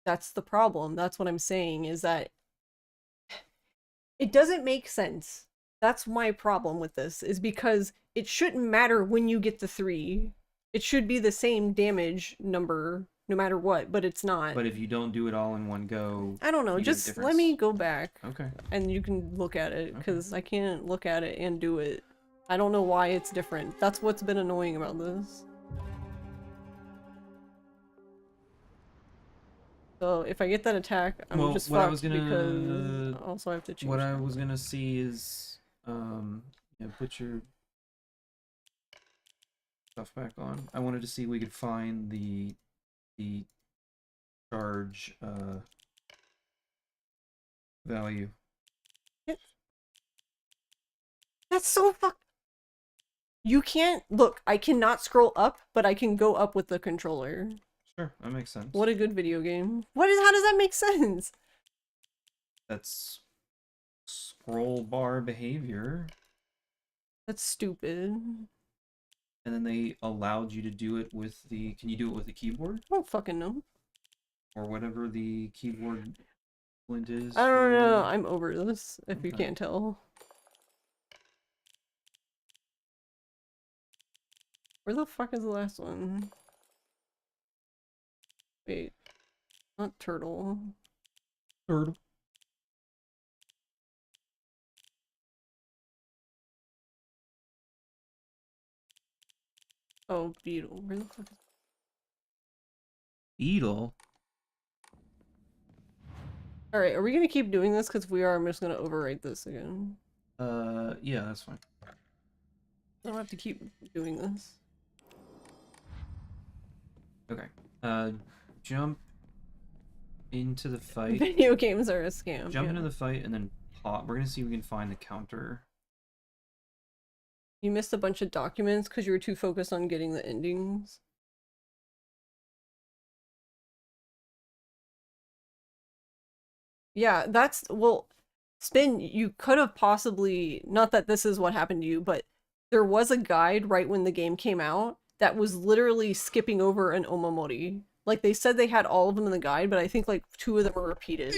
That's the problem. That's what I'm saying, is that it doesn't make sense. That's my problem with this, is because it shouldn't matter when you get the 3. It should be the same damage number no matter what, but it's not. But if you don't do it all in one go, I don't know, you get a just let difference. me go back. Okay. And you can look at it, because I can't look at it and do it. I don't know why it's different. That's what's been annoying about this. So if I get that attack, I'm just fucked because also I have to change. What I was gonna see is, yeah, put your stuff back on. I wanted to see if we could find the charge value. That's so fucked. You can't look. I cannot scroll up, but I can go up with the controller. Sure, that makes sense. What a good video game. How does that make sense? That's scroll bar behavior. That's stupid. And then they allowed you to do it with the... Can you do it with the keyboard? I don't fucking know. Or whatever the keyboard splint is? I don't know. I'm over this, if you Okay. can't tell. Where the fuck is the last one? Wait. Not turtle. Turtle. Oh, beetle. Where the fuck is... Beetle? Alright, are we gonna keep doing this? Because we are, I'm just gonna overwrite this again. Yeah, that's fine. I don't have to keep doing this. Okay. Jump into the fight. Video games are a scam. Jump yeah. into the fight and then pop. We're gonna see if we can find the counter. You missed a bunch of documents because you were too focused on getting the endings. Yeah, that's, well, Spin, you could have possibly, not that this is what happened to you, but there was a guide right when the game came out that was literally skipping over an Omamori. Like, they said they had all of them in the guide, but I think like 2 of them were repeated.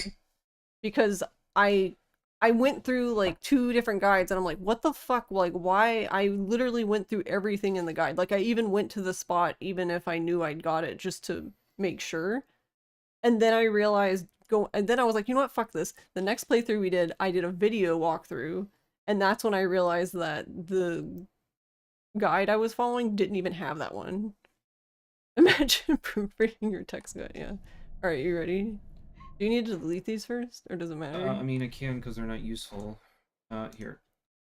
Because I went through like 2 different guides and I'm like, what the fuck? Like, why? I literally went through everything in the guide. Like, I even went to the spot even if I knew I'd got it just to make sure. And then I realized, and then I was like, you know what? Fuck this. The next playthrough we did, I did a video walkthrough. And that's when I realized that the guide I was following didn't even have that one. Imagine proofreading your text guide, yeah. Alright, you ready? Do you need to delete these first, or does it matter? I mean, I can because they're not useful. Here.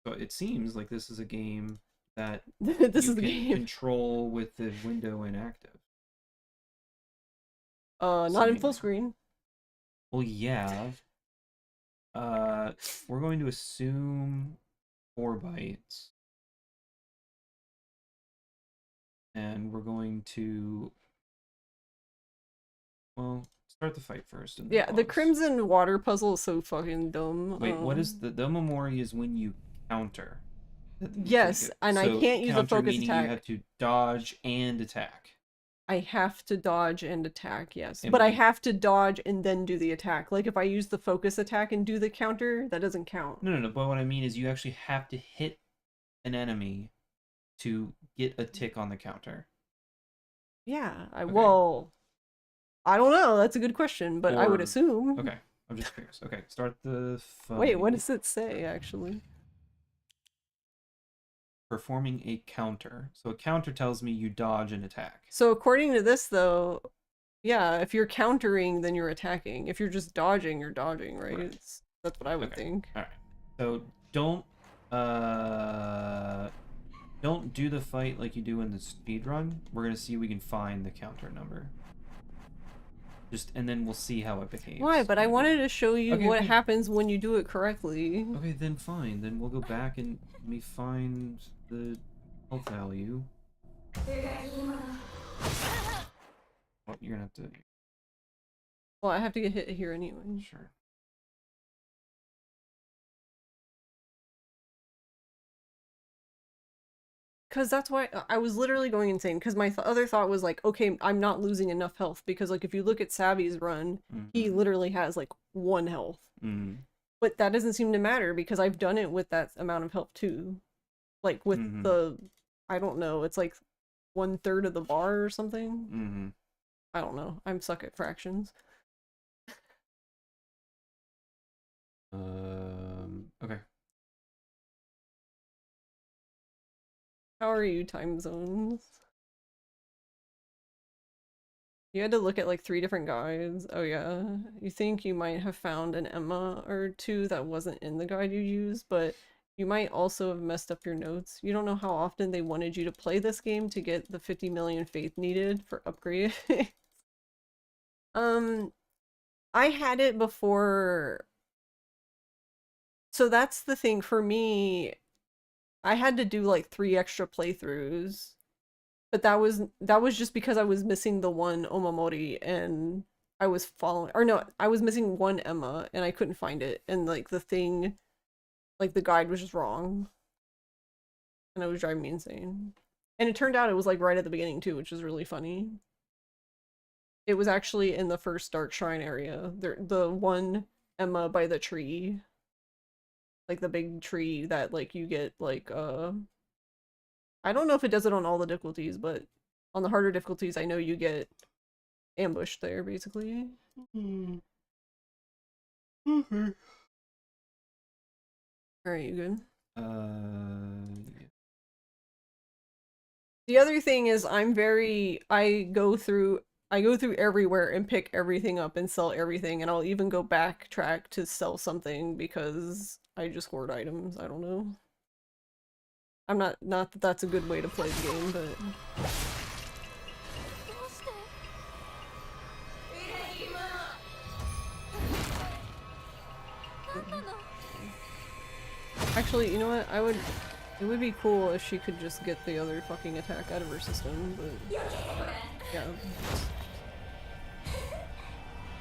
So it seems like this is a game that this you is the can game. control with the window inactive. Not in full screen. Well, yeah. We're going to assume 4 bytes. And we're going to... Well, Start the fight first. And then Yeah, the pause. crimson water puzzle is so fucking dumb. Wait, what is the Omamori is when you counter. You Yes, take it. and I So can't use a counter focus meaning attack. you have to dodge and attack. I have to dodge and attack, yes. And But I when you- have to dodge and then do the attack. Like, if I use the focus attack and do the counter, that doesn't count. No. But what I mean is you actually have to hit an enemy to get a tick on the counter. Yeah, Okay. well, I don't know. That's a good question, but I would Or- assume. Okay, I'm just curious. Okay, start the fight. Wait, what does it say, actually? Performing a counter. So a counter tells me you dodge and attack. So according to this, though, yeah, if you're countering, then you're attacking. If you're just dodging, you're dodging, right? Right. That's what I would Okay. think. All right. So don't do the fight like you do in the speedrun. We're gonna see if we can find the counter number. And then we'll see how it behaves. Why? But I wanted to show you Okay, what okay. happens when you do it correctly. Okay, then fine. Then we'll go back and let me find the health value. Well, you're gonna have to. Well, I have to get hit here anyway. Sure. Because that's why I was literally going insane. Because my other thought was like, okay, I'm not losing enough health. Because like if you look at Savvy's run, he literally has like 1 health. But that doesn't seem to matter because I've done it with that amount of health too. Like with the, I don't know, it's like 1/3 of the bar or something. I don't know. I'm suck at fractions. Okay. How are you, time zones? You had to look at like 3 different guides. Oh yeah. You think you might have found an Emma or 2 that wasn't in the guide you used, but you might also have messed up your notes. You don't know how often they wanted you to play this game to get the 50 million faith needed for upgrade. I had it before. So that's the thing for me. I had to do like 3 extra playthroughs, but that was just because I was missing the one Omamori and I was following, or no, I was missing one Emma and I couldn't find it, and like the thing, like the guide was just wrong, and it was driving me insane. And it turned out it was like right at the beginning too, which is really funny. It was actually in the first Dark Shrine area, the one Emma by the tree. Like the big tree that like you get like I don't know if it does it on all the difficulties, but on the harder difficulties I know you get ambushed there basically. Okay. Alright, you good? Yeah. The other thing is I go through everywhere and pick everything up and sell everything, and I'll even go backtrack to sell something because I just hoard items. I don't know. I'm not that that's a good way to play the game, but actually, you know what? It would be cool if she could just get the other fucking attack out of her system, but yeah.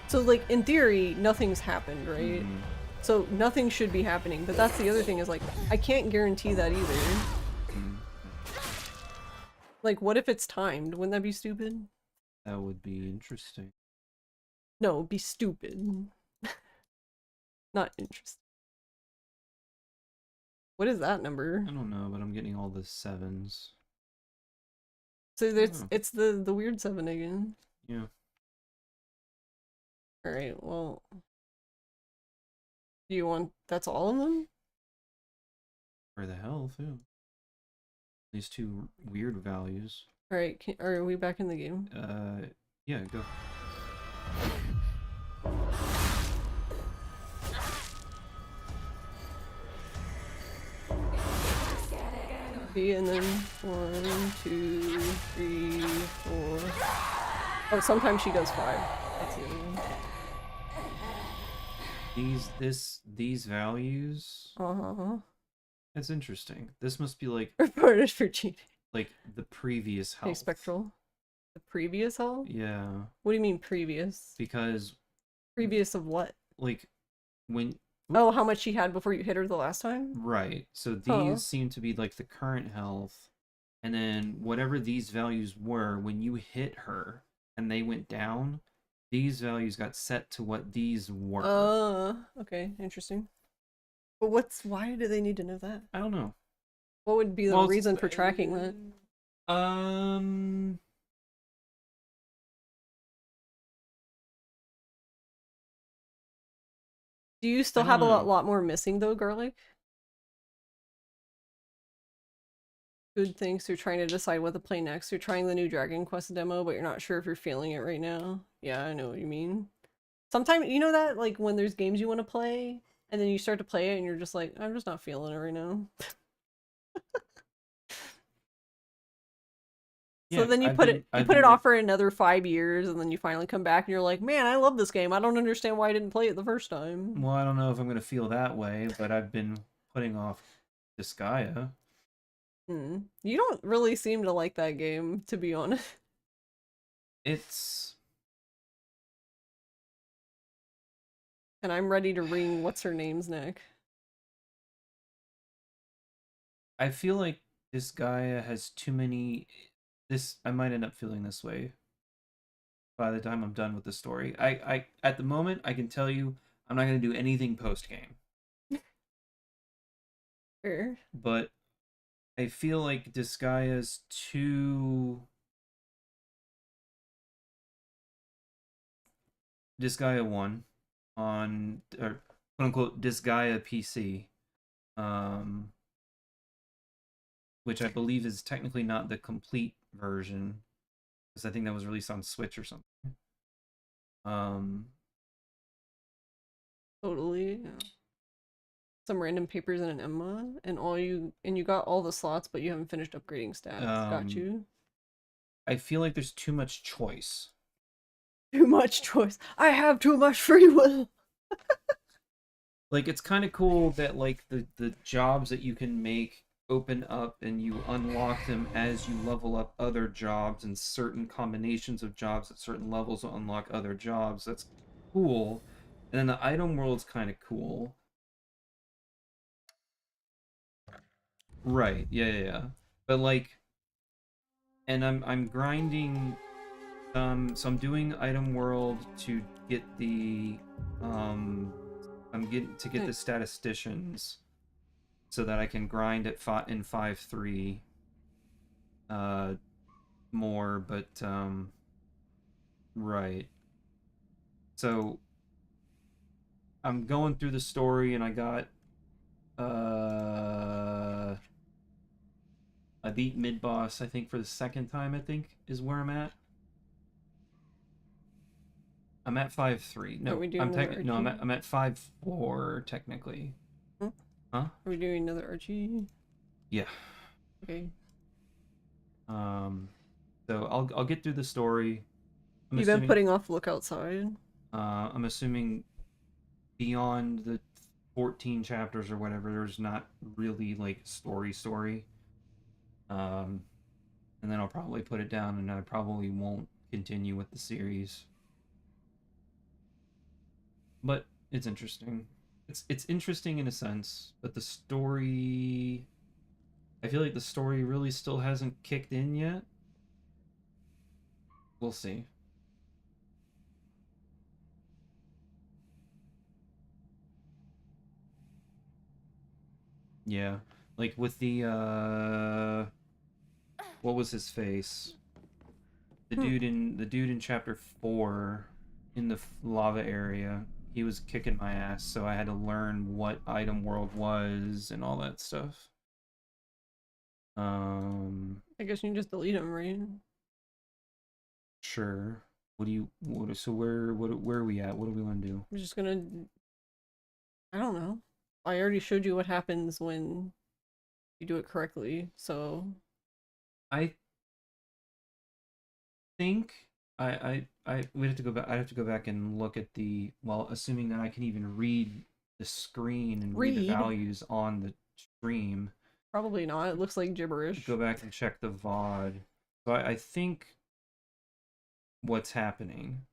So like in theory, nothing's happened, right? So nothing should be happening, but that's the other thing is like, I can't guarantee that either. Like, what if it's timed? Wouldn't that be stupid? That would be interesting. No, it'd be stupid. Not interesting. What is that number? I don't know, but I'm getting all the 7s. So there's, Oh. it's the weird 7 again. Yeah. Alright, well... Do you want... That's all of them? For the health, yeah. These 2 weird values. Alright, are we back in the game? Yeah, go. And then 1, 2, 3, 4... Oh, sometimes she does 5. That's the other one. These values. That's interesting. This must be like Reported for cheating. like the previous Hey, health. Spectral. The previous health? Yeah, What do you mean previous? because Previous of what? like when Oh, how much she had before you hit her the last time? right, so these Huh. seem to be like the current health, and then whatever these values were when you hit her and they went down, these values got set to what these were. Okay, interesting. But why do they need to know that? I don't know. What would be the Well, reason for tracking that? Um, Do you I still don't have a know. lot more missing though, Garlic? Good things. You're trying to decide what to play next. You're trying the new Dragon Quest demo, but you're not sure if you're feeling it right now. Yeah, I know what you mean. Sometimes, you know that, like, when there's games you want to play, and then you start to play it, and you're just like, I'm just not feeling it right now. So Yeah, then you I've put been it you I've put been it like off for another 5 years, and then you finally come back, and you're like, man, I love this game. I don't understand why I didn't play it the first time. well, I don't know if I'm gonna feel that way, but I've been putting off Disgaea. You don't really seem to like that game, to be honest. It's And I'm ready to wring what's her name's neck. I feel like Disgaea has too many. This I might end up feeling this way by the time I'm done with the story. I at the moment I can tell you I'm not gonna do anything post game, Sure. but I feel like Disgaea's too. Disgaea 1 on or quote unquote Disgaea PC, um, which I believe is technically not the complete version because I think that was released on Switch or something. Um, Totally. Yeah. Some random papers and an Emma, and you got all the slots, but you haven't finished upgrading stats. Got um, you. I feel like there's too much choice. Too much choice. I have too much free will. Like it's kind of cool that like the jobs that you can make open up and you unlock them as you level up other jobs, and certain combinations of jobs at certain levels will unlock other jobs. That's cool. And then the item world's kind of cool. Right. Yeah, yeah, yeah. But like and I'm grinding so I'm doing item world to get the I'm getting to get the statisticians so that I can grind at in 5.3 more, but right. So I'm going through the story and I got I beat mid boss I think for the second time, I think is where I'm at. I'm at 5.3. Are No, we doing another no, Archie? I'm at 5.4 technically. Huh? Huh? Are we doing another Archie? Yeah. Okay. So I'll get through the story. You've been putting off Look Outside. I'm assuming beyond the 14 chapters or whatever, there's not really like story. And then I'll probably put it down and I probably won't continue with the series. But it's interesting. It's interesting in a sense, but the story, I feel like the story really still hasn't kicked in yet. We'll see. Yeah. Like with the what was his face? The dude in chapter 4 in the lava area. He was kicking my ass, so I had to learn what item world was and all that stuff. I guess you can just delete him, right? Sure. So where are we at? What do we want to do? I'm just gonna... I don't know. I already showed you what happens when you do it correctly, so... I think we'd have to go back. I'd have to go back and look at the, well, assuming that I can even read the screen and read the values on the stream. Probably not. It looks like gibberish. Go back and check the VOD. So I think what's happening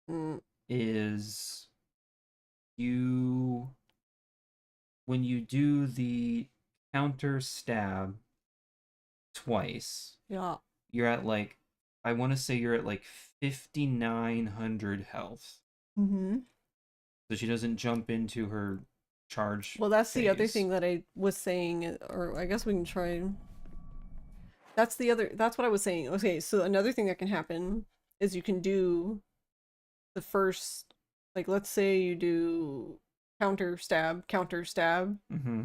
Mm. is when you do the counter stab twice, Yeah. you're at like, I want to say you're at like 5,900 health. Mm-hmm. So she doesn't jump into her charge Well, that's the other phase. thing that I was saying, or I guess we can try. That's what I was saying. Okay, so another thing that can happen is you can do the first, like, let's say you do counter stab, Mm-hmm.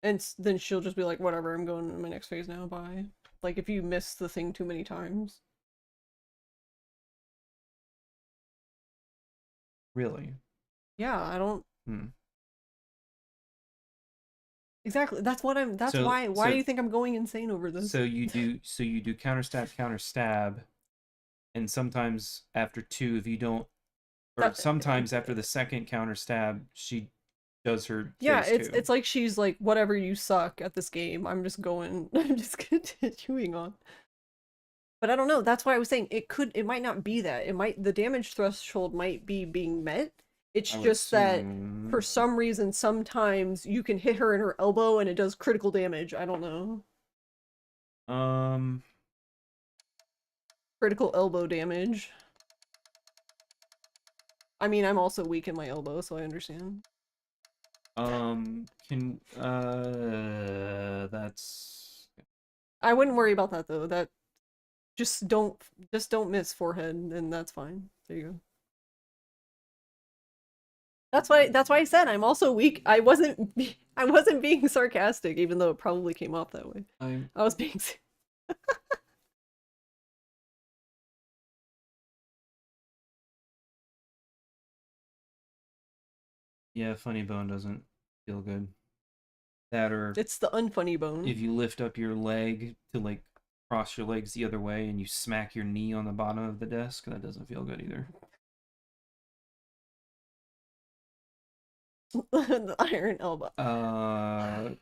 and then she'll just be like, whatever, I'm going to my next phase now, bye. Like, if you miss the thing too many times. Really? Yeah, I don't. Hmm. Exactly. That's why do you think I'm going insane over this? So you do counter stab, and sometimes after two, if you don't, or sometimes after the second counter stab, she does her Yeah, phase two. it's like she's like, whatever, you suck at this game. I'm just continuing on. But I don't know. That's why I was saying it might not be that. The damage threshold might be being met. It's just that for some reason, sometimes you can hit her in her elbow and it does critical damage. I don't know. Critical elbow damage. I mean, I'm also weak in my elbow, so I understand. That's... I wouldn't worry about that though. That just don't miss forehead, and that's fine. There you go. That's why I said I'm also weak. I wasn't being sarcastic, even though it probably came off that way. I was being Yeah, funny bone doesn't feel good. That, or it's the unfunny bone. if you lift up your leg to like cross your legs the other way and you smack your knee on the bottom of the desk, that doesn't feel good either. The iron elbow.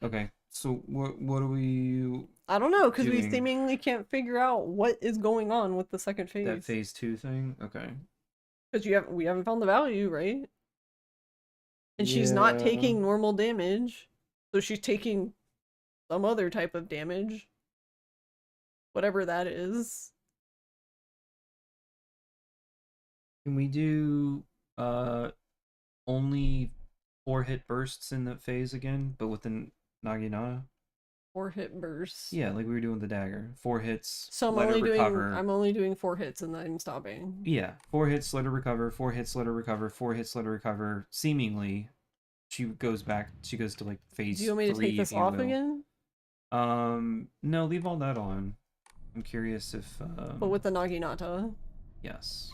Okay. So what are we... I don't know, because we doing? seemingly can't figure out what is going on with the second phase. That phase 2 thing? Okay. Because we haven't found the value, right? And she's not taking normal damage, so she's taking some other type of damage. Whatever that is. Can we do only 4 hit bursts in that phase again, but with the Naginata? 4 hit bursts. Yeah, like we were doing with the dagger. 4 hits. So I'm only doing 4 hits and then I'm stopping. Yeah, 4 hits, let her recover. 4 hits, let her recover. 4 hits, let her recover. Seemingly, she goes back. She goes to like phase 3. Do you want me to take this off again? No, leave all that on. I'm curious if. But with the Naginata. Yes.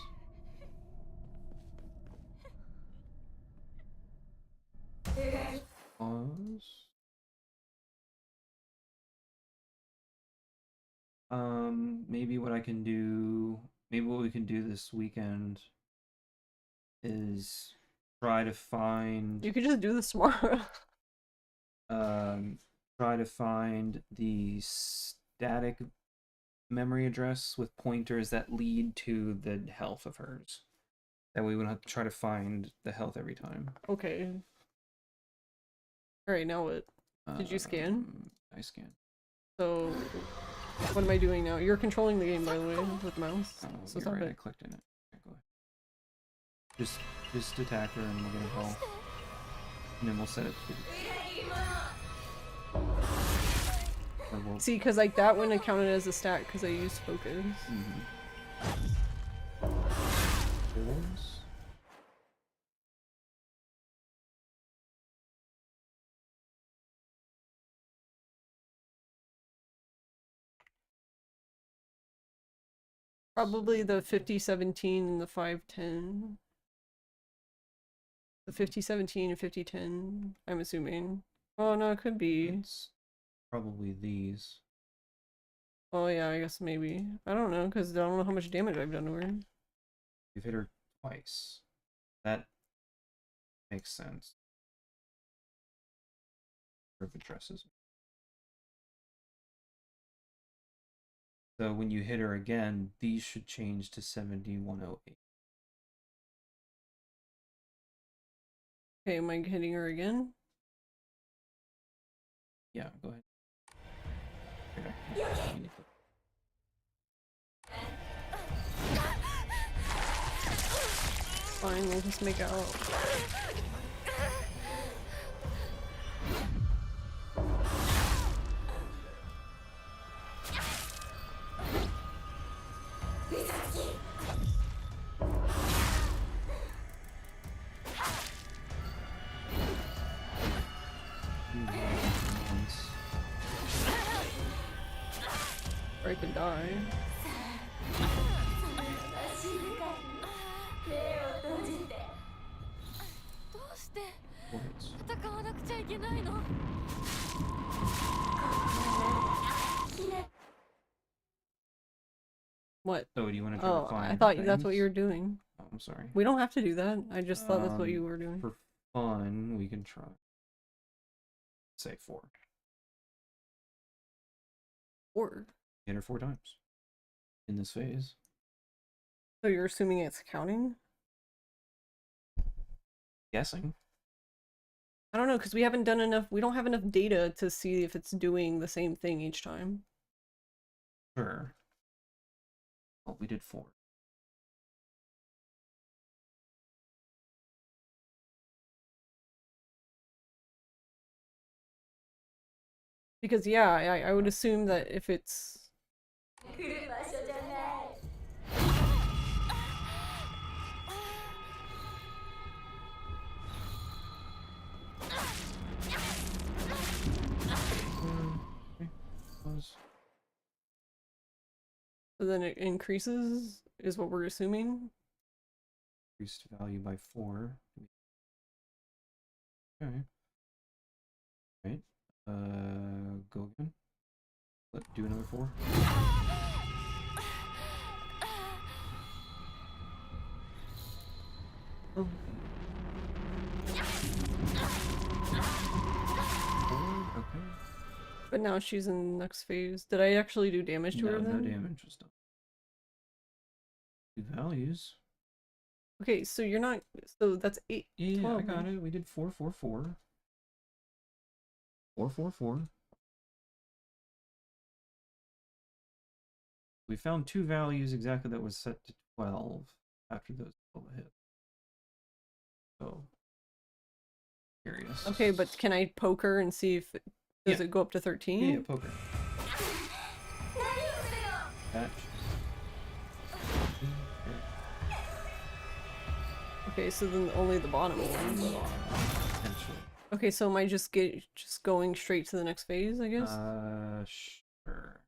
Pause. Maybe what I can do, maybe what we can do this weekend is try to find... You could just do this tomorrow. Try to find the static memory address with pointers that lead to the health of hers. That way we don't have to try to find the health every time. Okay. Alright, now what? Did you scan? I scanned. So, what am I doing now? You're controlling the game, by the way, with the mouse. So stop right, it. I clicked in it. Okay, go ahead. Just attack her and we'll get a call. And then we'll set it to... See, because like that wouldn't have counted as a stat because I used focus. Probably the 5017 and the 510. The 5017 and 5010, I'm assuming. Oh no, it could be. It's probably these. Oh yeah, I guess maybe. I don't know, because I don't know how much damage I've done to her. You've hit her twice. That makes sense. If it addresses. So when you hit her again, these should change to 7108. Okay, am I hitting her again? Yeah, go ahead. Okay. Fine, we'll just make out. Or I could die. どうして Four hits. 戦わなくちゃいけないの What? So do you want to try Oh, to find I thought that's what things? you were doing. Oh, I'm sorry. We don't have to do that. I just thought that's what you were doing. For fun, we can try. Say 4. Or Hit her 4 times. In this phase. so you're assuming it's counting? Guessing. I don't know, because we haven't done enough. We don't have enough data to see if it's doing the same thing each time. Sure. Oh, we did 4. Because yeah, I would assume that if it's 来る場所じゃない Okay. Pause. so then it increases is what we're assuming. Increased value by 4. Okay. Right. Go again. Do another 4. Oh. 4. Okay. But now she's in the next phase. Did I actually do damage to No, her no then? damage was done. 2 values. Okay, so you're not. So that's 8. Yeah, 12, I got right? it. We did 4, 4, 4. 4, 4, 4. We found 2 values exactly that was set to 12 after those 12 hit. So, curious. Okay, but can I poke her and see if does Yeah. it go up to 13? Yeah, poker. Catch. Okay, so then only the bottom one. Potentially. Okay, so am I just going straight to the next phase, I guess? Sure.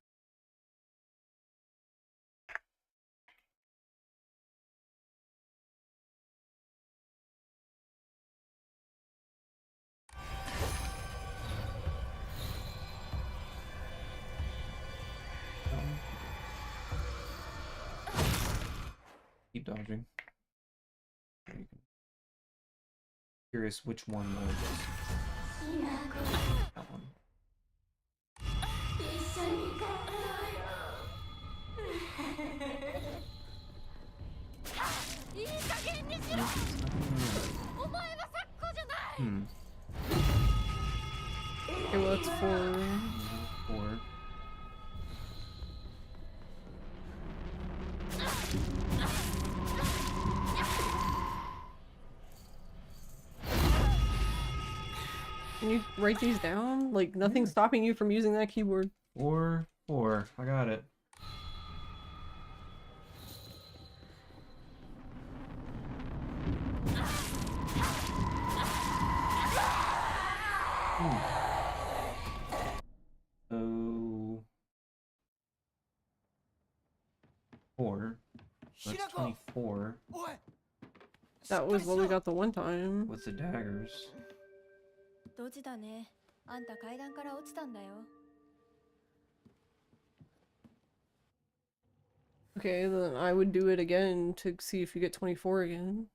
Keep dodging. There you go. Curious which one was that one. 一緒に帰ろうよいい加減にしろお前はサッコじゃない Hmm. Okay, well, that's 4. 4. Can you write these down? Like, nothing's stopping you from using that keyboard. 4, 4. I got it. So 4. That's 24 That was what we got the one time. with the daggers. ドジだねあんた階段から落ちたんだよ Okay, then I would do it again to see if you get 24 again.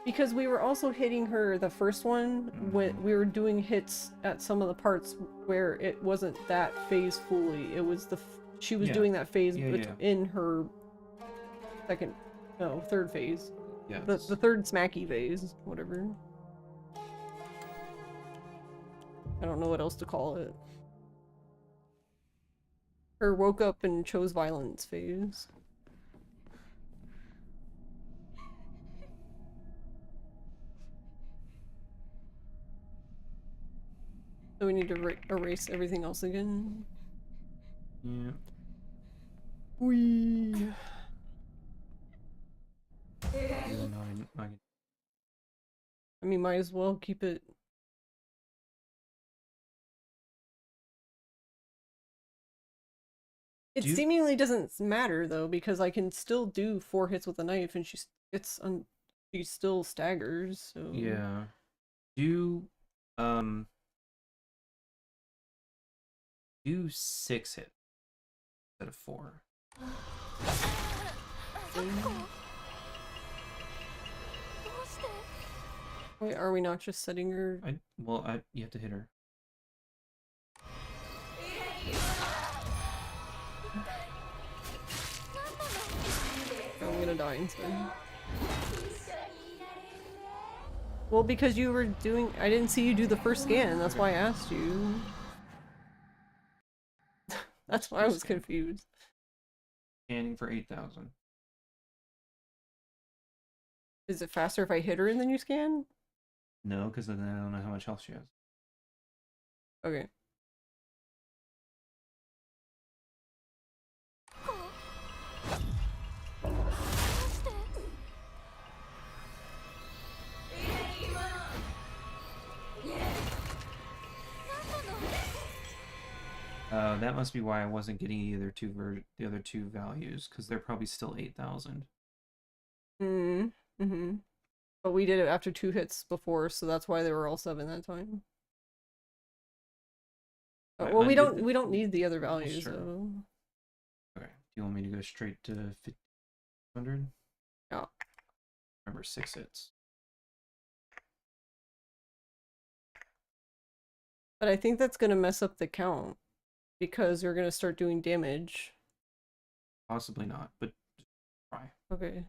Because we were also hitting her the first one when we were doing hits at some of the parts where it wasn't that phase fully. It was she was doing that phase in her third phase. Yes. The third smacky phase, whatever. I don't know what else to call it. Her woke up and chose violence phase. So we need to erase everything else again. Yeah. Wee. I mean, might as well keep it. It seemingly doesn't matter though, because I can still do 4 hits with a knife, and she still staggers. So Yeah. Do 6 hits instead of 4. Wait, are we not just setting her? You have to hit her. I'm gonna die instead. Well, because you were doing. I didn't see you do the first scan, that's why I asked you. That's why I was confused. Scanning for 8,000. Is it faster if I hit her and then you scan? No, because then I don't know how much health she has. Okay. That must be why I wasn't getting the other two values, because they're probably still 8,000. Mm-hmm. But we did it after 2 hits before, so that's why they were all 7 that time. Well, we don't need the other values, sure. so. Okay. Do you want me to go straight to 1,500? Yeah. Remember, 6 hits. But I think that's gonna mess up the count, because you're gonna start doing damage. Possibly not, but try. Okay.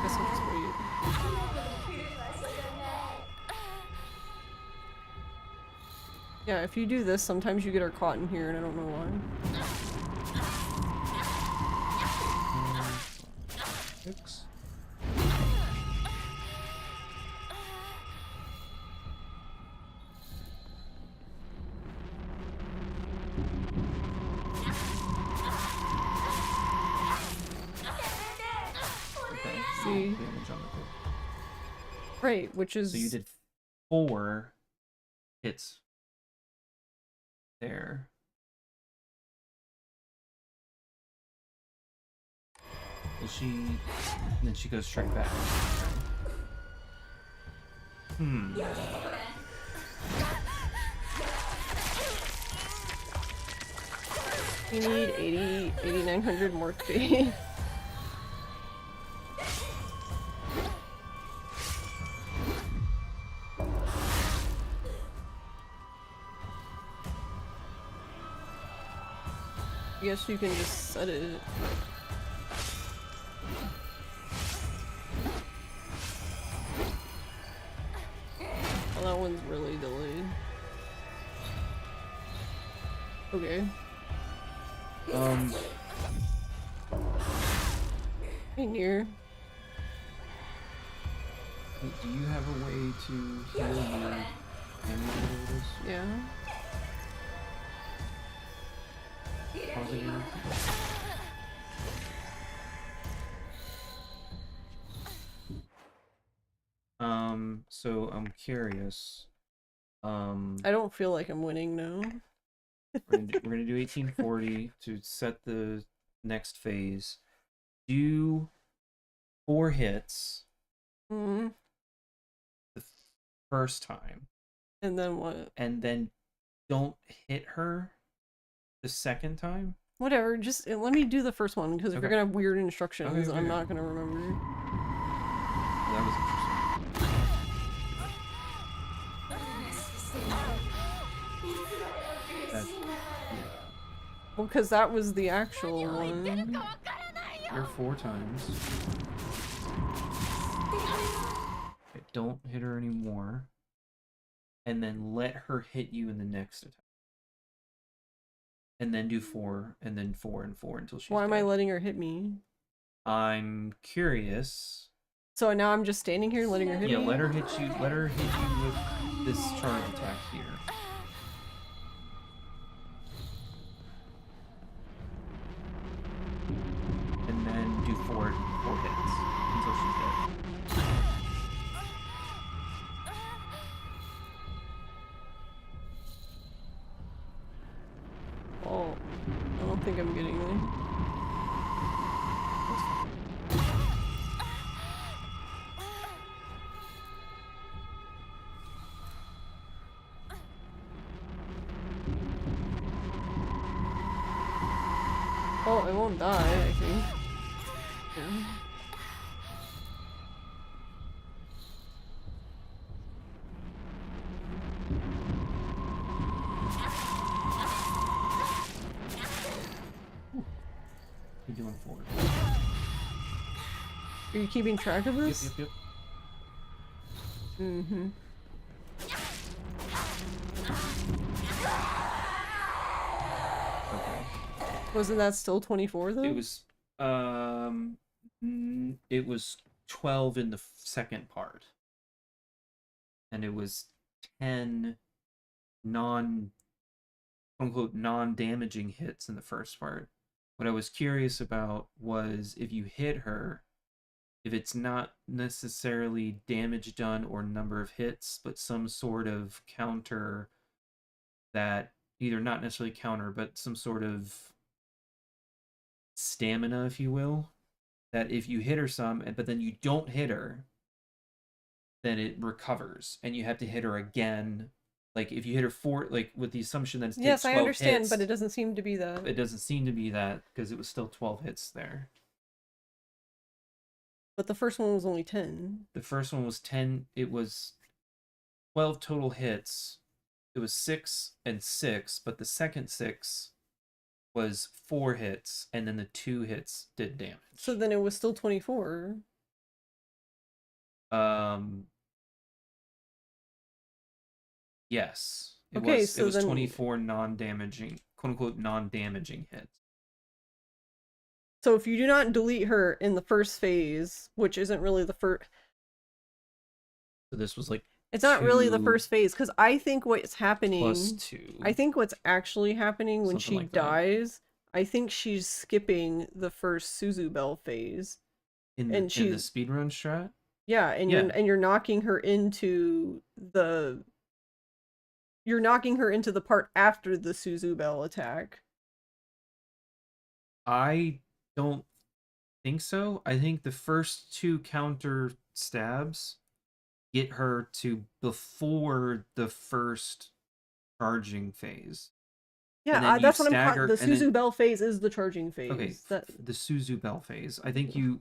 Guess I'll just wait. Yeah, if you do this, sometimes you get her caught in here, and I don't know why. 6. See? Right, which is... So you did 4 hits there. Well, and then she goes straight back. You need 8,900 more speed. I guess you can just set it. Well, that one's really delayed. Okay. Hey, near. Do you have a way to heal your ammo? Yeah. So I'm curious. I don't feel like I'm winning now. we're gonna do 1840 to set the next phase. Do 4 hits Mm-hmm. the first time. And then what? and then don't hit her the second time. Whatever, just let me do the first one, because if you're Okay. gonna have weird instructions, Okay. I'm not gonna remember. That was interesting. That, Well, because that was the actual one. you're 4 times. Okay, don't hit her anymore. And then let her hit you in the next attack. And then do 4, and then 4 and 4 until she's Why am I dead. letting her hit me? I'm curious. So now I'm just standing here letting her hit Yeah, me? let her hit you. Let her hit you with this charge attack here. And then do 4 hits until she's dead. Oh, I don't think I'm getting there. Oh, I won't die, I think. Yeah. You're doing 4. Are you keeping track of this? Yep. Mm-hmm. Okay. Wasn't that still 24 though? It was it was 12 in the second part. And it was 10 quote-unquote non-damaging hits in the first part. What I was curious about was if you hit her, if it's not necessarily damage done or number of hits, but some sort of counter that either not necessarily counter, but some sort of stamina, if you will, that if you hit her some, but then you don't hit her, then it recovers, and you have to hit her again. Like if you hit her 4, like with the assumption that it's Yes, I understand, hits, but it doesn't seem to be that. it doesn't seem to be that because it was still 12 hits there. But the first one was only 10. The first one was 10. It was 12 total hits. It was 6 and 6, but the second 6 was 4 hits, and then the 2 hits did damage. So then it was still 24. Yes. It Okay, was, so it was then 24 non-damaging, quote-unquote, non-damaging hits. So if you do not delete her in the first phase, which isn't really the first... So this was like It's not really the 2 first phase, because I think what's happening... plus 2. I think what's actually happening when Something she like that. dies, I think she's skipping the first Suzu Bell phase. in and the she's- speedrun strat? Yeah, and you're knocking her into the... You're knocking her into the part after the Suzu Bell attack. I don't think so. I think the first 2 counter stabs get her to before the first charging phase. And then Yeah, you that's what I'm stagger- calling. The and then- Suzu Bell phase is the charging phase. Okay, That... the Suzu Bell phase. I think you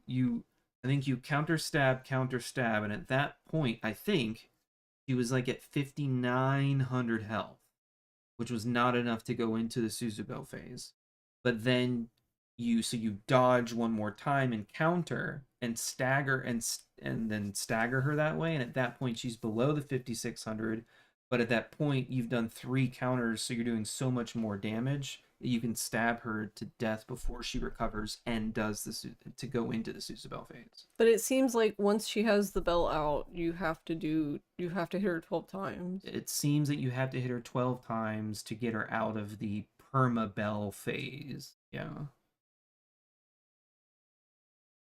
counter stab, and at that point, I think she was like at 5,900 health, which was not enough to go into the Suzu Bell phase. But then you dodge one more time and counter and stagger and then stagger her that way, and at that point she's below the 5,600. But at that point you've done 3 counters, so you're doing so much more damage that you can stab her to death before she recovers and does to go into the Suzu Bell phase. But it seems like once she has the bell out, you have to hit her 12 times. It seems that you have to hit her 12 times to get her out of the perma bell phase. Yeah.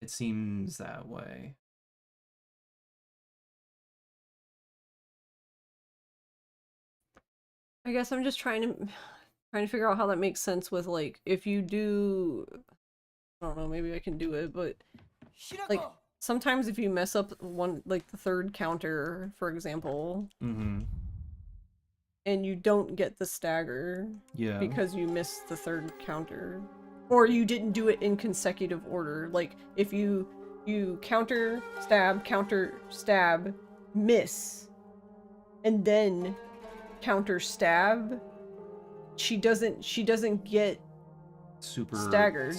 It seems that way. I guess I'm just trying to figure out how that makes sense with, like, if you do... I don't know, maybe I can do it, but like sometimes if you mess up one, like the third counter, for example, Mm-hmm. and you don't get the stagger Yeah. because you missed the third counter. Or you didn't do it in consecutive order. Like, if you counter, stab, miss, and then counter stab, she doesn't get super staggered.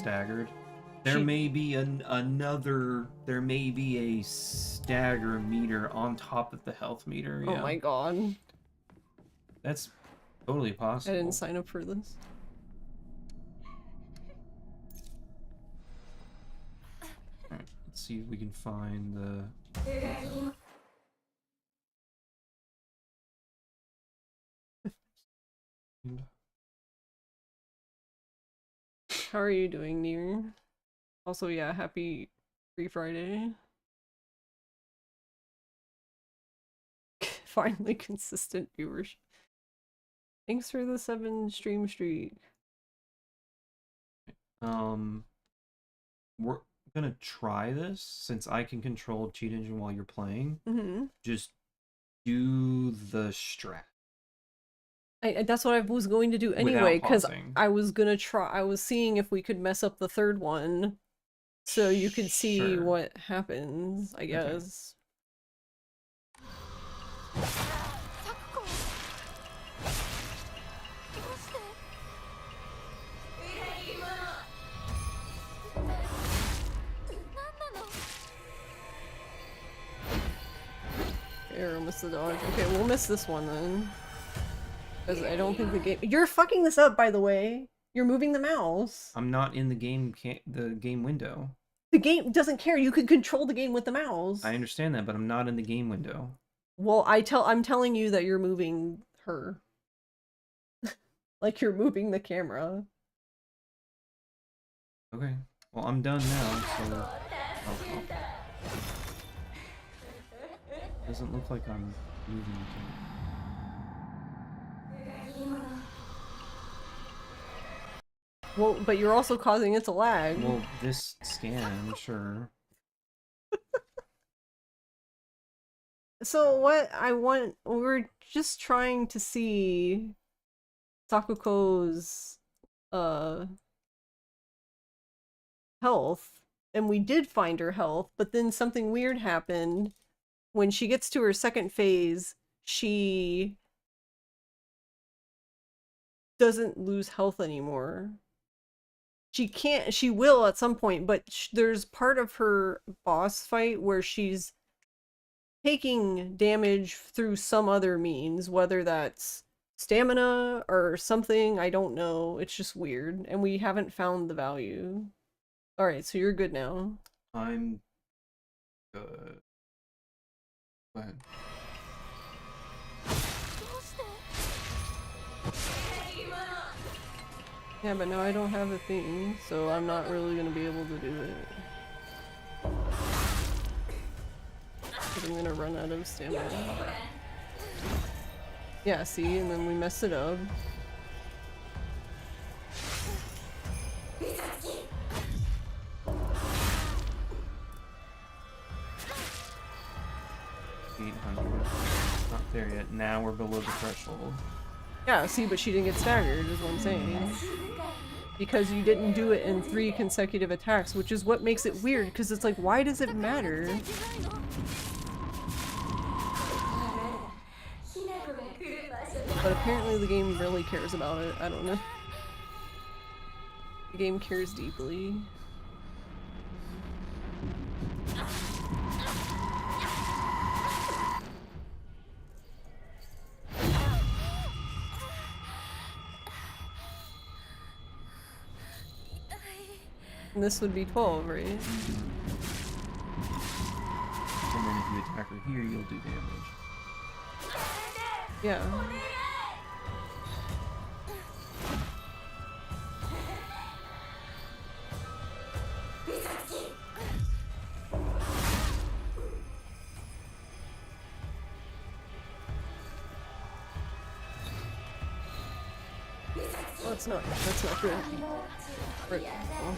There She- may be there may be a stagger meter on top of the health meter. Oh Yeah. my god. That's totally I possible. didn't sign up for this. Alright, let's see if we can find the... How are you doing, Nier? Also, yeah, happy Free Friday. Finally consistent viewership. Thanks for the 7 stream streak. We're gonna try this since I can control Cheat Engine while you're playing. Mm-hmm. Just do the strat. That's what I was going to do Without anyway, because pausing. I was gonna try. I was seeing if we could mess up the third one, so you could see Sure. what happens. I guess. サクコどうして何なの Arrow missed the dodge. Okay, we'll miss this one then. Because I don't think the game. You're fucking this up, by the way. You're moving the mouse. I'm not in the game window. The game doesn't care. You can control the game with the mouse. I understand that, but I'm not in the game window. Well, I'm telling you that you're moving her. Like you're moving the camera. Okay. Well, I'm done now, so... Oh. Doesn't look like I'm moving the camera. Well, but you're also causing it to lag. Well, this scan, sure. So what I want, we're just trying to see Sakuko's health, and we did find her health, but then something weird happened. When she gets to her second phase, she doesn't lose health anymore. She will at some point, but there's part of her boss fight where she's taking damage through some other means, whether that's stamina or something, I don't know. It's just weird, and we haven't found the value. Alright, so you're good now. I'm good. Go ahead. どうして Yeah, but now I don't have a thing, so I'm not really gonna be able to do it. 'Cause I'm gonna run out of stamina. Yeah, see, and then we messed it up. Not there yet. Now we're below the threshold. Yeah, see, but she didn't get staggered, is what I'm saying. Because you didn't do it in 3 consecutive attacks, which is what makes it weird, because it's like, why does it matter? But apparently the game really cares about it, I don't know. The game cares deeply. And this would be 12, right? And then if you attack her here, you'll do damage. Yeah. Oh, that's not good. Right. Oh.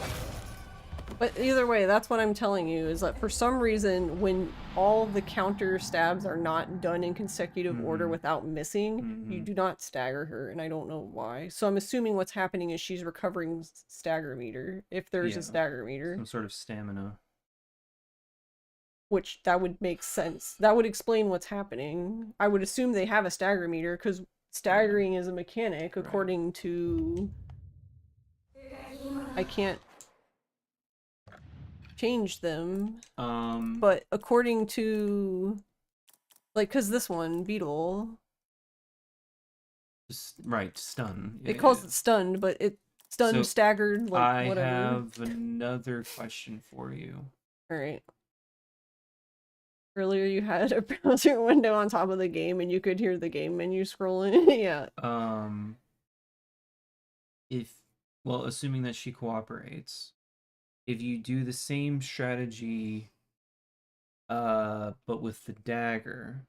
But either way, that's what I'm telling you, is that for some reason, when all the counter stabs are not done in consecutive order without missing, you do not stagger her, and I don't know why. So I'm assuming what's happening is she's recovering stagger meter, if there's a stagger meter. Some sort of stamina. Which, that would make sense. That would explain what's happening. I would assume they have a stagger meter, because staggering is a mechanic, according to... I can't change them, but according to, like, because this one, Beetle, right, stun. it calls it stunned, but it stunned, So, staggered, like, whatever. I have another question for you. Alright. Earlier you had a browser window on top of the game and you could hear the game menu scrolling. Yeah. Well, assuming that she cooperates, if you do the same strategy, but with the dagger,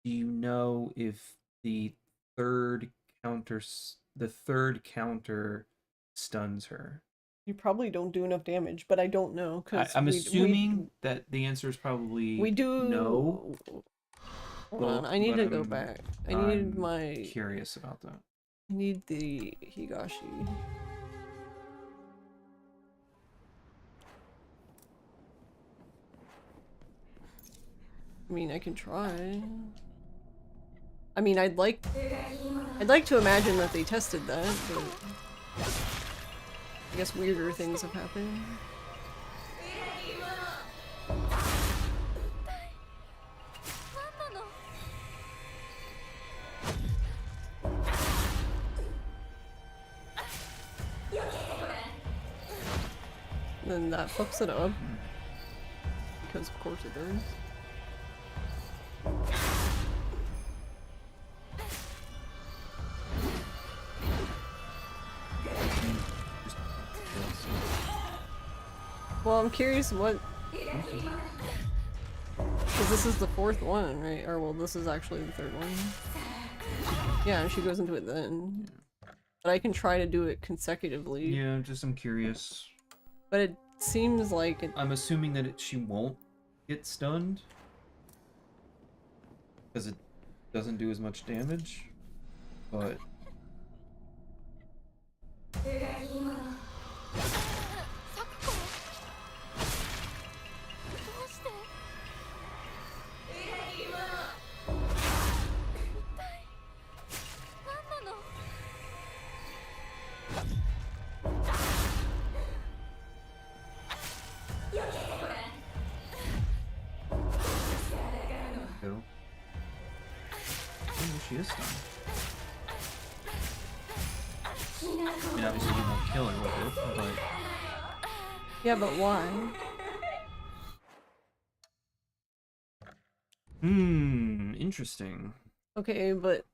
do you know if the third counter stuns her? You probably don't do enough damage, but I don't know. I'm assuming that the answer is probably we do no. Hold on, I need to go back. I'm curious about that. I need the Higashi. I mean, I can try. I mean, I'd like to imagine that they tested that, but I guess weirder things have happened. Then that fucks it up. Because of course it does. Well, I'm curious what... Because this is the fourth one, right? Or, well, this is actually the third one. Yeah, and she goes into it then. But I can try to do it consecutively. Yeah, I'm curious. But it seems like it... I'm assuming that she won't get stunned. Because it doesn't do as much damage. But... she is stunned. I mean, obviously you won't kill her with it, but... Yeah, but why? Interesting. Okay, but...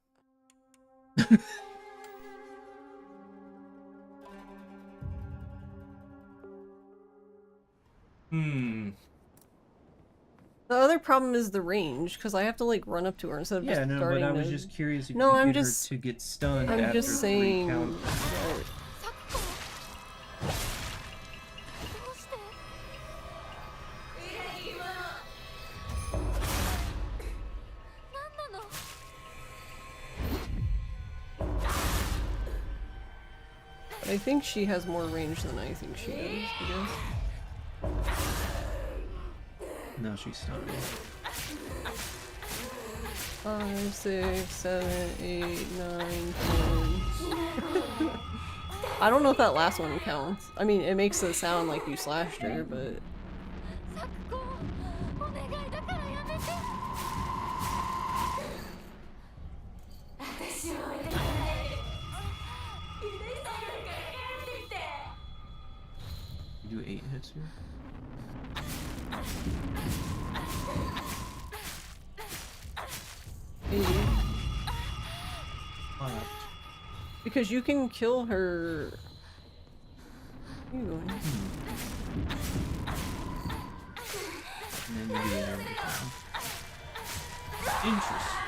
The other problem is the range, because I have to like run up to her instead of just starting. But I was just curious if no, you I'm get just... her to get stunned I'm after just saying... 3 counts. I think she has more range than I think she does, I guess. No, she's stunned. 5, 6, 7, 8, 9, 10. I don't know if that last one counts. I mean, it makes it sound like you slashed her, but... You do 8 hits here? Because you can kill her... Where are you going? And then you do it every time. Interesting.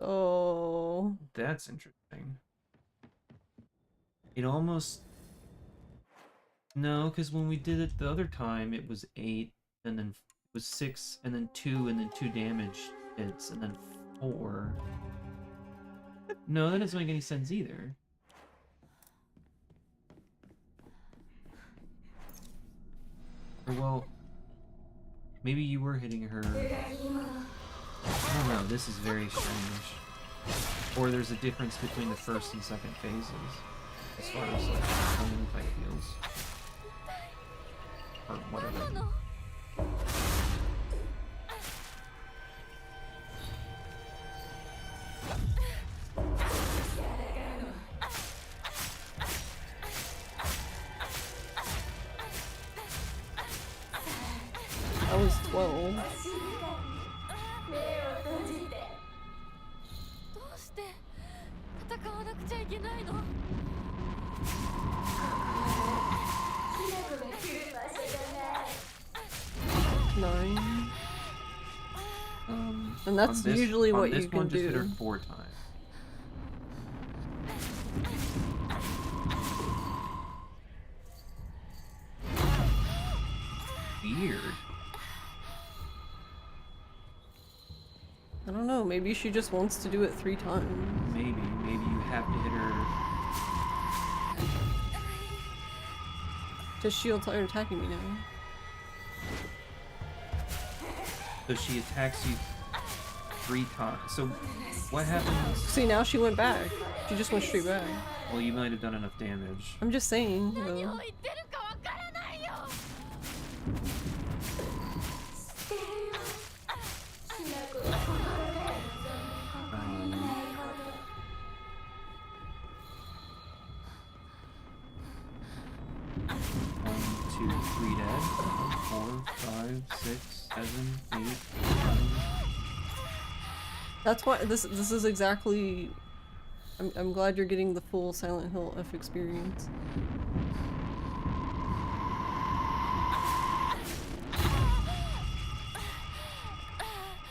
Oh... that's interesting. It almost... No, because when we did it the other time, it was 8, and then it was 6, and then 2, and then 2 damage hits, and then 4. No, that doesn't make any sense either. Or, well, maybe you were hitting her... I don't know, this is very strange. Or there's a difference between the first and second phases, as far as, like, how many fight feels. Or whatever. I was 12. どうして戦わなくちゃいけないの 9. And that's usually what you can just hit her do. 4 times. Weird. I don't know, maybe she just wants to do it 3 times. Maybe you have to hit her. Does shield start attacking me now? So she attacks you 3 times. So what happens? See, now she went back. She just went straight back. Well, you might have done enough damage. I'm just saying, 何を though. 言ってるかわからないよ 1, 2, 3 dead. 4, 5, 6, 7, 8, 9. That's why this is exactly. I'm glad you're getting the full Silent Hill F experience.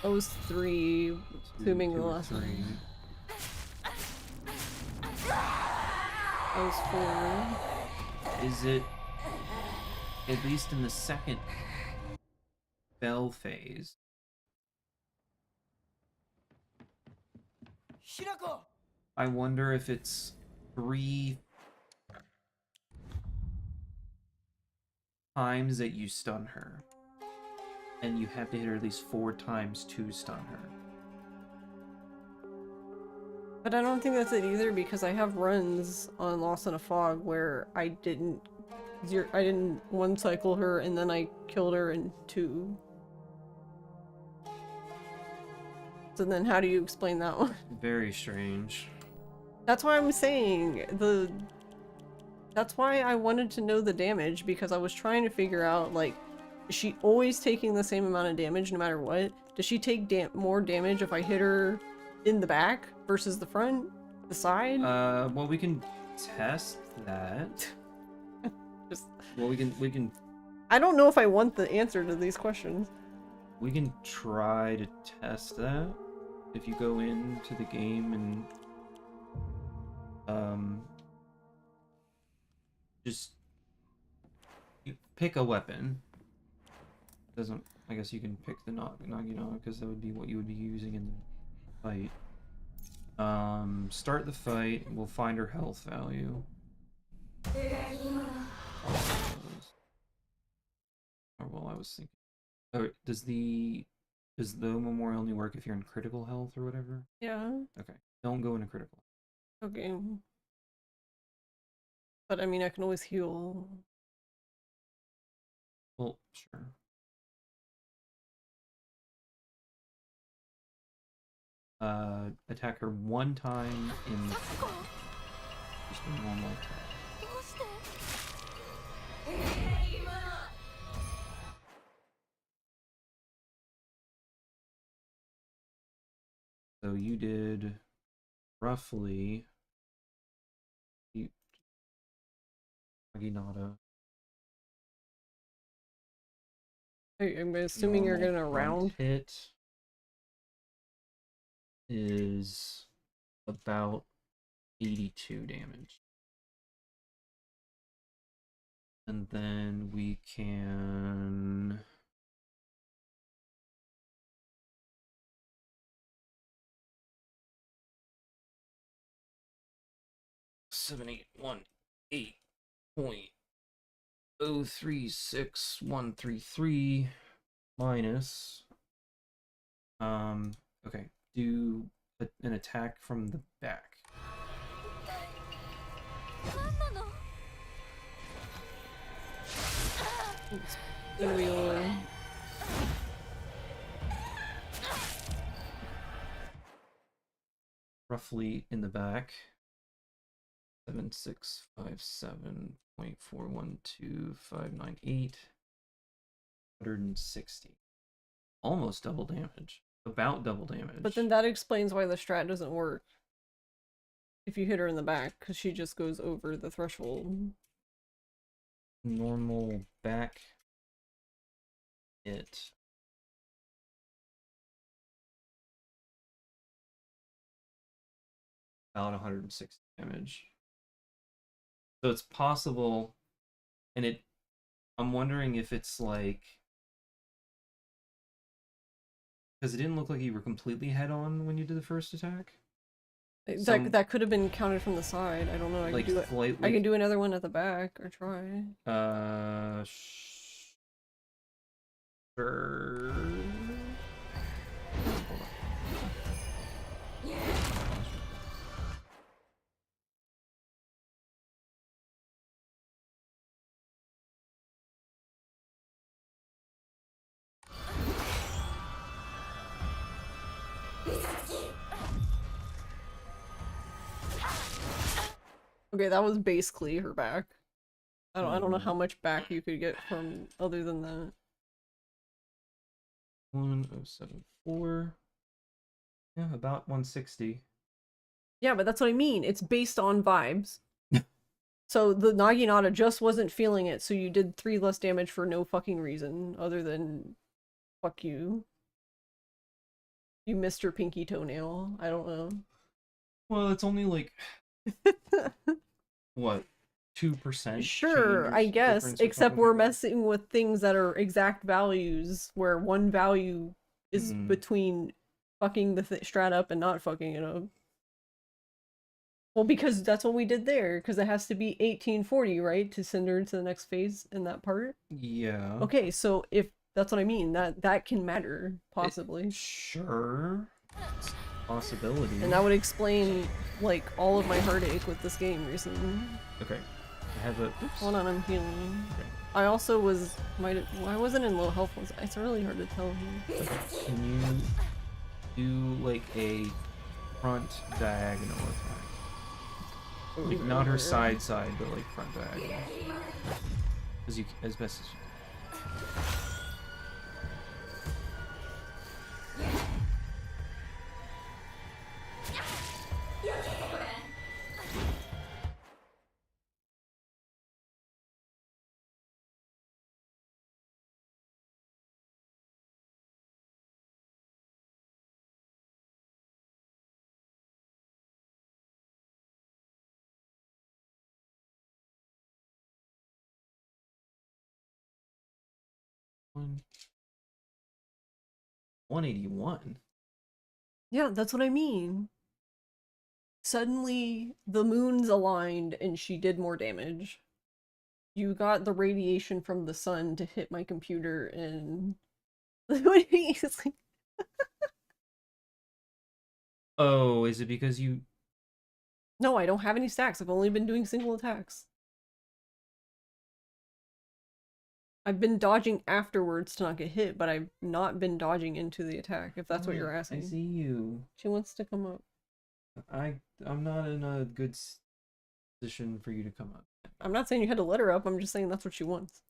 I was 3, assuming the last one. I was 4. Is it, at least in the second bell phase, I wonder if it's 3 times that you stun her, and you have to hit her at least 4 times to stun her. But I don't think that's it either, because I have runs on Lost in a Fog where I didn't one cycle her and then I killed her in 2. So then how do you explain that one? Very strange. That's why I'm saying that's why I wanted to know the damage, because I was trying to figure out, like, is she always taking the same amount of damage no matter what? Does she take more damage if I hit her in the back versus the front? The side? Well, we can test that. Just... Well, we can I don't know if I want the answer to these questions. we can try to test that. If you go into the game and just you pick a weapon. Doesn't, I guess you can pick the Nagina because that would be what you would be using in the fight. Start the fight. We'll find her health value. Or well, I was thinking. Oh, does the memorial only work if you're in critical health or whatever? Yeah. Okay. Don't go into critical. Okay. But I mean, I can always heal. Well, sure. Attack her 1 time in just a normal attack. どうして So you did roughly Naginata. I'm assuming you're Normal gonna front round. hit is about 82 damage. And then we can... Seven, 8, 1, 8.036133 minus... okay, do an attack from the back. 何なの Then we'll... Roughly in the back. 7657.412598. 160. Almost double damage. About double damage. But then that explains why the strat doesn't work. If you hit her in the back, because she just goes over the threshold. Normal back hit. About 160 damage. So it's possible, and I'm wondering if it's like, because it didn't look like you were completely head on when you did the first attack. That could have been counted from the side. I don't know. I Like can do it. slightly. I can do another one at the back or try. Sure. Hold on. Okay, that was basically her back. I don't know how much back you could get from other than that. 1074. Yeah, about 160. Yeah, but that's what I mean. It's based on vibes. So the Naginata just wasn't feeling it, so you did 3 less damage for no fucking reason other than fuck you. You missed your pinky toenail. I don't know. Well, it's only like what, 2%? Sure, I guess, except we're messing with things that are exact values, where one value is between fucking the strat up and not fucking it up. Well, because that's what we did there, because it has to be 1840, right, to send her to the next phase in that part? Yeah. Okay, so if that's what I mean, that can matter, possibly. Sure. Possibility. And that would explain, like, all of my heartache with this game recently. Okay. I have a... Oops. Hold on, I'm healing. Okay. I also was... I wasn't in low health. It's really hard to tell here. Can you do, like, a front diagonal attack? Like, not her side, but, like, front diagonal. As best as you can. One. 181. Yeah, that's what I mean. Suddenly, the moons aligned and she did more damage. You got the radiation from the sun to hit my computer and... Oh, is it because you... No, I don't have any stacks. I've only been doing single attacks. I've been dodging afterwards to not get hit, but I've not been dodging into the attack, if that's what you're asking. I see you. She wants to come up. I'm not in a good position for you to come up. I'm not saying you had to let her up, I'm just saying that's what she wants.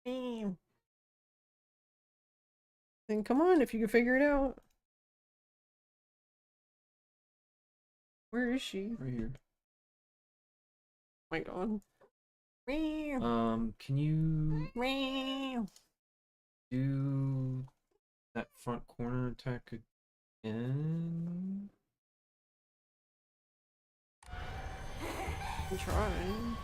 Then come on, if you can figure it out. Where is she? Right here. Oh my god. Can you do that front corner attack again? I'm trying.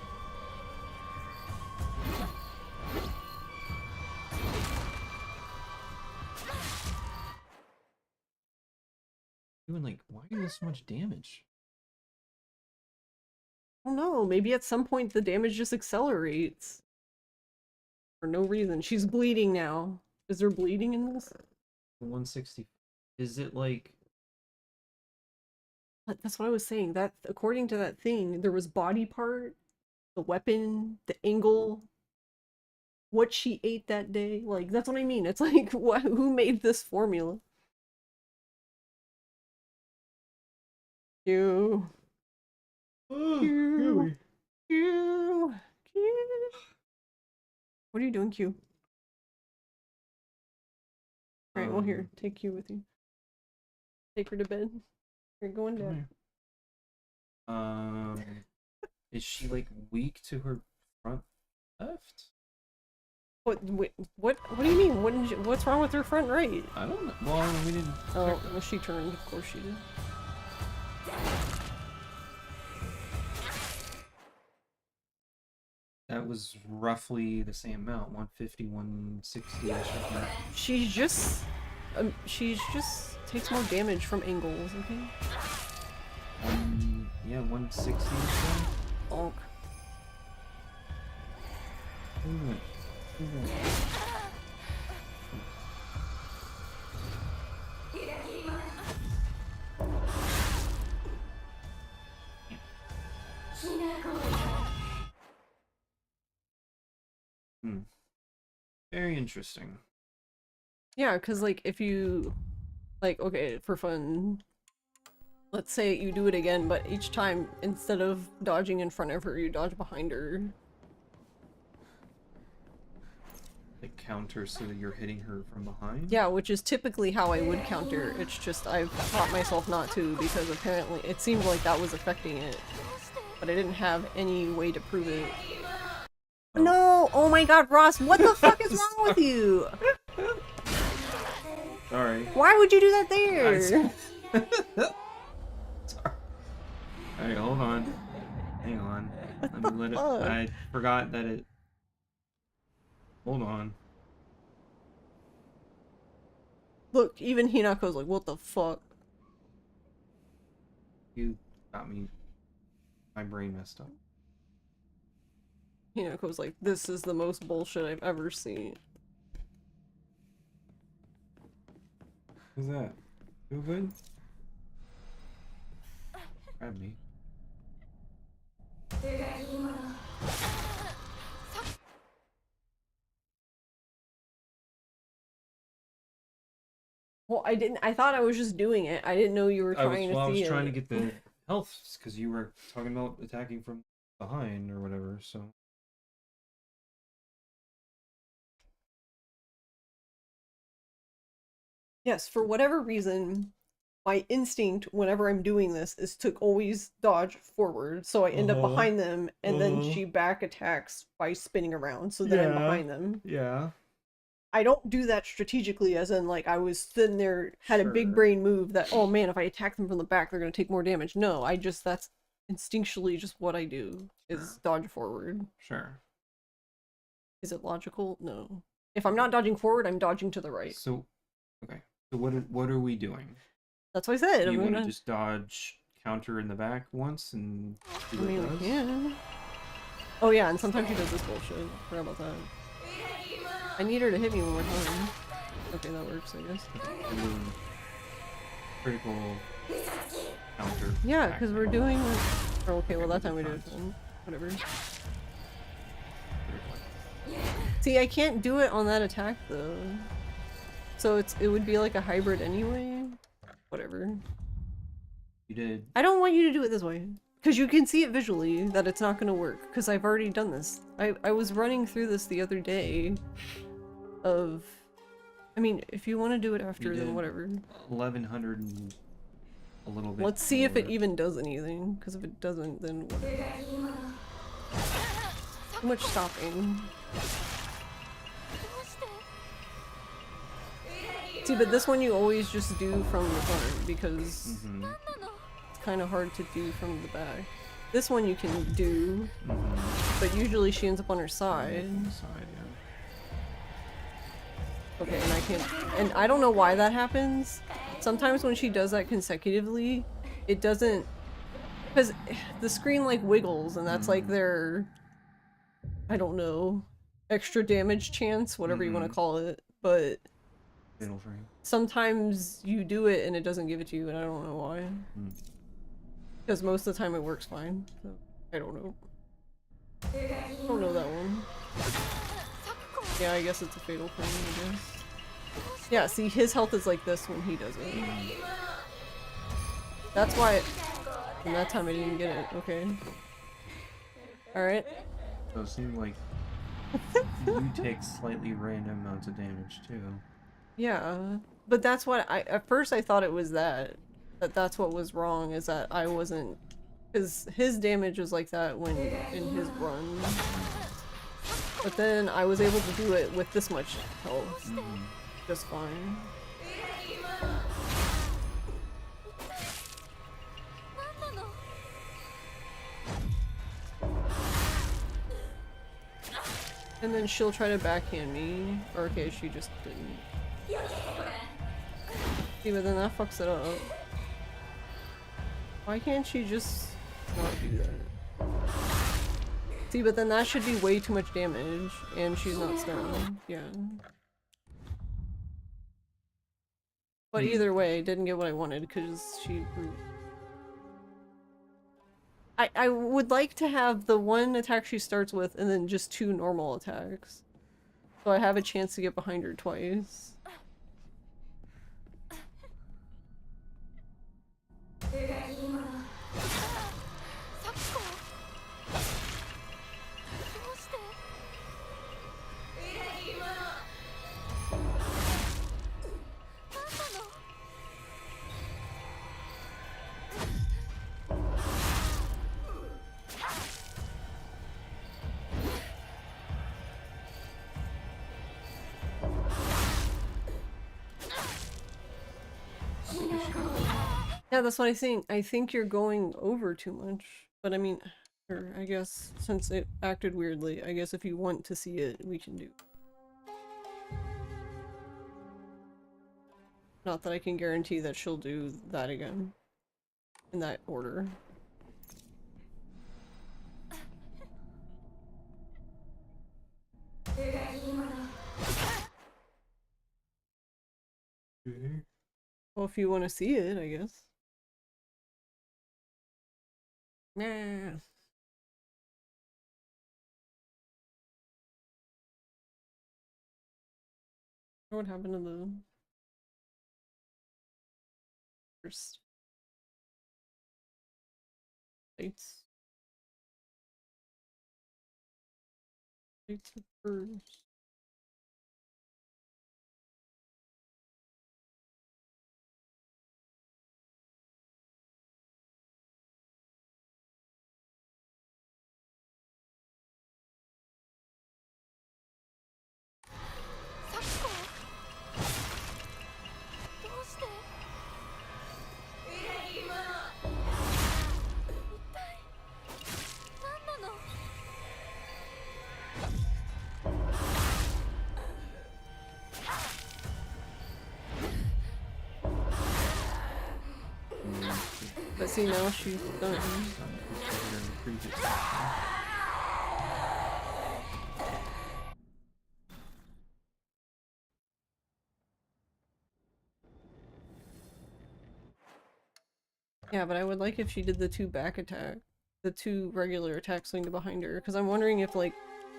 Doing like, why are you doing so much damage? I don't know, maybe at some point the damage just accelerates. For no reason. She's bleeding now. Is there bleeding in this? 160. Is it like... But that's what I was saying. That according to that thing, there was body part, the weapon, the angle, what she ate that day. Like, that's what I mean. It's like, what, who made this formula? You. Q. Q. Q. What are you doing, Q? Alright, well here, take Q with you. Take her to bed. You're going down. Is she like weak to her front left? What? Wait, what do you mean? What's wrong with her front right? I don't know. Well, we didn't. Oh, well, she turned. Of course she did. That was roughly the same amount, 150, 160. She's just takes more damage from angles. Okay. Yeah, 160 or so. Bonk. Very interesting. Yeah, because like if you like, okay, for fun, let's say you do it again, but each time instead of dodging in front of her, you dodge behind her. Like counter so that you're hitting her from behind? Yeah, which is typically how I would counter. It's just I've taught myself not to because apparently it seemed like that was affecting it. But I didn't have any way to prove it. Oh. No! Oh my god, Ross, what the fuck is wrong with you? Sorry. Why would you do that there? Sorry. Alright, hold on. Hang on. Let me let it. I forgot that it. Hold on. Look, even Hinako's like, what the fuck? You got me. My brain messed up. Hinako's like, this is the most bullshit I've ever seen. Who's that? Feel good? Grab me. Well, I thought I was just doing it. I didn't know you were trying to see it. I was trying to get the health, because you were talking about attacking from behind or whatever, so. Yes, for whatever reason, my instinct whenever I'm doing this is to always dodge forward, so I end up behind them, and then she back attacks by spinning around, so then I'm behind them. Yeah. I don't do that strategically, as in, like, I was sitting there, had a big brain move that, oh man, if I attack them from the back, they're gonna take more damage. No, that's instinctually just what I do, is dodge forward. Sure. Is it logical? No. If I'm not dodging forward, I'm dodging to the right. So, okay. So what are we doing? That's what I said. You want to just dodge counter in the back once and see what it does? Yeah. Oh yeah, and sometimes he does this bullshit. Forgot about that. I need her to hit me one more time. Okay, that works, I guess. And then critical counter. Yeah, because we're doing... Oh, okay, well that time we do it then. Whatever. See, I can't do it on that attack, though. So it would be like a hybrid anyway. Whatever. You did. I don't want you to do it this way. Because you can see it visually that it's not going to work. Because I've already done this. I was running through this the other day. I mean, if you want to do it after, then whatever. 1100 and a little bit. Let's see if it even does anything. Because if it doesn't, then whatever. Too much stopping. See, but this one you always just do from the front because it's kind of hard to do from the back. this one you can do, but usually she ends up on her side. Side, yeah. Okay, and I can't. And I don't know why that happens. Sometimes when she does that consecutively, it doesn't. Because the screen like wiggles, and that's like their. I don't know. Extra damage chance, whatever you want to call it. But. Fatal frame. Sometimes you do it and it doesn't give it to you, and I don't know why. Because most of the time it works fine. So I don't know. I don't know that one. Yeah, I guess it's a fatal frame, I guess. Yeah, see, his health is like this when he does it. That's why and that time I didn't get it. Okay. Alright. So it seemed like you take slightly random amounts of damage too. Yeah. But that's what at first I thought it was that's what was wrong, is that I wasn't, because his damage was like that when in his run. But then I was able to do it with this much health. Just fine. And then she'll try to backhand me. Or okay, she just didn't. See, but then that fucks it up. Why can't she just not do that? See, but then that should be way too much damage, and she's not stunned. Yeah. But either way, didn't get what I wanted because she. I would like to have the one attack she starts with and then just 2 normal attacks. So I have a chance to get behind her twice. Yeah, that's what I think. I think you're going over too much. But I mean, or I guess since it acted weirdly, I guess if you want to see it, we can do. Not that I can guarantee that she'll do that again. In that order. Well, if you want to see it, I guess. Nah. What happened to the first lights? Lights first. But see, now she's done. Yeah, but I would like if she did the 2 back attack. The 2 regular attacks swing behind her. Because I'm wondering if, like,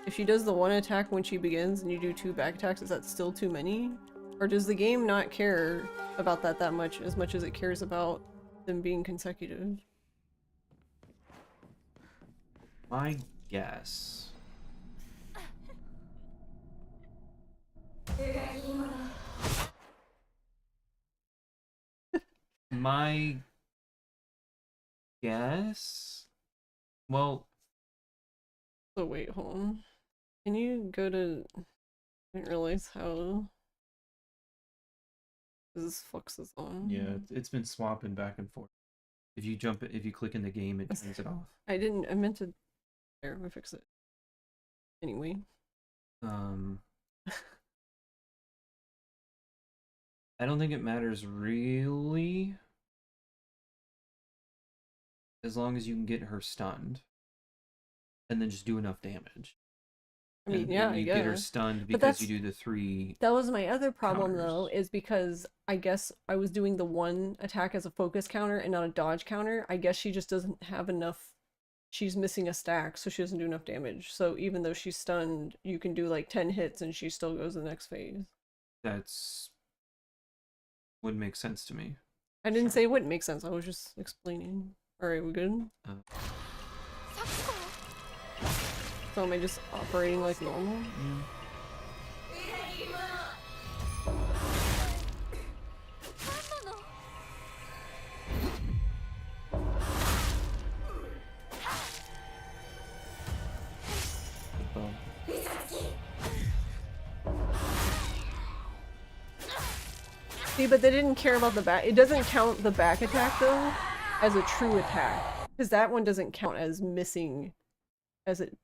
if she does the 1 attack when she begins and you do 2 back attacks, is that still too many? Or does the game not care about that much as it cares about them being consecutive? My guess. My guess? Well... So wait, hold on. Can you go to... I didn't realize how... This fucks us on. Yeah, it's been swapping back and forth. If you jump it, if you click in the game, it turns it off. I didn't. I meant to. There, we fix it. Anyway. I don't think it matters really, as long as you can get her stunned, and then just do enough damage. I mean, And yeah, you I get her guess. stunned But because you do the 3. That was my other problem, though, counters. is because I guess I was doing the one attack as a focus counter and not a dodge counter. I guess she just doesn't have enough. She's missing a stack, so she doesn't do enough damage. So even though she's stunned, you can do like 10 hits and she still goes to the next phase. That's would make sense to me. I didn't say it wouldn't make sense. I was just explaining. Alright, we good? So am I just operating like normal? Yeah. Well, See, but they didn't care about the back. It doesn't count the back attack, though, as a true attack. Because that one doesn't count as missing, as it,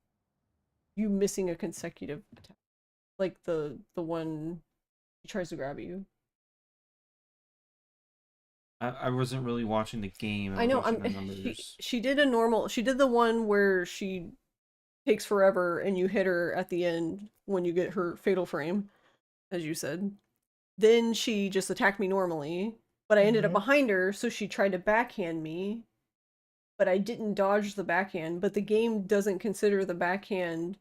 you missing a consecutive attack. Like the one he tries to grab you. I wasn't really watching the game. I know, watching the numbers. she did a normal, she did the one where she takes forever and you hit her at the end when you get her fatal frame, as you said. Then she just attacked me normally, but I ended up behind her, so she tried to backhand me, but I didn't dodge the backhand, but the game doesn't consider the backhand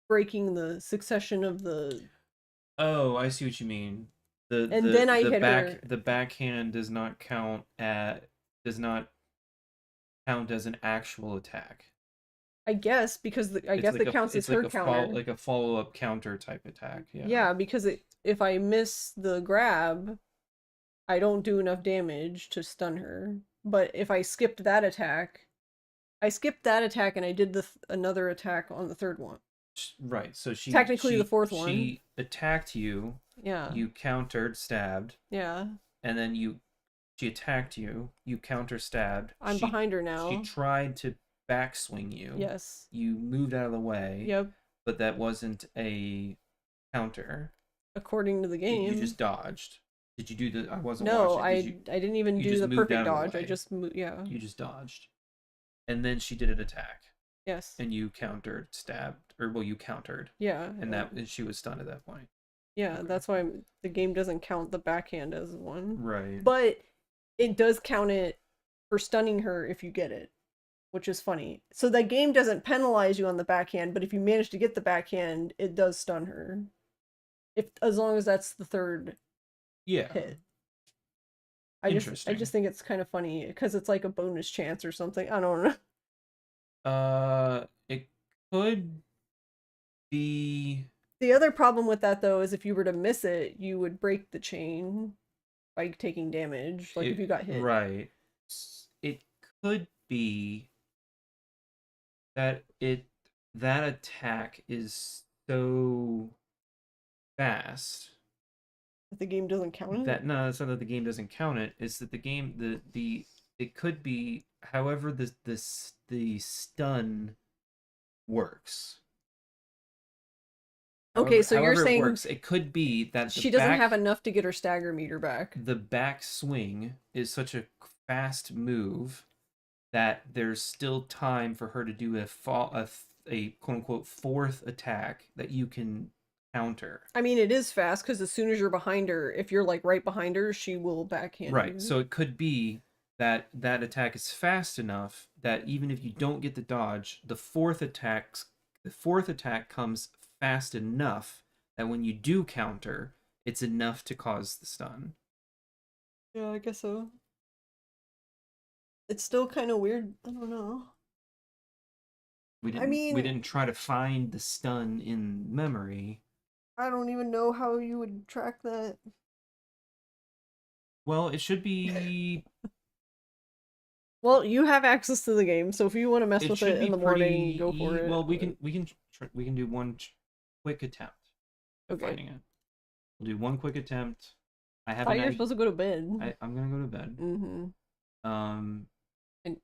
breaking the succession of the... Oh, I see what you mean. Then I hit her. The backhand does not count as an actual attack. I guess, because I guess like it counts as like her counter. like a follow-up counter type attack. Yeah. Yeah, because if I miss the grab, I don't do enough damage to stun her. But if I skipped that attack, and I did another attack on the third one. Right. So Technically the fourth one. She attacked you. Yeah. You countered, stabbed, Yeah. and then she attacked you. You counter stabbed. I'm behind her now. She tried to backswing you. Yes. You moved out of the way. Yep. But that wasn't a counter. According to the game. You just dodged. Did you do the? I wasn't No, watching. I didn't even do the perfect dodge. I just moved. Yeah. You just dodged, and then she did an attack. Yes. And you countered, stabbed, or well, you countered. Yeah. And she was stunned at that point. Yeah, Okay. that's why the game doesn't count the backhand as one. Right. But it does count it for stunning her if you get it, which is funny. So the game doesn't penalize you on the backhand, but if you manage to get the backhand, it does stun her. As long as that's the third hit. I just think it's kind of funny because it's like a bonus chance or something. I don't know. It could be. The other problem with that, though, is if you were to miss it, you would break the chain by taking damage, like if you got hit. Right. It could be that that attack is so fast that the game doesn't count it? No, it's not that the game doesn't count it. It's that the game it could be however the stun works. Okay, so you're saying it could be that she doesn't have enough to get her stagger meter back. The back swing is such a fast move that there's still time for her to do a quote unquote fourth attack that you can counter. I mean, it is fast because as soon as you're behind her, if you're like right behind her, she will backhand you. Right. So it could be that attack is fast enough that even if you don't get the dodge, the fourth attack comes fast enough that when you do counter, it's enough to cause the stun. Yeah, I guess so. It's still kind of weird. I don't know. We didn't try to find the stun in memory. I don't even know how you would track that. Well, it should be. Well, you have access to the game, so if you want to mess with it in the morning, go for it. Well, we can do one quick attempt. Okay. Finding it. We'll do one quick attempt. I thought you were supposed to go to bed. I'm gonna go to bed. Mm-hmm. And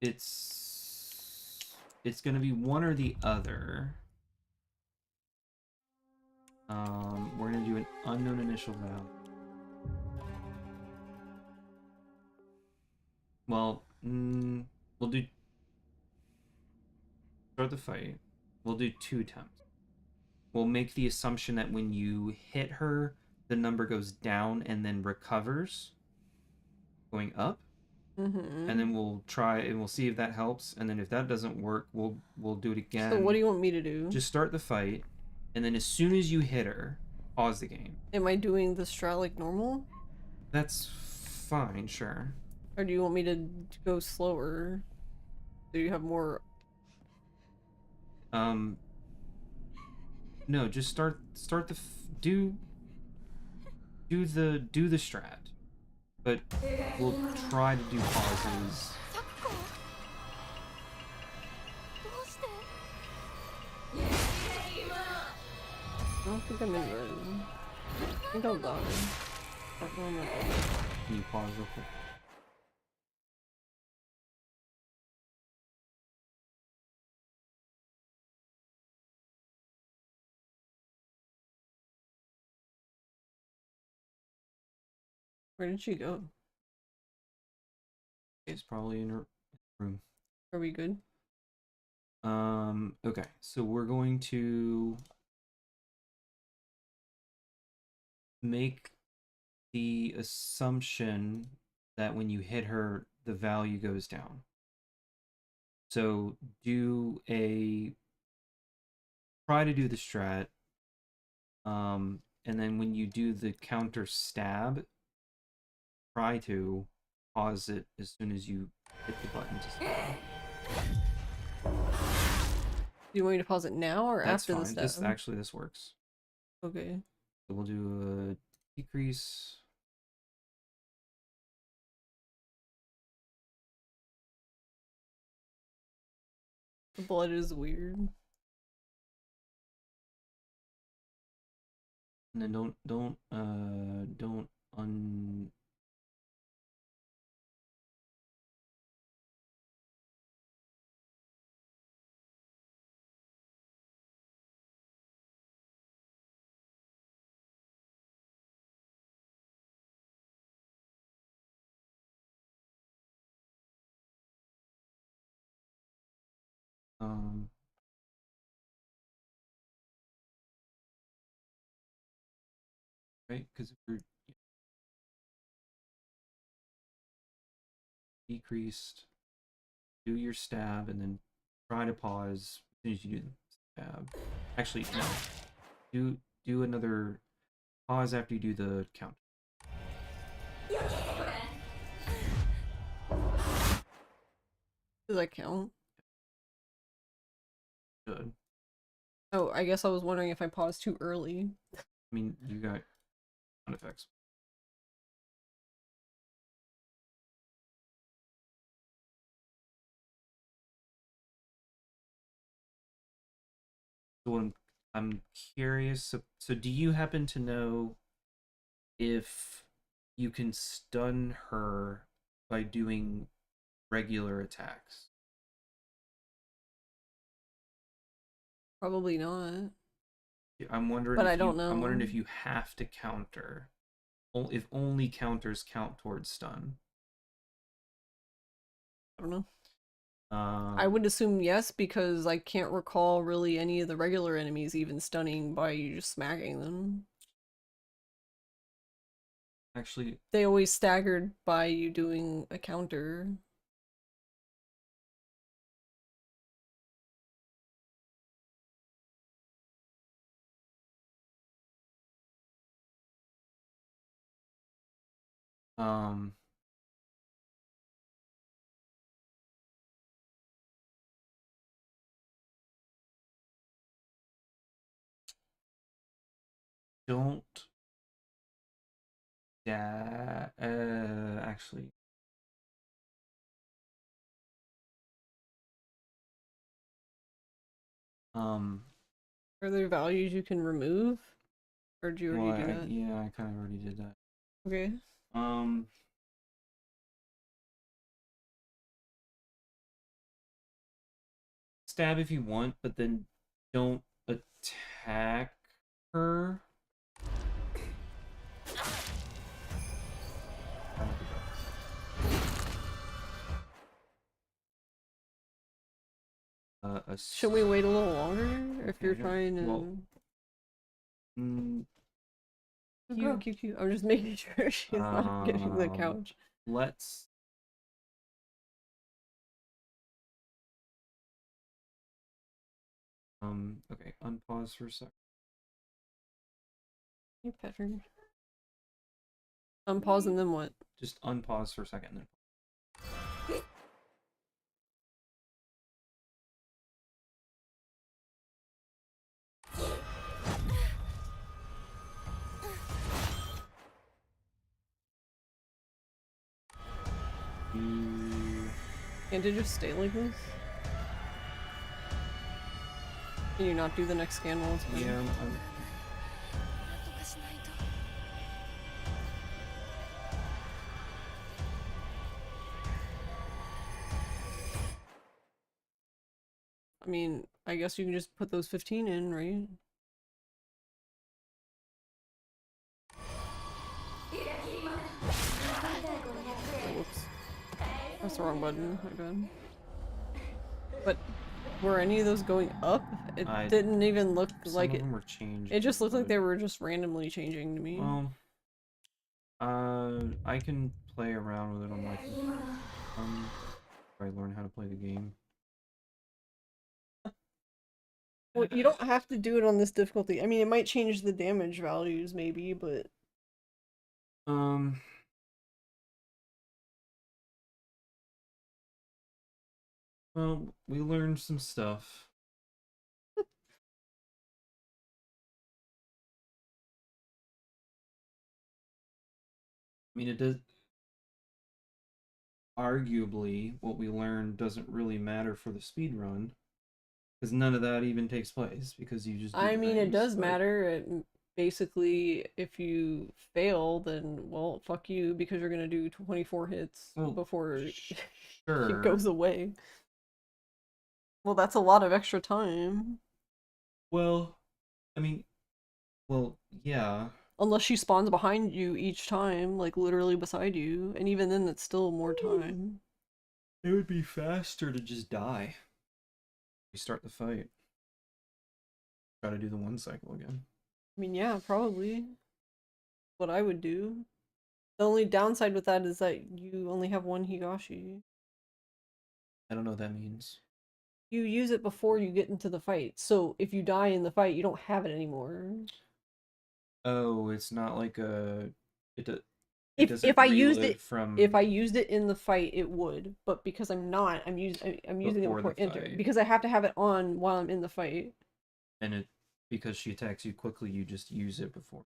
It's gonna be one or the other. We're gonna do an unknown initial value. Well, we'll do start the fight. We'll do 2 attempts. We'll make the assumption that when you hit her, the number goes down and then recovers, going up. Mm-hmm. And then we'll try and we'll see if that helps. And then if that doesn't work, we'll do it again. So what do you want me to do? Just start the fight, and then as soon as you hit her, pause the game. Am I doing the strat like normal? That's fine, sure. Or do you want me to go slower? Do you have more? No, just start the do the strat, but we'll try to do pauses. I don't think I'm in red. I think I'll die. Can you pause real quick? Where did she go? It's probably in her room. Are we good? Okay, so we're going to make the assumption that when you hit her, the value goes down. So try to do the strat, and then when you do the counter stab, try to pause it as soon as you hit the button to stab. Do you want me to pause it now or That's after fine. the stab? This works. Okay. So we'll do a decrease. The blood is weird. And then don't un right, because we're decreased, do your stab, and then try to pause as soon as you do the stab. Actually, no. Do another pause after you do the count. Does that count? Good. Oh, I guess I was wondering if I paused too early. I mean, you got sound effects. So I'm curious. So do you happen to know if you can stun her by doing regular attacks? Probably not. I'm wondering. But if I don't know. I'm wondering if you have to counter. If only counters count towards stun. I don't know. I would assume yes, because I can't recall really any of the regular enemies even stunning by you just smacking them. Actually, They always staggered by you doing a counter. don't. Yeah. Actually. Are there values you can remove? Or do you already do that? Yeah, I kind of already did that. Okay. stab if you want, but then don't attack her. Should we wait a little longer if you're Okay, trying to? well, Cute. I'm just making sure she's not getting the couch. Let's. Okay, unpause for a sec. You pet her. Unpause and then what? Just unpause for a second. Then. Can't it just stay like this? Can you not do the next scan while it's playing? Yeah, なんとかしないと。 I mean, I guess you can just put those 15 in, right? Oh, whoops. That's the wrong button. My bad. But were any of those going up? It didn't even look like it. Some of them were changed. It just looked like they were just randomly changing to me. Well, I can play around with it on my I learn how to play the game. Well, you don't have to do it on this difficulty. I mean, it might change the damage values, maybe, but well, we learned some stuff. I mean, it does. Arguably, what we learned doesn't really matter for the speed run, because none of that even takes place because you just. Do I mean, it things, does but- matter. Basically, if you fail, then well, fuck you, because you're gonna do 24 hits Well, before it Sure. goes away. Well, that's a lot of extra time. Well, I mean, well, yeah. Unless she spawns behind you each time, like literally beside you, and even then, that's still more time. It would be faster to just die. Restart the fight. Try to do the one cycle again. I mean, yeah, probably. What I would do. The only downside with that is that you only have one Higashi. I don't know what that means. You use it before you get into the fight, so if you die in the fight, you don't have it anymore. Oh, it's not like a. It If I used relive it from. if I used it in the fight, it would. But because I'm not, I'm using it Before before the enter fight. because I have to have it on while I'm in the fight. And it because she attacks you quickly, you just use it before.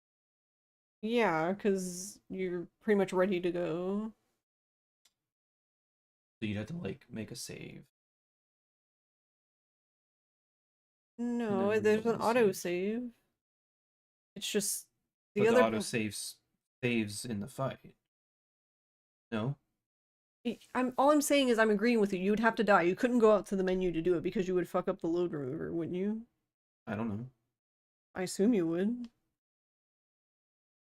Yeah, because you're pretty much ready to go. So you'd have to like make a save. No, then there's an reload the autosave. It's just But the the other auto saves in the fight. No? all I'm saying is I'm agreeing with you. You would have to die. You couldn't go out to the menu to do it because you would fuck up the load remover, wouldn't you? I don't know. I assume you would.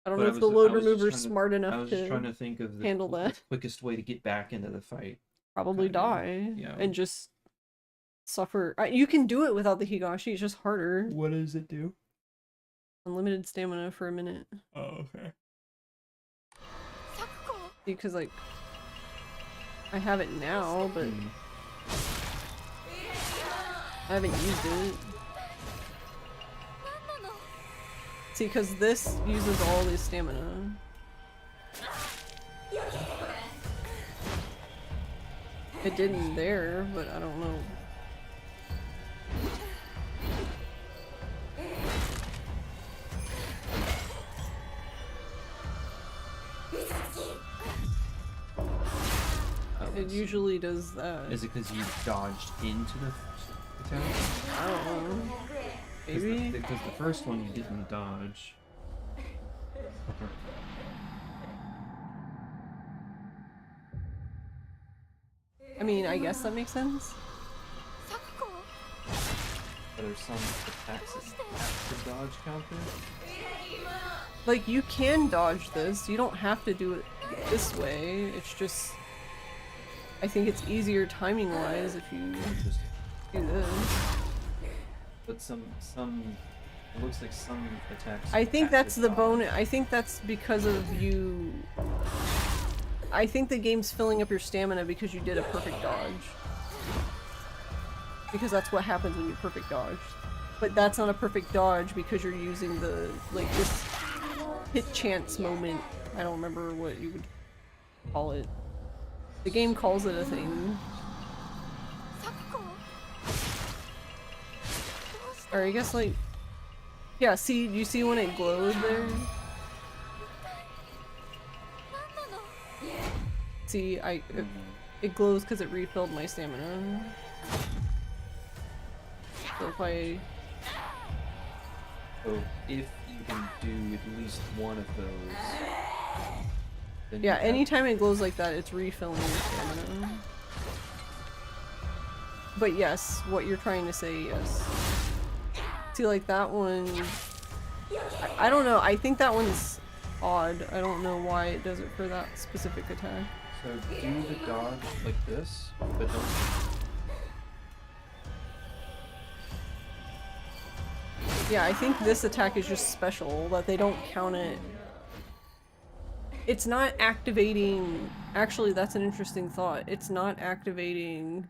I don't But know I if the was- load I was just remover's trying to- smart I enough was just trying to to think of the, handle the that. quickest way to get back into the fight. Probably kinda, die yeah. and just suffer. You can do it without the Higashi, it's just harder. What does it do? Unlimited stamina for a minute. Oh, okay. サクコ Because, like, I have it now, but I haven't used it. 何なの See, because this uses all the stamina. It didn't there, but I don't know. It usually does that. Is it because you dodged into the attack? I don't know. Maybe? Because the first one you didn't dodge. I mean, I guess that makes sense. サクコ Are there some attacks that have to dodge counter? Like, you can dodge this. You don't have to do it this way. It's just... I think it's easier timing-wise if you Just, do this. but some it looks like some attacks. I think have that's to the dodge. bonus. I think that's because of you... I think the game's filling up your stamina because you did a perfect dodge. Because that's what happens when you perfect dodge. But that's not a perfect dodge because you're using the, like, this hit chance moment. I don't remember what you would call it. The game calls it a thing. Or I guess, like... Yeah, see, you see when it glowed there? See, it glows because it refilled my stamina. So if I... So if you can do at least one of those, then Yeah, you have- anytime it glows like that, it's refilling your stamina. But yes, what you're trying to say, yes. See, like that one... I don't know, I think that one's odd. I don't know why it does it for that specific attack. So do the dodge like this, but don't. Yeah, I think this attack is just special, that they don't count it. It's not activating... Actually, that's an interesting thought. It's not activating...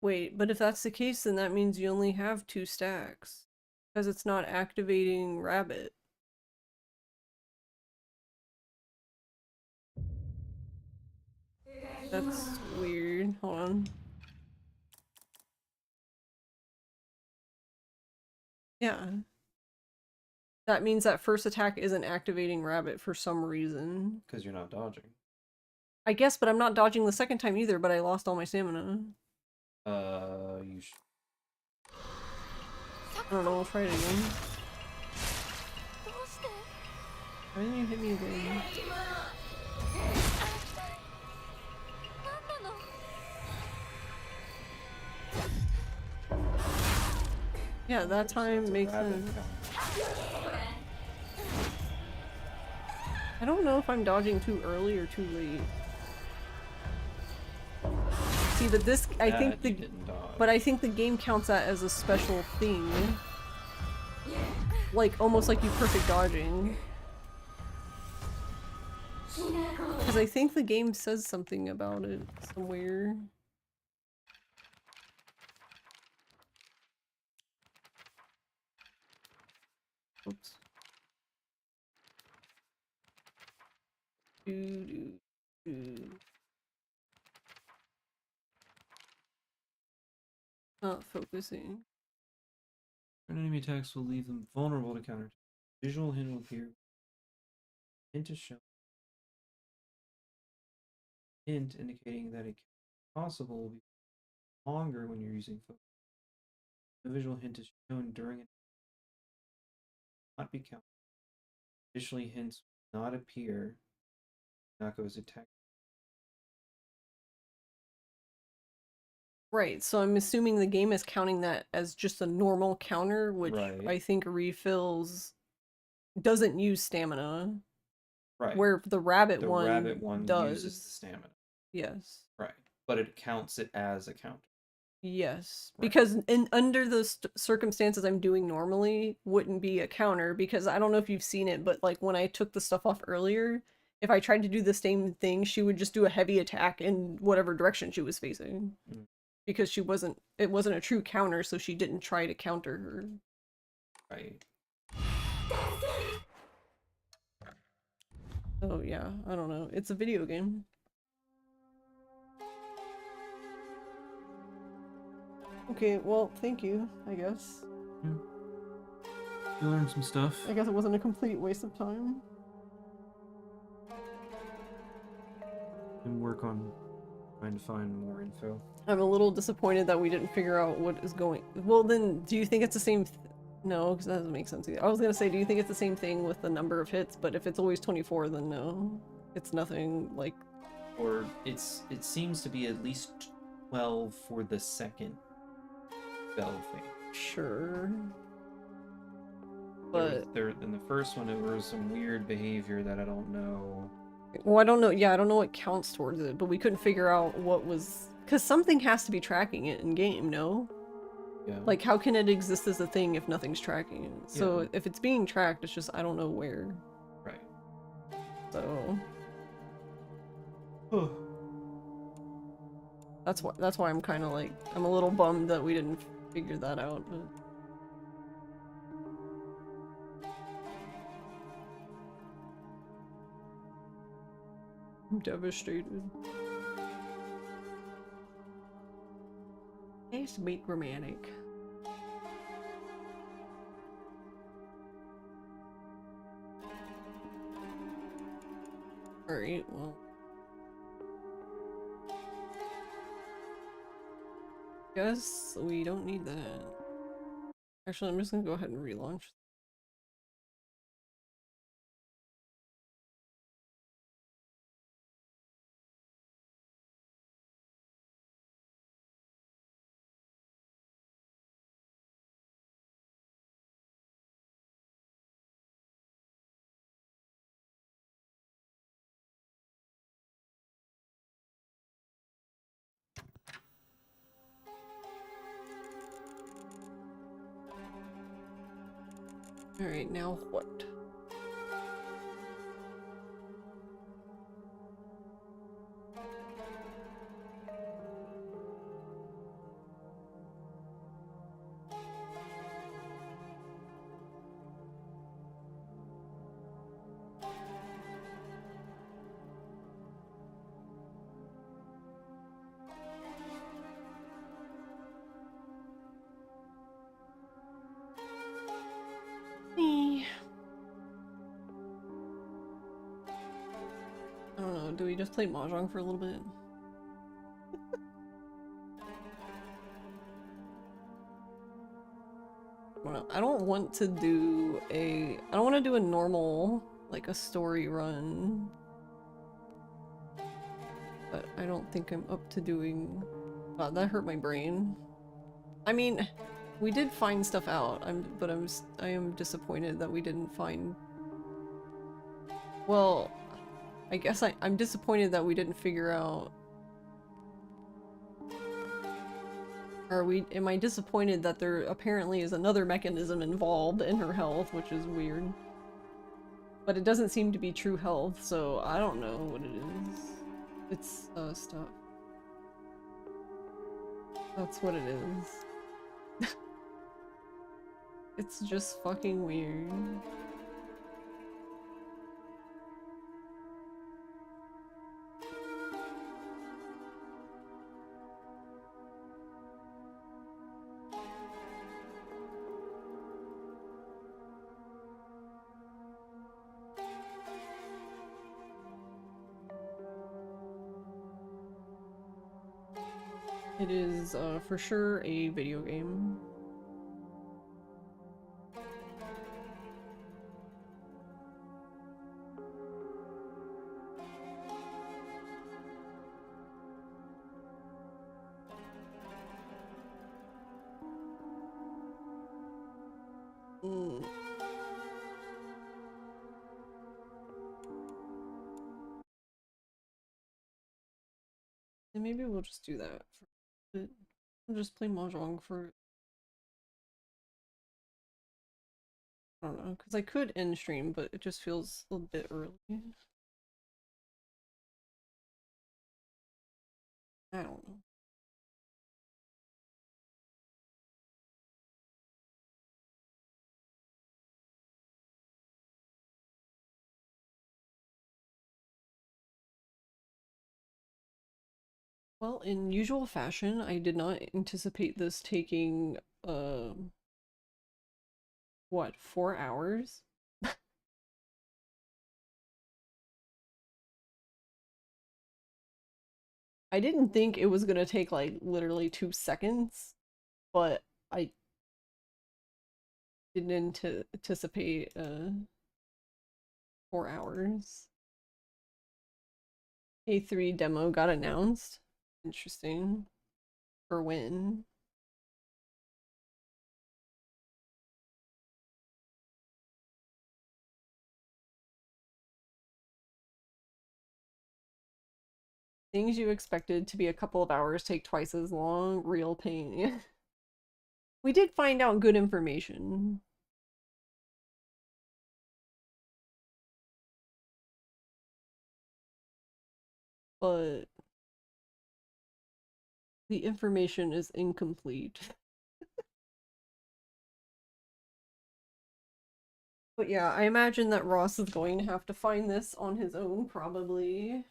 Wait, but if that's the case, then that means you only have 2 stacks. Because it's not activating Rabbit. That's weird. Hold on. Yeah. That means that first attack isn't activating Rabbit for some reason. Because you're not dodging. I guess, but I'm not dodging the second time either, but I lost all my stamina. You should. I don't know, I'll try it again. Why didn't you hit me again? Yeah, that time That's a makes rabbit sense. count. I don't know if I'm dodging too early or too late. See, but this, I That think you the, didn't dodge. but I think the game counts that as a special thing. Like, almost like you perfect dodging. Because I think the game says something about it somewhere. Oops. Not focusing. Enemy attacks will leave them vulnerable to counter. Visual hint will appear. Hint is shown. Hint indicating that it possible will be longer when you're using focus. The visual hint is shown during it. Not be counted. Additionally, hints will not appear. Not goes attack. Right, so I'm assuming the game is counting that as just a normal counter, which Right. I think refills doesn't use stamina. Right. Where the rabbit the one rabbit one does. uses the stamina. Yes. Right. But it counts it as a counter. Yes. Right. Because under the circumstances I'm doing normally wouldn't be a counter, because I don't know if you've seen it, but like when I took the stuff off earlier, if I tried to do the same thing, she would just do a heavy attack in whatever direction she was facing. Mm. Because it wasn't a true counter, so she didn't try to counter her. Right. Oh yeah, I don't know. It's a video game. Okay, well, thank you, I guess. You learned some stuff. I guess it wasn't a complete waste of time. And work on trying to find more info. I'm a little disappointed that we didn't figure out what is going... Well, then, do you think it's the same... No, because that doesn't make sense either. I was gonna say, do you think it's the same thing with the number of hits? But if it's always 24, then no. It's nothing, like... Or it seems to be at least 12 for the second bell thing. Sure. There But was, in the first one, it was some weird behavior that I don't know. well, I don't know. Yeah, I don't know what counts towards it, but we couldn't figure out what was because something has to be tracking it in game, no? Yeah. Like, how can it exist as a thing if nothing's tracking it? So Yeah. if it's being tracked, it's just I don't know where. Right. So that's why I'm kind of like I'm a little bummed that we didn't figure that out. But... I'm devastated. Nice meet romantic. Alright, well. Guess we don't need that. Actually, I'm just gonna go ahead and relaunch. Alright, now what? Me. I don't know, do we just play Mahjong for a little bit? I don't want to do a... I don't want to do a normal, like a story run. But I don't think I'm up to doing... Wow, that hurt my brain. I mean, we did find stuff out, I am disappointed that we didn't find... Well, I guess I'm disappointed that we didn't figure out... Am I disappointed that there apparently is another mechanism involved in her health, which is weird. But it doesn't seem to be true health, so I don't know what it is. It's, stuff. That's what it is. It's just fucking weird. It is, for sure a video game. Mm. And maybe we'll just do that for a bit. We'll just play Mahjong for... I don't know, because I could end stream, but it just feels a little bit early. I don't know. Well, in usual fashion, I did not anticipate this taking, what, 4 hours? I didn't think it was gonna take, like, literally 2 seconds, but I didn't anticipate, 4 hours. A3 demo got announced. Interesting. for when. Things you expected to be a couple of hours take twice as long. Real pain. We did find out good information. But the information is incomplete. But yeah, I imagine that Ross is going to have to find this on his own, probably.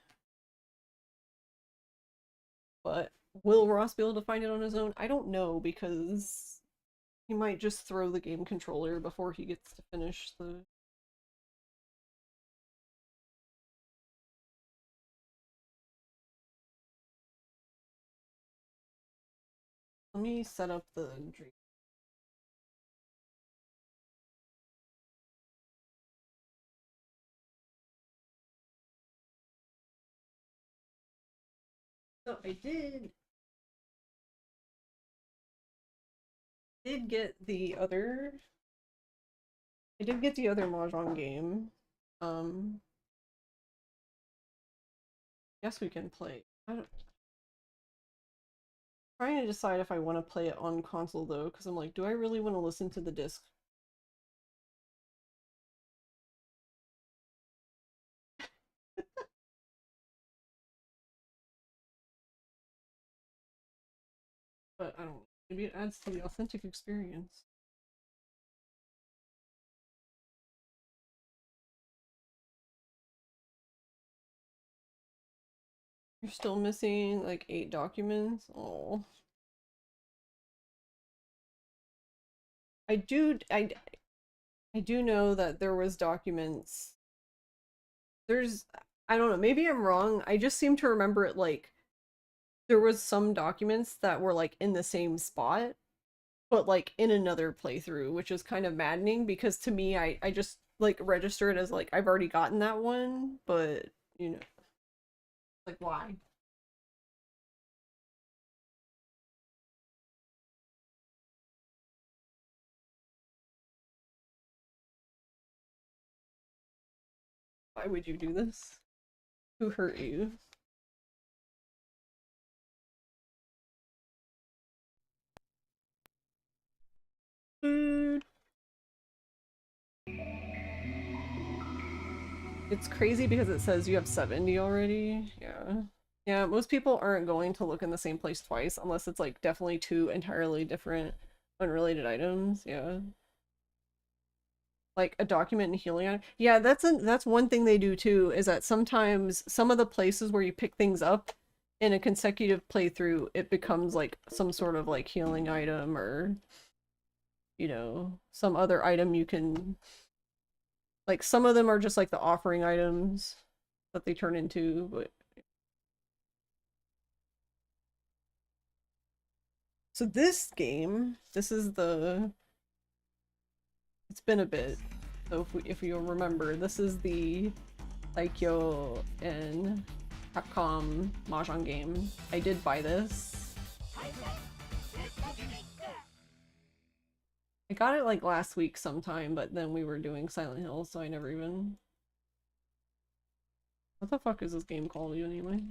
But will Ross be able to find it on his own? I don't know, because he might just throw the game controller before he gets to finish the... Let me set up the dream. So I did get the other... I did get the other Mahjong game. Guess we can play. I don't... Trying to decide if I want to play it on console though, because I'm like, do I really want to listen to the disc? But I don't know. Maybe it adds to the authentic experience. You're still missing like 8 documents? Oh. I do know that there was documents. I don't know, maybe I'm wrong. I just seem to remember it like there was some documents that were like in the same spot, but like in another playthrough, which is kind of maddening because to me I just like register it as like I've already gotten that one, but you know, like why? Why would you do this? Who hurt you? Food. It's crazy because it says you have 70 already. Yeah. Yeah, most people aren't going to look in the same place twice unless it's like definitely 2 entirely different unrelated items. Yeah. Like a document and healing item. Yeah, that's one thing they do too, is that sometimes some of the places where you pick things up in a consecutive playthrough, it becomes like some sort of like healing item or you know, some other item you can like some of them are just like the offering items that they turn into, but so this game, this is the it's been a bit. So if you'll remember, this is the Taikyo and Capcom Mahjong game. I did buy this. I got it like last week sometime, but then we were doing Silent Hill, so I never even... What the fuck is this game called anyway?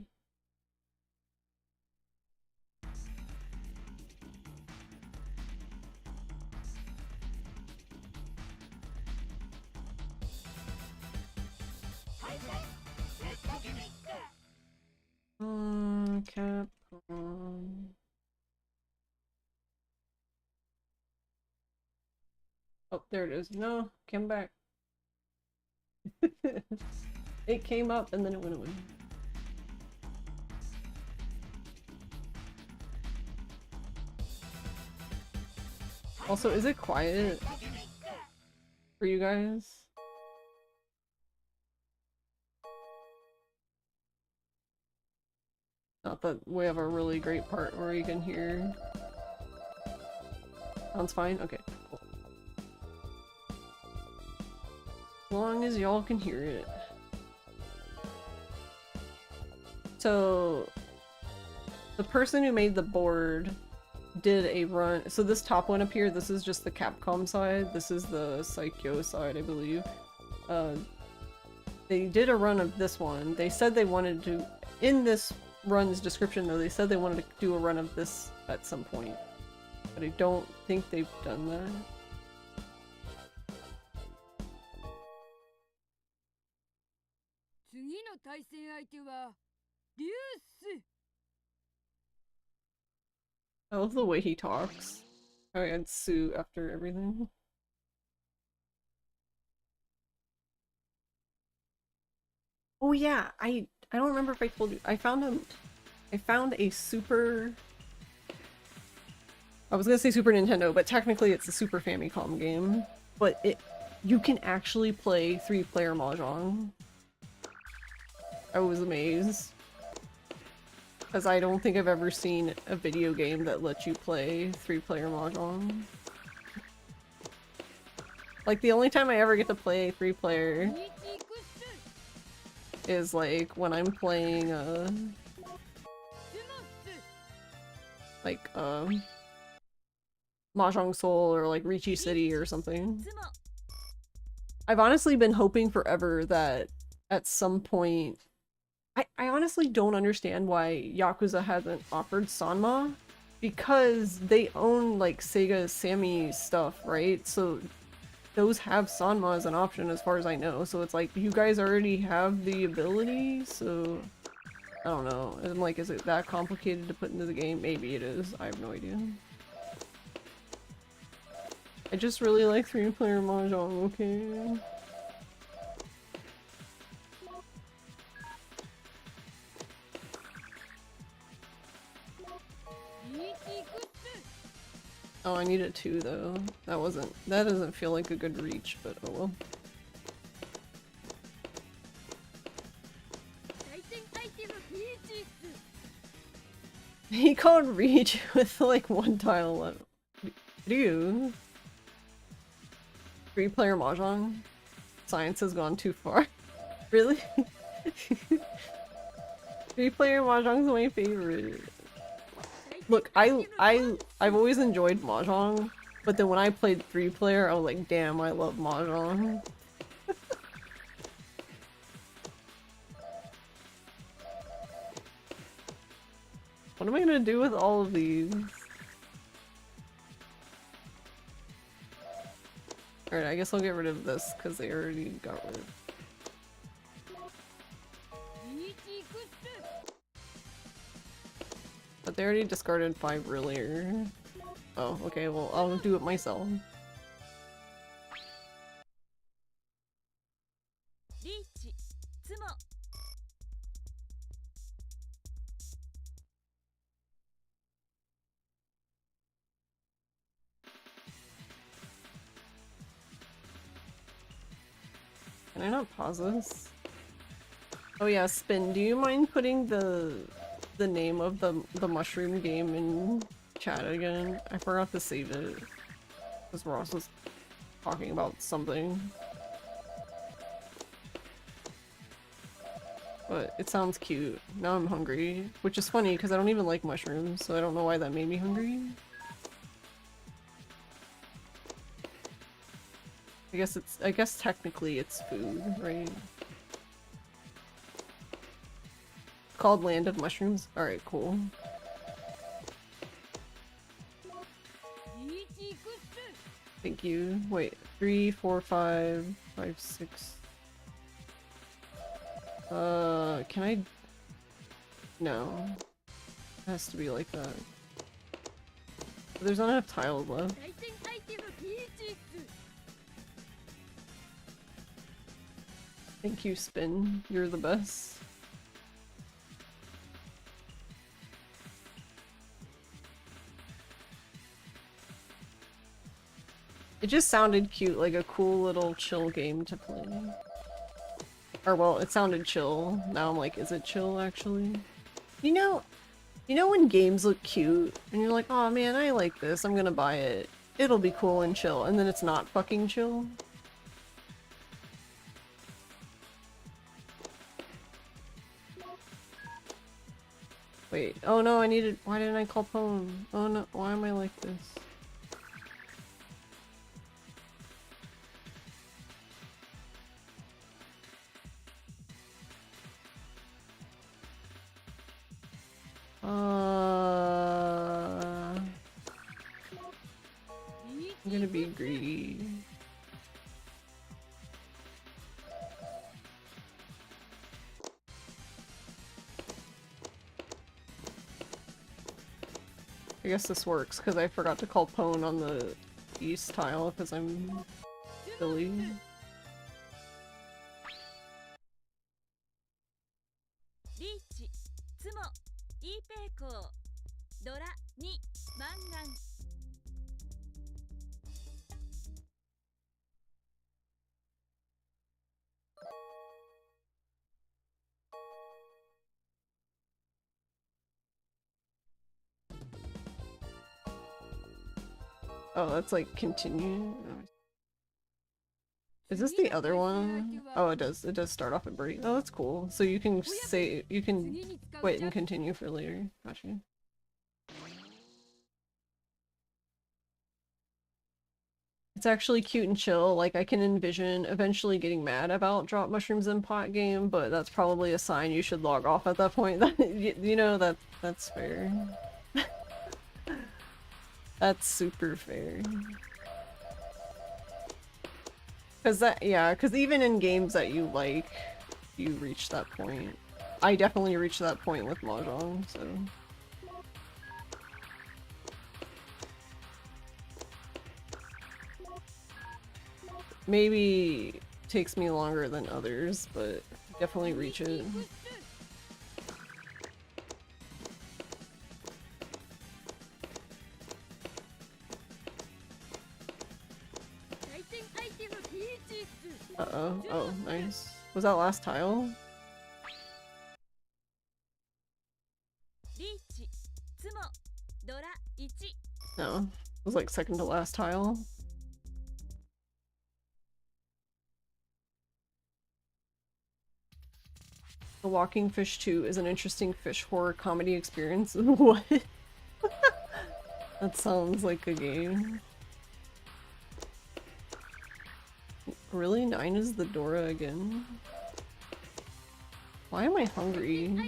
Capcom... Oh, there it is. No, come back. It came up and then it went away. Also, is it quiet for you guys? Not that we have a really great part where you can hear. Sounds fine? Okay, cool. As long as y'all can hear it. So, the person who made the board did a run. So this top one up here, this is just the Capcom side. This is the Saikyo side, I believe. They did a run of this one. They said they wanted to, in this run's description though, they said they wanted to do a run of this at some point. But I don't think they've done that. I love the way he talks. Oh, and Sue after everything. Oh yeah, I don't remember if I told you. I found a Super. I was gonna say Super Nintendo, but technically it's a Super Famicom game. But you can actually play 3-player Mahjong. I was amazed. Because I don't think I've ever seen a video game that lets you play 3-player Mahjong. Like, the only time I ever get to play 3-player is, like, when I'm playing, Mahjong Soul or, like, Ricci City or something. I've honestly been hoping forever that at some point... I honestly don't understand why Yakuza hasn't offered Sanma, because they own, like, Sega Sammy stuff, right? So those have Sanma as an option as far as I know, so it's like, you guys already have the ability, so... I don't know. I'm like, is it that complicated to put into the game? Maybe it is. I have no idea. I just really like 3-player Mahjong, okay? Oh, I need a 2 though. That doesn't feel like a good reach, but oh well. He called reach with like 1 tile left. Dude. 3-player Mahjong? Science has gone too far. Really? 3-player Mahjong's my favorite. Look, I've always enjoyed Mahjong, but then when I played 3-player, I was like, damn, I love Mahjong. What am I gonna do with all of these? Alright, I guess I'll get rid of this, because they already got rid of it. But they already discarded 5 earlier. Oh, okay, well, I'll do it myself. Can I not pause this? Oh yeah, Spin, do you mind putting the name of the mushroom game in chat again? I forgot to save it. Because Ross was talking about something. But it sounds cute. Now I'm hungry. Which is funny because I don't even like mushrooms, so I don't know why that made me hungry. I guess technically it's food, right? Called Land of Mushrooms? Alright, cool. Thank you. Wait, 3, 4, 5, 5, 6. Can I? No. It has to be like that. There's not enough tiles left. Thank you, Spin. You're the best. It just sounded cute, like a cool little chill game to play. Or well, it sounded chill. Now I'm like, is it chill actually? You know when games look cute and you're like, oh man, I like this, I'm gonna buy it. It'll be cool and chill, and then it's not fucking chill. Wait, oh no, I needed- why didn't I call Pone? Oh no, why am I like this? I'm gonna be greedy. I guess this works because I forgot to call Pone on the east tile because I'm silly. リーチ、ツモ、イーペイコー、ドラ、ニ、マンガン。Oh, that's like continue. Is this the other one? Oh, it does. It does start off at birdie. Oh, that's cool. So you can say you can quit and continue for later. Gotcha. It's actually cute and chill. Like I can envision eventually getting mad about drop mushrooms in pot game, but that's probably a sign you should log off at that point. You know that's fair. That's super fair. Cause cause even in games that you like, you reach that point. I definitely reached that point with Mahjong, so. Maybe takes me longer than others, but definitely reach it. Uh-oh. Oh, nice. Was that last tile? リーチ、ツモ、ドラ、1。 No. It was like second to last tile. The Walking Fish 2 is an interesting fish horror comedy experience. What? That sounds like a game. Really? 9 is the Dora again? Why am I hungry?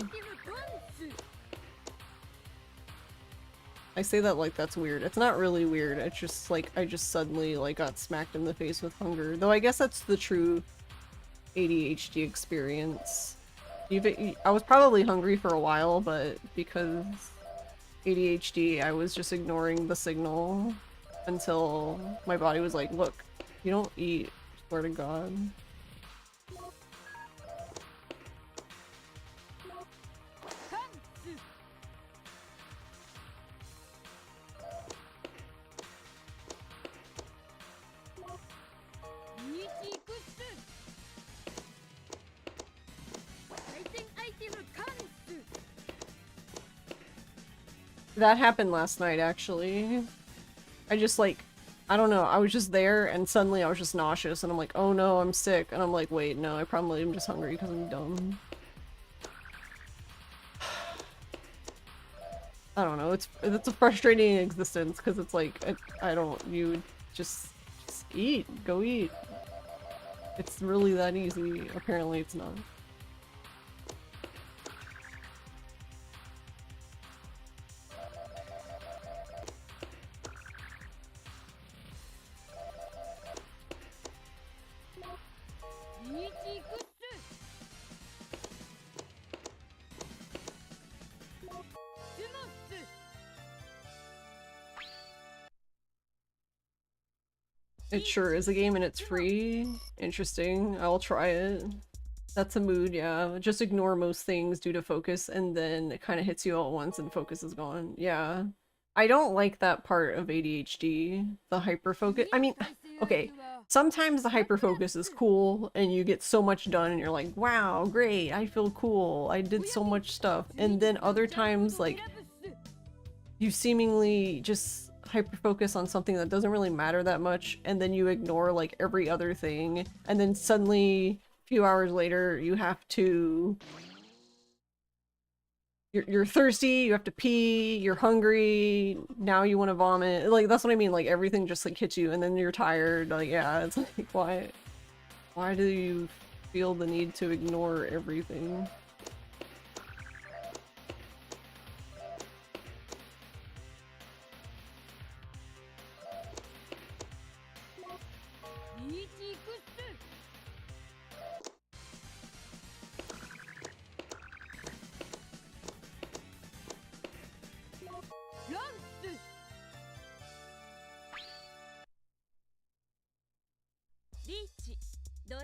I say that like that's weird. It's not really weird. It's just like I just suddenly like got smacked in the face with hunger. Though I guess that's the true ADHD experience. I was probably hungry for a while, but because ADHD, I was just ignoring the signal until my body was like, look, you don't eat, swear to God. That happened last night, actually. I just like, I don't know, I was just there and suddenly I was just nauseous and I'm like, oh no, I'm sick. And I'm like, wait, no, I probably am just hungry because I'm dumb. I don't know, it's a frustrating existence because it's like, I don't, you would just eat, go eat. It's really that easy. Apparently it's not. It sure is a game and it's free. Interesting. I'll try it. That's a mood, yeah. Just ignore most things due to focus and then it kind of hits you all at once and focus is gone. Yeah. I don't like that part of ADHD. The hyperfocus. I mean, okay. Sometimes the hyperfocus is cool and you get so much done and you're like, wow, great, I feel cool. I did so much stuff. And then other times, like, you seemingly just hyper-focus on something that doesn't really matter that much and then you ignore like every other thing and then suddenly a few hours later you have to you're thirsty, you have to pee, you're hungry, now you want to vomit. Like, that's what I mean, like, everything just, like, hits you, and then you're tired. Like, yeah, it's like, why do you feel the need to ignore everything?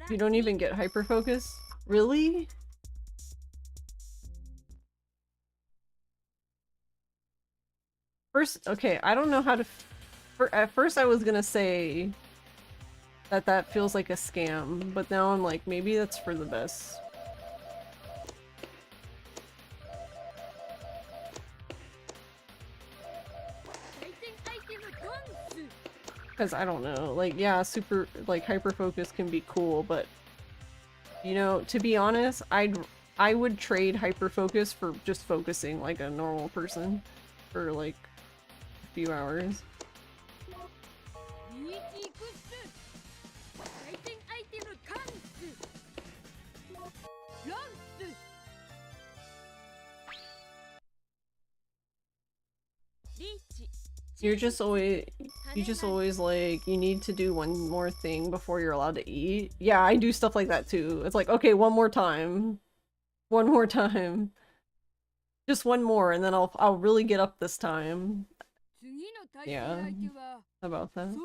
You don't even get hyper focus? Really? First, okay, I don't know how to... at first I was gonna say that feels like a scam, but now I'm like, maybe that's for the best. Because I don't know, like, yeah, super, like, hyper focus can be cool, but you know, to be honest, I would trade hyper focus for just focusing like a normal person for like a few hours. You just always like, you need to do one more thing before you're allowed to eat. Yeah, I do stuff like that too. It's like, okay, one more time. One more time. Just one more, and then I'll really get up this time. Yeah, how about that?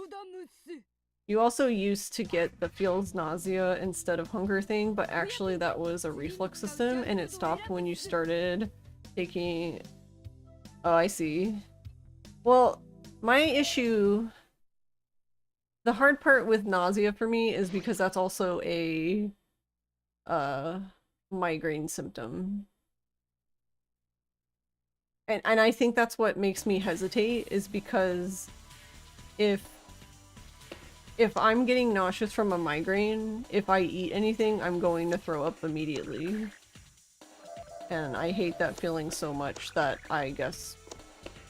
You also used to get the feels nausea instead of hunger thing, but actually that was a reflux system, and it stopped when you started taking... Oh, I see. Well, my issue... The hard part with nausea for me is because that's also a... migraine symptom. And I think that's what makes me hesitate, is because if I'm getting nauseous from a migraine, if I eat anything, I'm going to throw up immediately. And I hate that feeling so much that I guess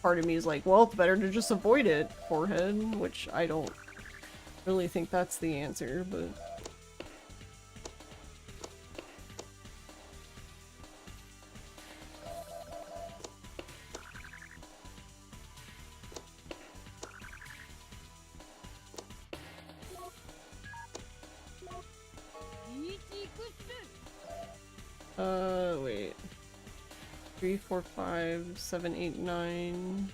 part of me is like, well, it's better to just avoid it, forehead, which I don't really think that's the answer, but... wait. 3, 4, 5, 7, 8, 9...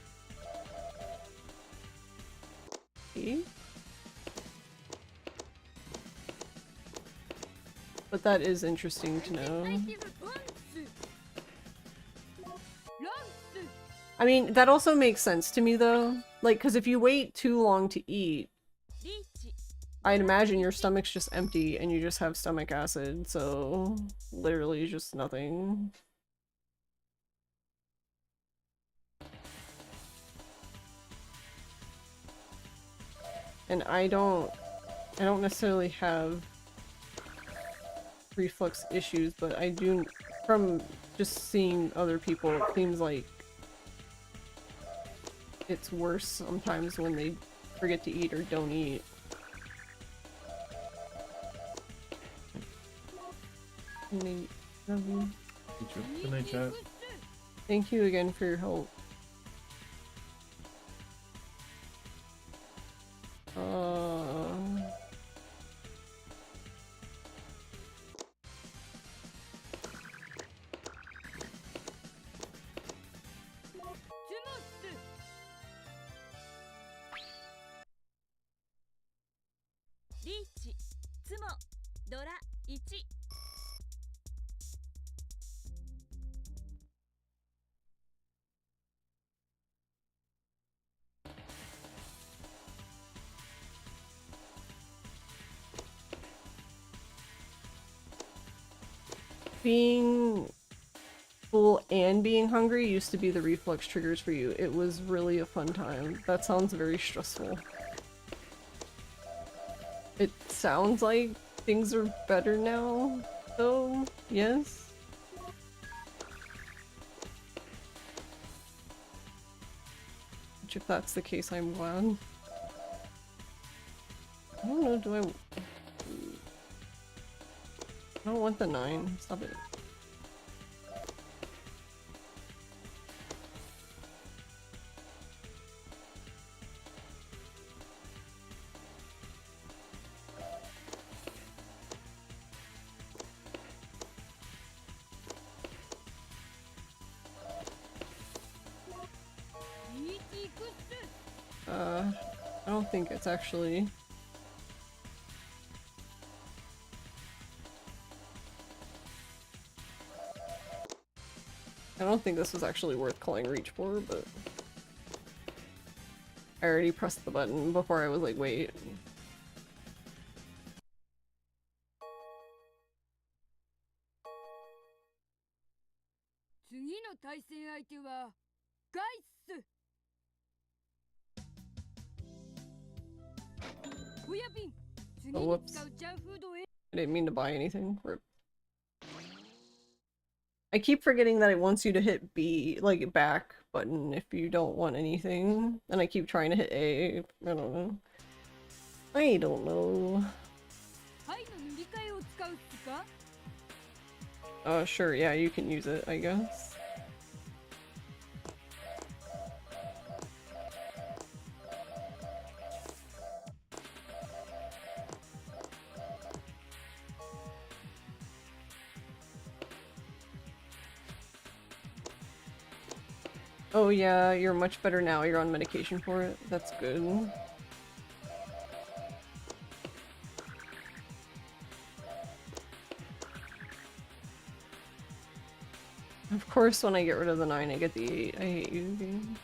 8? But that is interesting to know. I mean, that also makes sense to me though. Like, because if you wait too long to eat, I'd imagine your stomach's just empty and you just have stomach acid, so literally just nothing. And I don't necessarily have reflux issues, but I do, from just seeing other people, it seems like it's worse sometimes when they forget to eat or don't eat. Good night, chat. Thank you again for your help. Being full and being hungry used to be the reflux triggers for you. It was really a fun time. That sounds very stressful. It sounds like things are better now, though. Yes? Which, if that's the case, I'm glad. I don't know, do I... I don't want the 9. Stop it. I don't think it's actually... I don't think this was actually worth calling reach for, but... I already pressed the button before I was like, wait. 次の対戦相手はガイス。親瓶、次に使うジャンフードへ。I didn't mean to buy anything. Rip. I keep forgetting that it wants you to hit B, like back button if you don't want anything. And I keep trying to hit A. I don't know. I don't know. Sure, yeah, you can use it, I guess. Oh yeah, you're much better now. You're on medication for it. That's good. Of course, when I get rid of the 9, I get the 8. I hate you, game.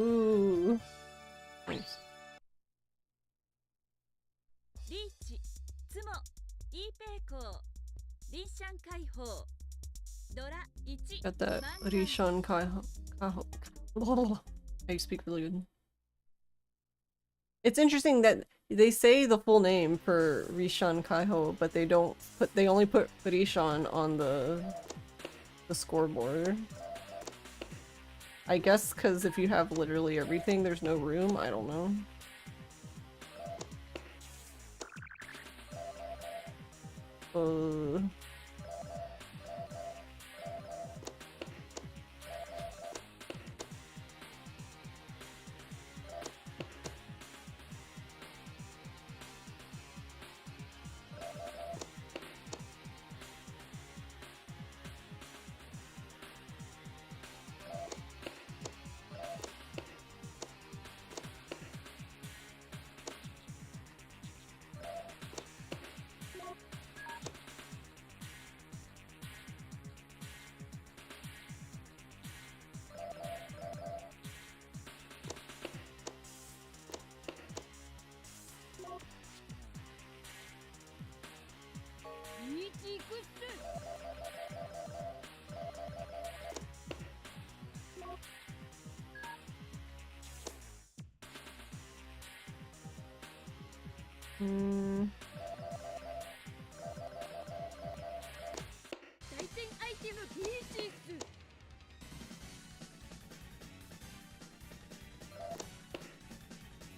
Ooh. Nice. Got that Rishan Kaiho. I speak really good. It's interesting that they say the full name for Rishan Kaiho, but they don't put, they only put Rishan on the scoreboard. I guess because if you have literally everything, there's no room. I don't know.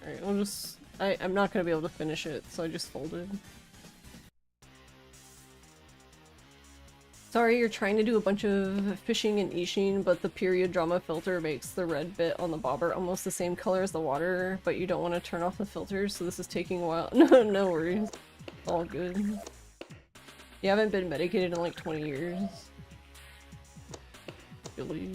Alright, I'll just... I'm not gonna be able to finish it, so I just folded. Sorry, you're trying to do a bunch of fishing and Ishin, but the period drama filter makes the red bit on the bobber almost the same color as the water, but you don't want to turn off the filters, so this is taking a while. No worries. It's all good. You haven't been medicated in like 20 years. Really.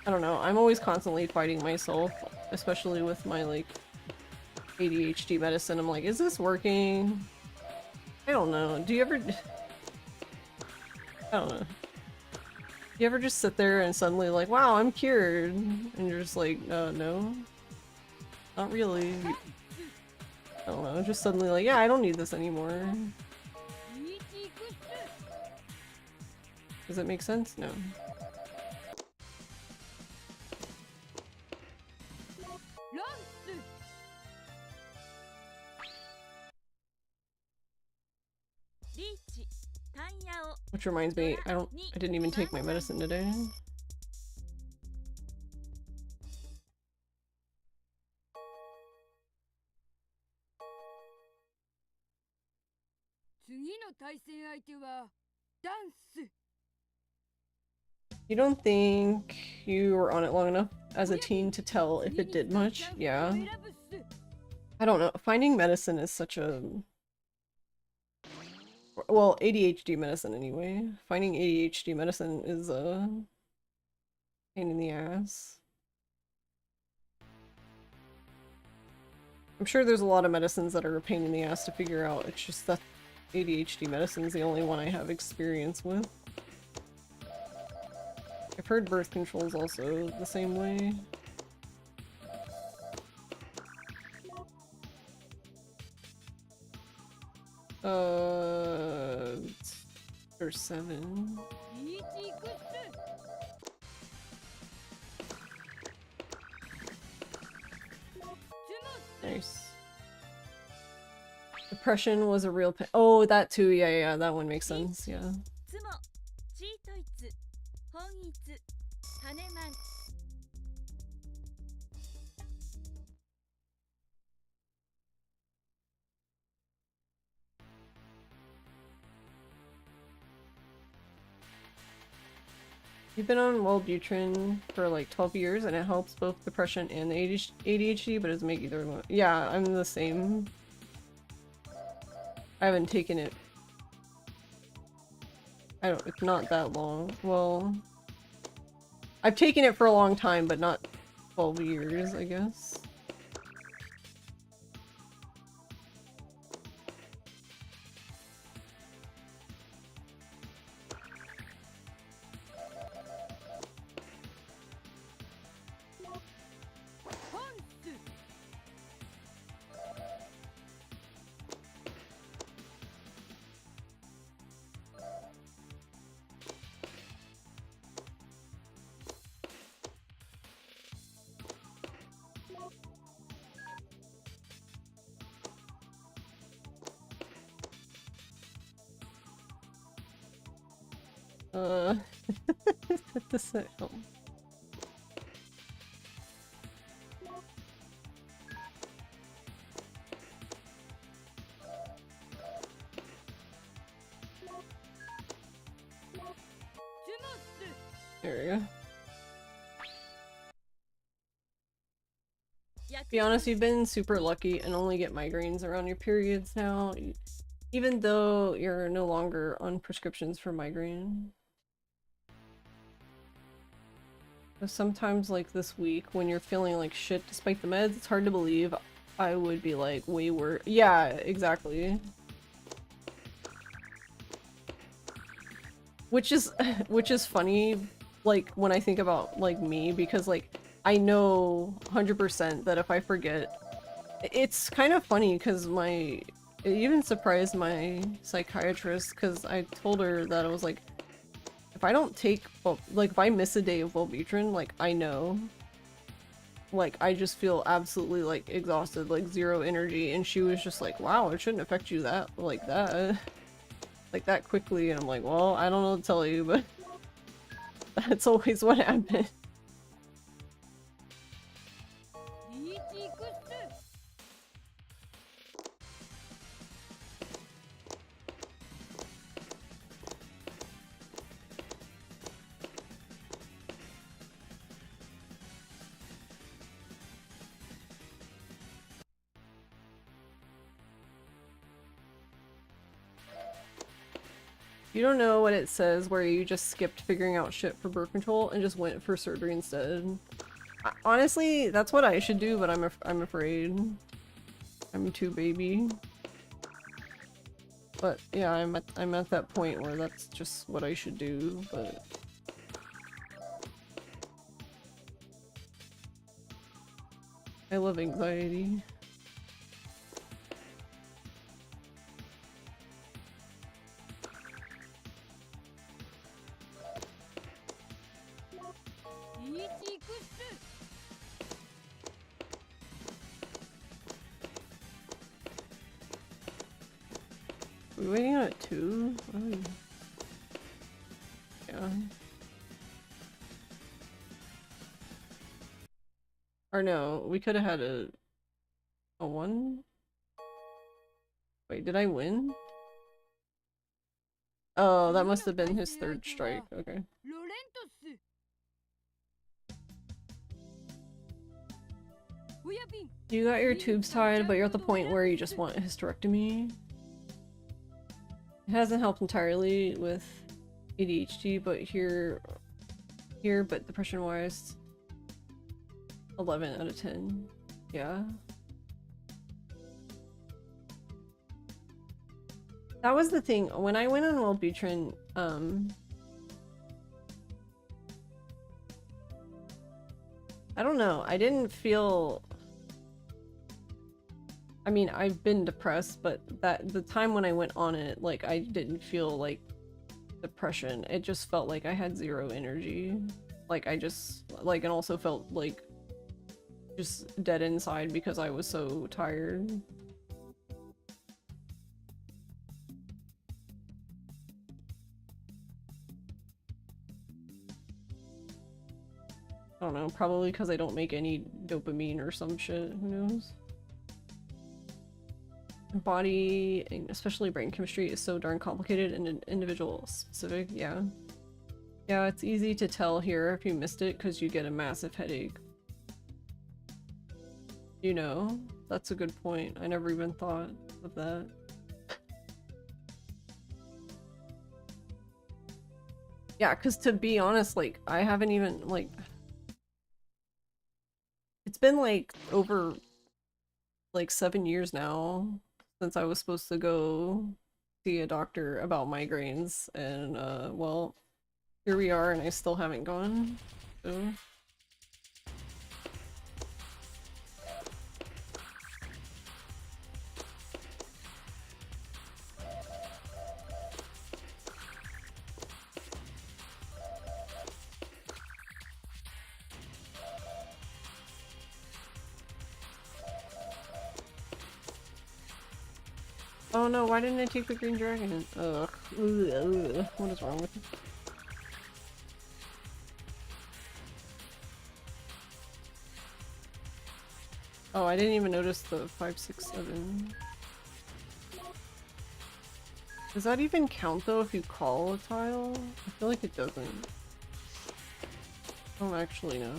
I don't know, I'm always constantly fighting myself, especially with my like ADHD medicine. I'm like, is this working? I don't know. Do you ever... I don't know. You ever just sit there and suddenly like, wow, I'm cured, and you're just like, no, not really. I don't know, just suddenly like, yeah, I don't need this anymore. Does it make sense? No. Which reminds me, I didn't even take my medicine today. You don't think you were on it long enough as a teen to tell if it did much? Yeah. I don't know. Finding medicine is such a... Well, ADHD medicine anyway. Finding ADHD medicine is a pain in the ass. I'm sure there's a lot of medicines that are a pain in the ass to figure out. It's just that ADHD medicine is the only one I have experience with. I've heard birth control is also the same way. There's 7. Nice. Depression was a real pain. Oh, that too. Yeah, yeah, that one makes sense. Yeah. You've been on Wellbutrin for like 12 years and it helps both depression and ADHD, but it doesn't make either one. Yeah, I'm the same. I haven't taken it. It's not that long. Well, I've taken it for a long time, but not 12 years, I guess. This oh. There we go. To be honest, you've been super lucky and only get migraines around your periods now, even though you're no longer on prescriptions for migraine. But sometimes, like this week, when you're feeling like shit despite the meds, it's hard to believe I would be like way worse. Yeah, exactly. Which is funny, like when I think about like me, because like I know 100% that if I forget, it's kind of funny because it even surprised my psychiatrist, because I told her that I was like, if I don't take, like if I miss a day of Wellbutrin, like I know, like I just feel absolutely like exhausted, like zero energy, and she was just like, wow, it shouldn't affect you that like that quickly, and I'm like, well, I don't know what to tell you, but that's always what happened. You don't know what it says where you just skipped figuring out shit for birth control and just went for surgery instead. Honestly, that's what I should do, but I'm afraid. I'm too baby. But yeah, I'm at that point where that's just what I should do, but I love anxiety. we waiting on it too? Oh. Yeah. Or no, we could have had a 1? Wait, did I win? Oh, that must have been his 3rd strike. Okay. You got your tubes tied, but you're at the point where you just want a hysterectomy. It hasn't helped entirely with ADHD, but but depression-wise, 11 out of 10. Yeah. That was the thing. When I went on Wellbutrin, I don't know. I didn't feel... I mean, I've been depressed, but the time when I went on it, like, I didn't feel like depression. It just felt like I had 0 energy. Like, I just, like, and also felt like just dead inside because I was so tired. I don't know, probably because I don't make any dopamine or some shit, who knows? Body, and especially brain chemistry, is so darn complicated and individual specific, yeah. Yeah, it's easy to tell here if you missed it because you get a massive headache. You know, that's a good point. I never even thought of that. Yeah, because to be honest, like, I haven't even, like... It's been, like, over, like, 7 years now since I was supposed to go see a doctor about migraines, and, well, here we are, and I still haven't gone, so... Oh no, why didn't I take the green dragon? Ugh. Ugh. What is wrong with me? Oh, I didn't even notice the 5, 6, 7. Does that even count though if you call a tile? I feel like it doesn't. I don't actually know.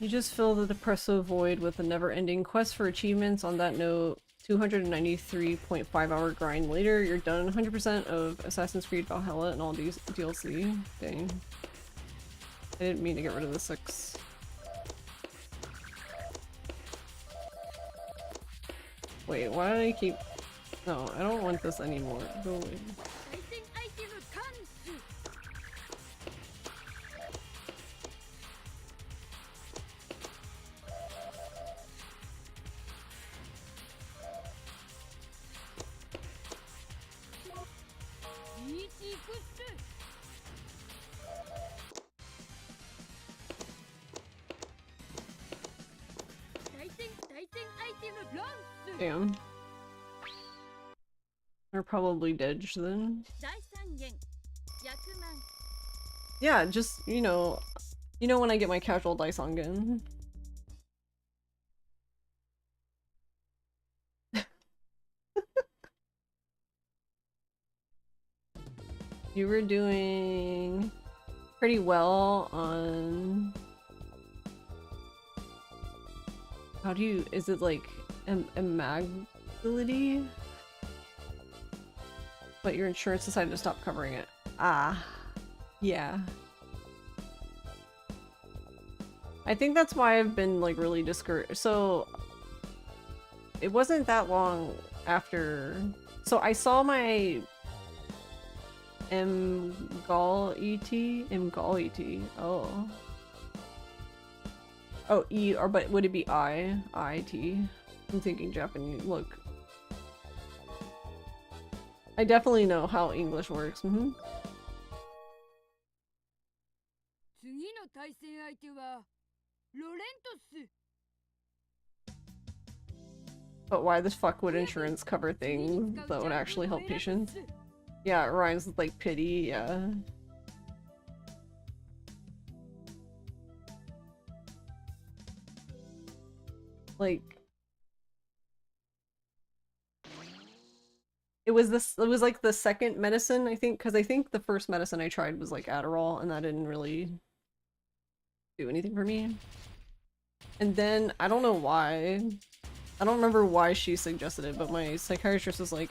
You just fill the depressive void with a never-ending quest for achievements. On that note, 293.5 hour grind later, you're done 100% of Assassin's Creed Valhalla and all these DLC. Dang. I didn't mean to get rid of the 6. Wait, why did I keep... No, I don't want this anymore. Go away. Damn. They're probably dead then. Yeah, just, you know when I get my casual dice on again. You were doing pretty well on... How do you... Is it like imagility? But your insurance decided to stop covering it. Ah. Yeah. I think that's why I've been like really discouraged. So it wasn't that long after... So I saw my Mgal-et? Oh. Oh, E, or but would it be I-T? I'm thinking Japanese. Look. I definitely know how English works. Mm-hmm. 次の対戦相手はロレントス。 But why the fuck would insurance cover things that would actually help patients? Yeah, it rhymes with like pity, yeah. Like it was like the second medicine, I think, because I think the first medicine I tried was like Adderall, and that didn't really do anything for me. And then I don't know why. I don't remember why she suggested it, but my psychiatrist was like,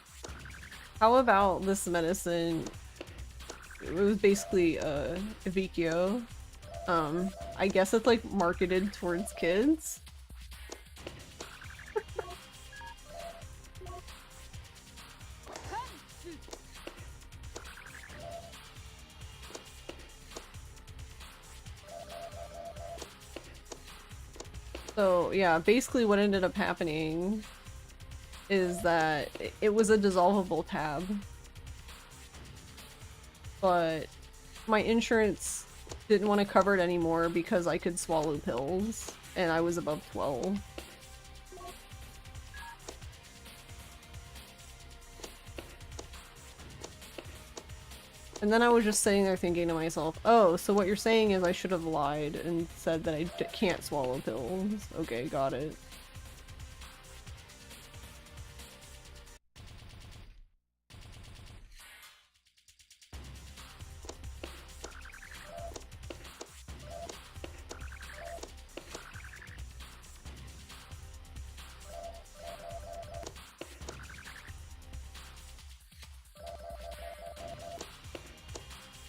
how about this medicine? It was basically Evicchio. I guess it's like marketed towards kids. So yeah, basically what ended up happening is that it was a dissolvable tab, but my insurance didn't want to cover it anymore because I could swallow pills and I was above 12. And then I was just sitting there thinking to myself, oh, so what you're saying is I should have lied and said that I can't swallow pills. Okay, got it.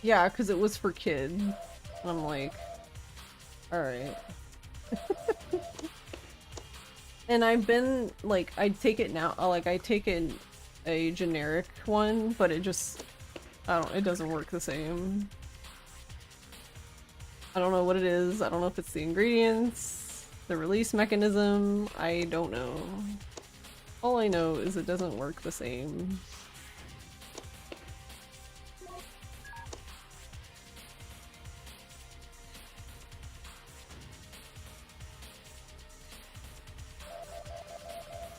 Yeah, because it was for kids. And I'm like, alright. And I've been, like, I take it now, like, I take a generic one, but it just, it doesn't work the same. I don't know what it is. I don't know if it's the ingredients, the release mechanism, I don't know. All I know is it doesn't work the same.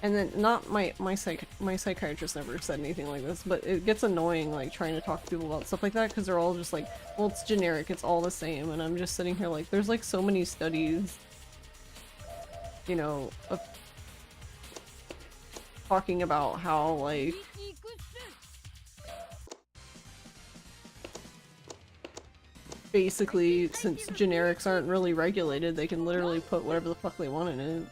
And then, not my psychiatrist never said anything like this, but it gets annoying, like, trying to talk to people about stuff like that, because they're all just like, well, it's generic, it's all the same, and I'm just sitting here like, there's like so many studies, you know, of talking about how, like, basically, since generics aren't really regulated, they can literally put whatever the fuck they want in it.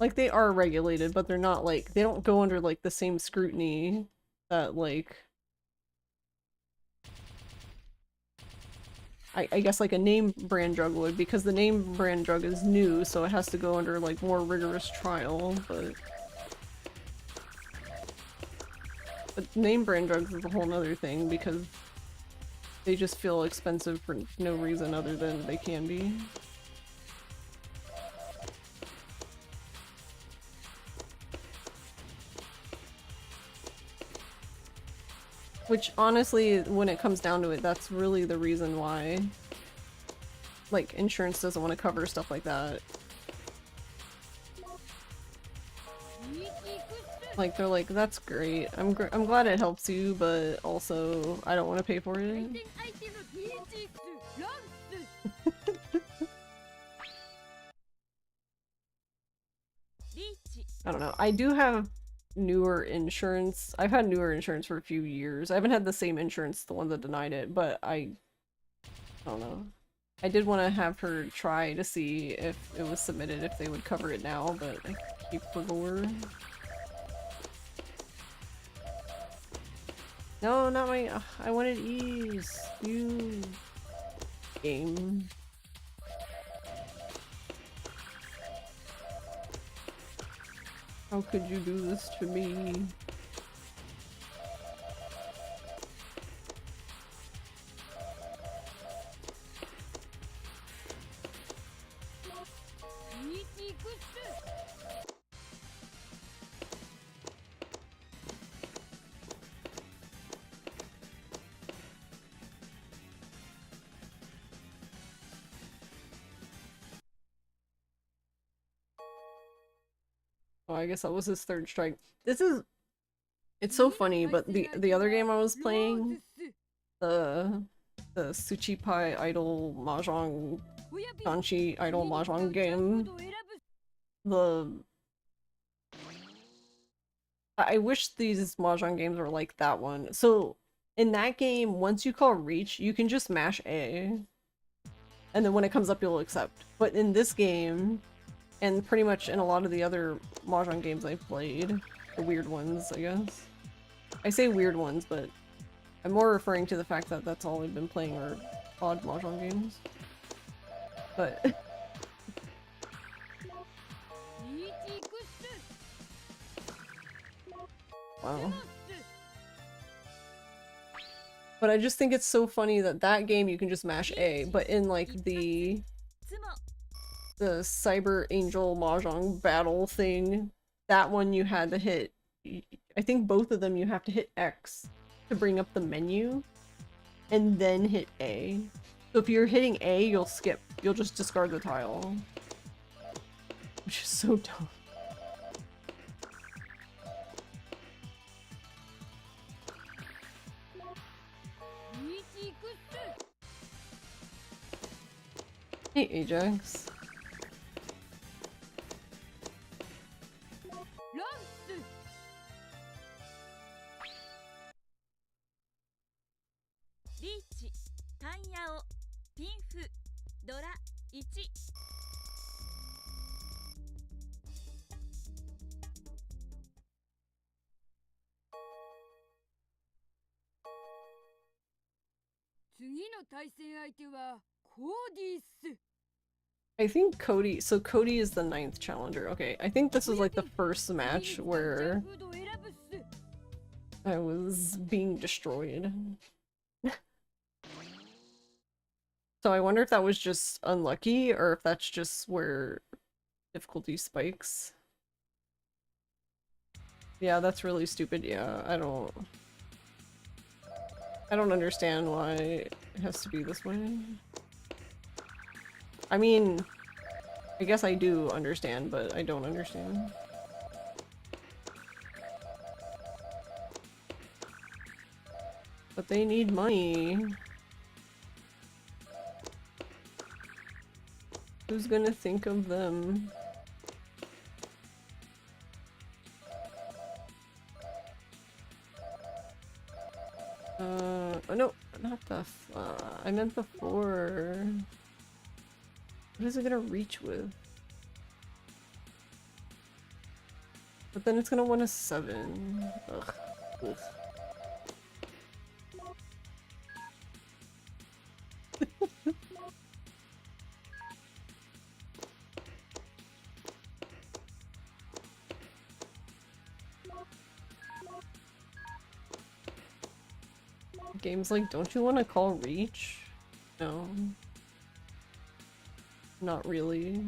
Like, they are regulated, but they're not, like, they don't go under, like, the same scrutiny that, like, I guess, like, a name brand drug would, because the name brand drug is new, so it has to go under, like, more rigorous trial, but name brand drugs is a whole nother thing, because they just feel expensive for no reason other than they can be. Which, honestly, when it comes down to it, that's really the reason why, like, insurance doesn't want to cover stuff like that. Like, they're like, that's great, I'm glad it helps you, but also, I don't want to pay for it. I don't know, I do have newer insurance. I've had newer insurance for a few years. I haven't had the same insurance, the one that denied it, but I don't know. I did want to have her try to see if it was submitted, if they would cover it now, but I keep forgot. No, not my. I wanted ease. You game. How could you do this to me? Oh, I guess that was his third strike. This is... It's so funny, but the other game I was playing, the Tsuchipai Idol Mahjong Kanchi Idol Mahjong game, I wish these Mahjong games were like that one. So, in that game, once you call reach, you can just mash A. And then when it comes up, you'll accept. But in this game, and pretty much in a lot of the other Mahjong games I've played, the weird ones, I guess. I say weird ones, but I'm more referring to the fact that that's all I've been playing are odd Mahjong games. But... wow. But I just think it's so funny that that game you can just mash A, but in like the Cyber Angel Mahjong battle thing, that one you had to hit, I think both of them you have to hit X to bring up the menu, and then hit A. So if you're hitting A, you'll skip. You'll just discard the tile. Which is so dumb. Hey, Ajax. I think Cody, so Cody is the 9th challenger. Okay, I think this is like the first match where I was being destroyed. So I wonder if that was just unlucky or if that's just where difficulty spikes. Yeah, that's really stupid. Yeah, I don't understand why it has to be this way. I mean, I guess I do understand, but I don't understand. But they need money. Who's gonna think of them? Oh no, not the I meant the 4. What is it gonna reach with? But then it's gonna want a 7. Ugh. Ugh. Games like, don't you want to call reach? No. Not really.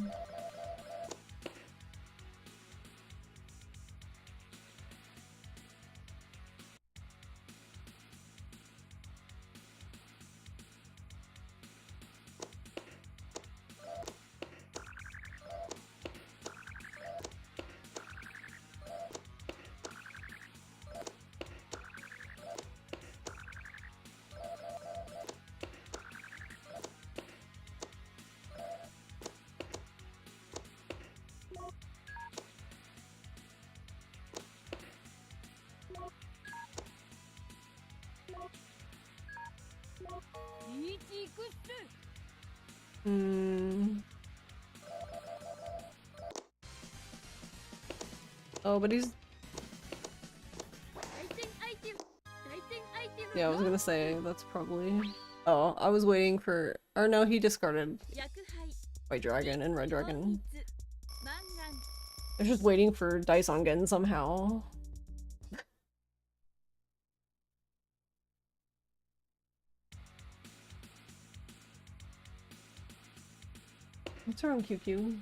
Oh, but he's... Yeah, I was gonna say, that's probably... Oh, I was waiting for... Or no, he discarded White Dragon and Red Dragon. I was just waiting for Dice on Gen somehow. What's wrong, QQ?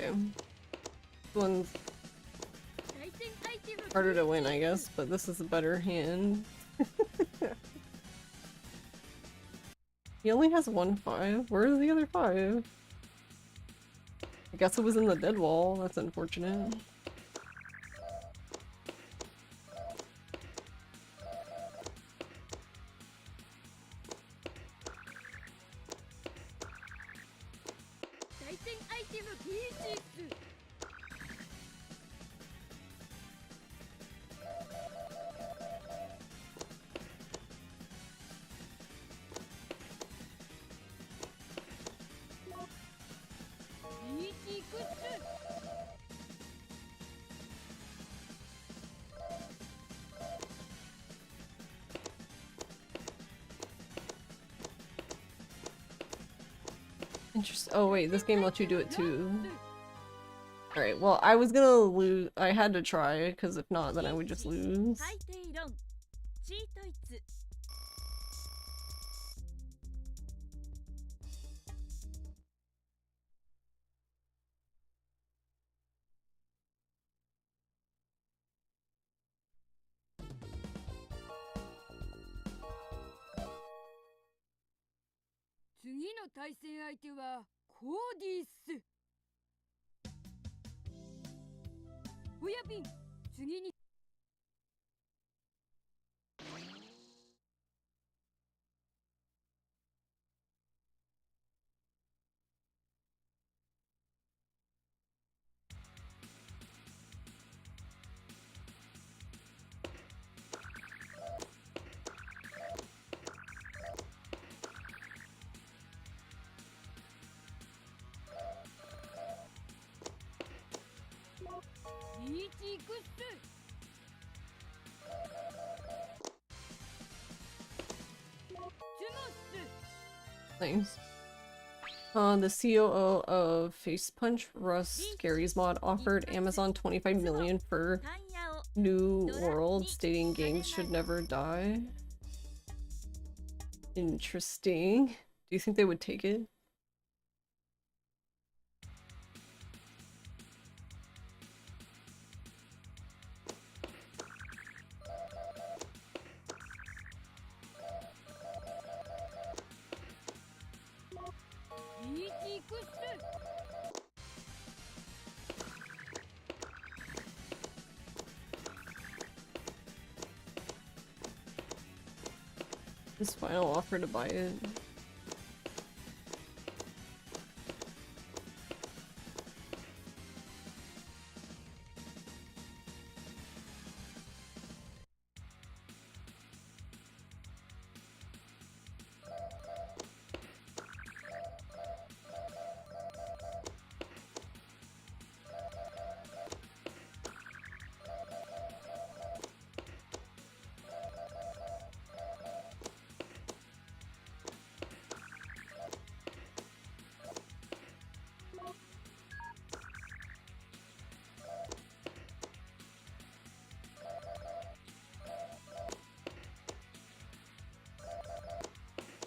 Okay. This one's harder to win, I guess, but this is a better hand. He only has 1-5. Where's the other 5? I guess it was in the dead wall. That's unfortunate. Interesting. Oh wait, this game lets you do it too. Alright, well I was gonna lose. I had to try, because if not then I would just lose. Thanks. The COO of Face Punch, Russ Gary's mod, offered Amazon 25 million for New World, stating games should never die. Interesting. Do you think they would take it? His final offer to buy it.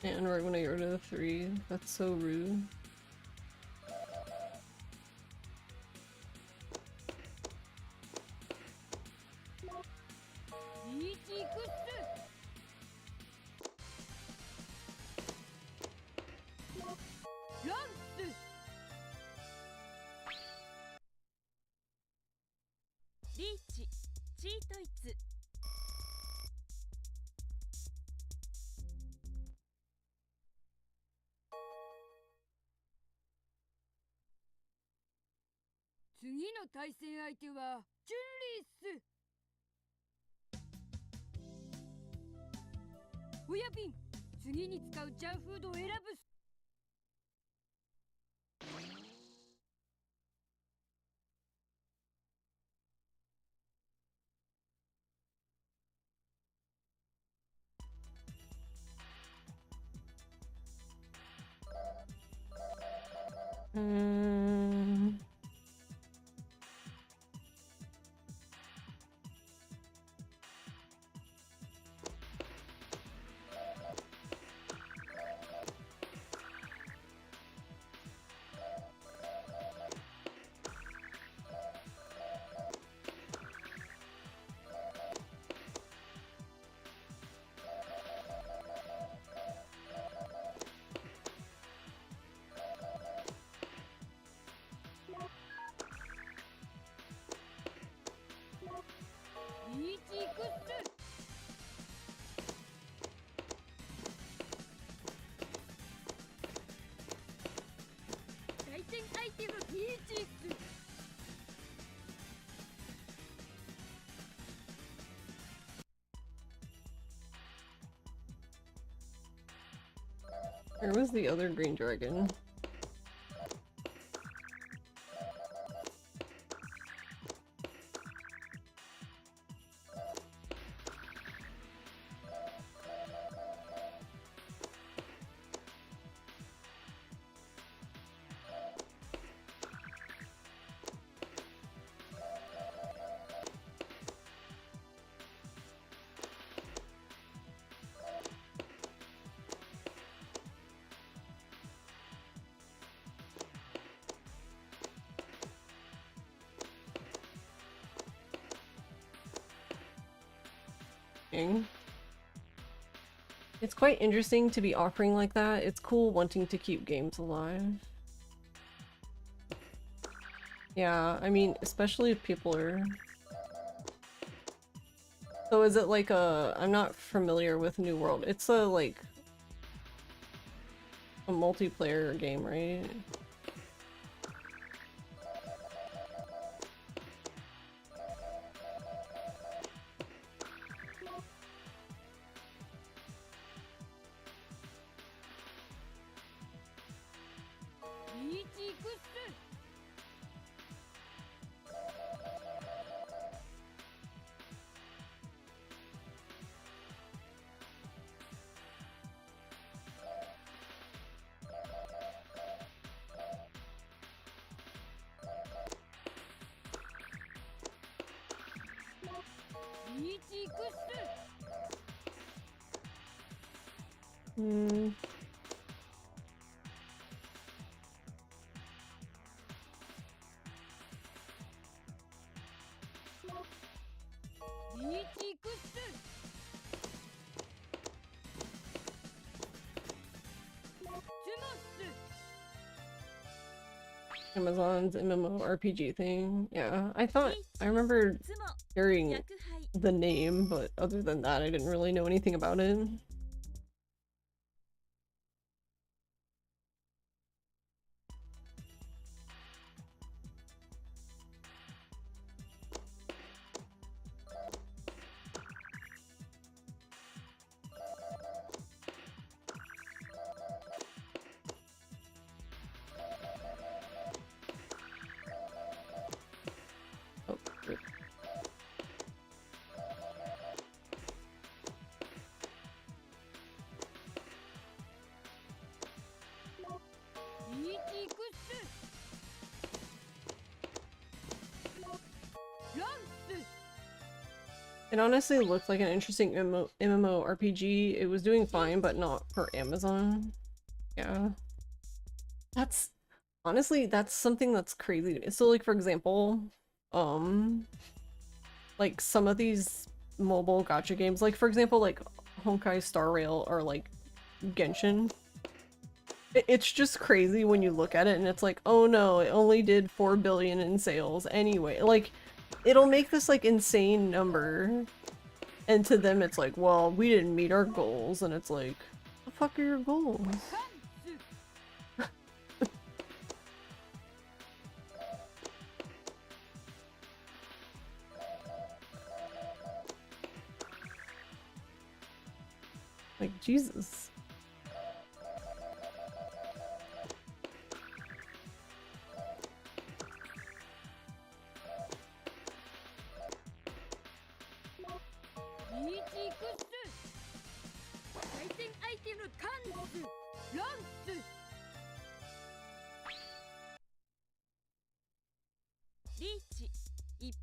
And we're gonna get rid of the 3. That's so rude. Where was the other green dragon? It's quite interesting to be offering like that. It's cool wanting to keep games alive. Yeah, I mean, especially if people are... So is it like a... I'm not familiar with New World. It's a, like... a multiplayer game, right? Hmm. Amazon's MMORPG thing. Yeah, I remember hearing the name, but other than that, I didn't really know anything about it. It honestly looked like an interesting MMORPG. It was doing fine, but not for Amazon. Yeah. That's... honestly, that's something that's crazy to me. So, like, for example, like, some of these mobile gacha games, like, for example, like, Honkai Star Rail or, like, Genshin. It's just crazy when you look at it and it's like, oh no, it only did 4 billion in sales anyway. Like, it'll make this, like, insane number. And to them it's like, well, we didn't meet our goals. And it's like, the fuck are your goals? Like, Jesus.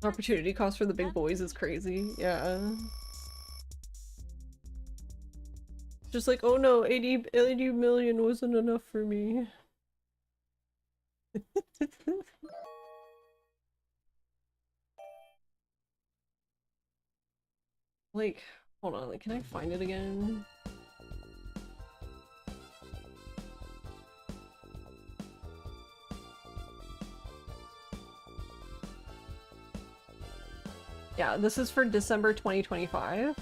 Opportunity cost for the big boys is crazy. Yeah. Just like, oh no, 80 million wasn't enough for me. Like, hold on, like, can I find it again? Yeah, this is for December 2025.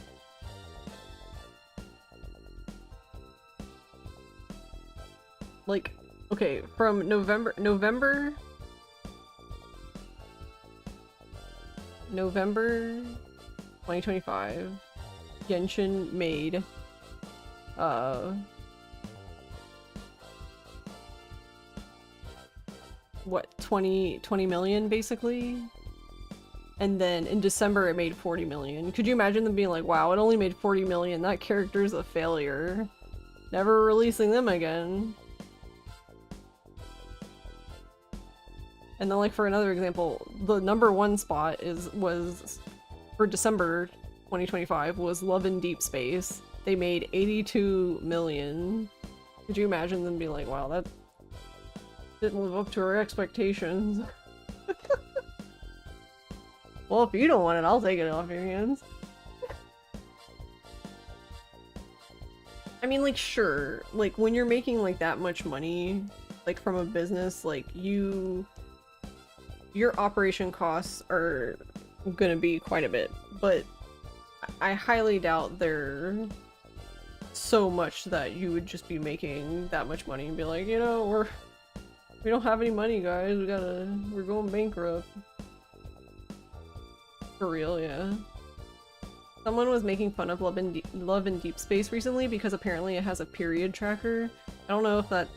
Like, okay, from November 2025, Genshin made what, 20 million basically? And then in December it made 40 million. Could you imagine them being like, wow, it only made 40 million, that character's a failure. Never releasing them again. And then, like, for another example, the #1 spot was for December 2025 was Love in Deep Space. They made 82 million. Could you imagine them being like, wow, that didn't live up to our expectations. Well, if you don't want it, I'll take it off your hands. I mean, like, sure, like, when you're making, like, that much money, like, from a business, like, your operation costs are gonna be quite a bit, but I highly doubt they're so much that you would just be making that much money and be like, you know, we don't have any money, guys, we're going bankrupt. For real, yeah. Someone was making fun of Love in Deep Space recently because apparently it has a period tracker. I don't know if that's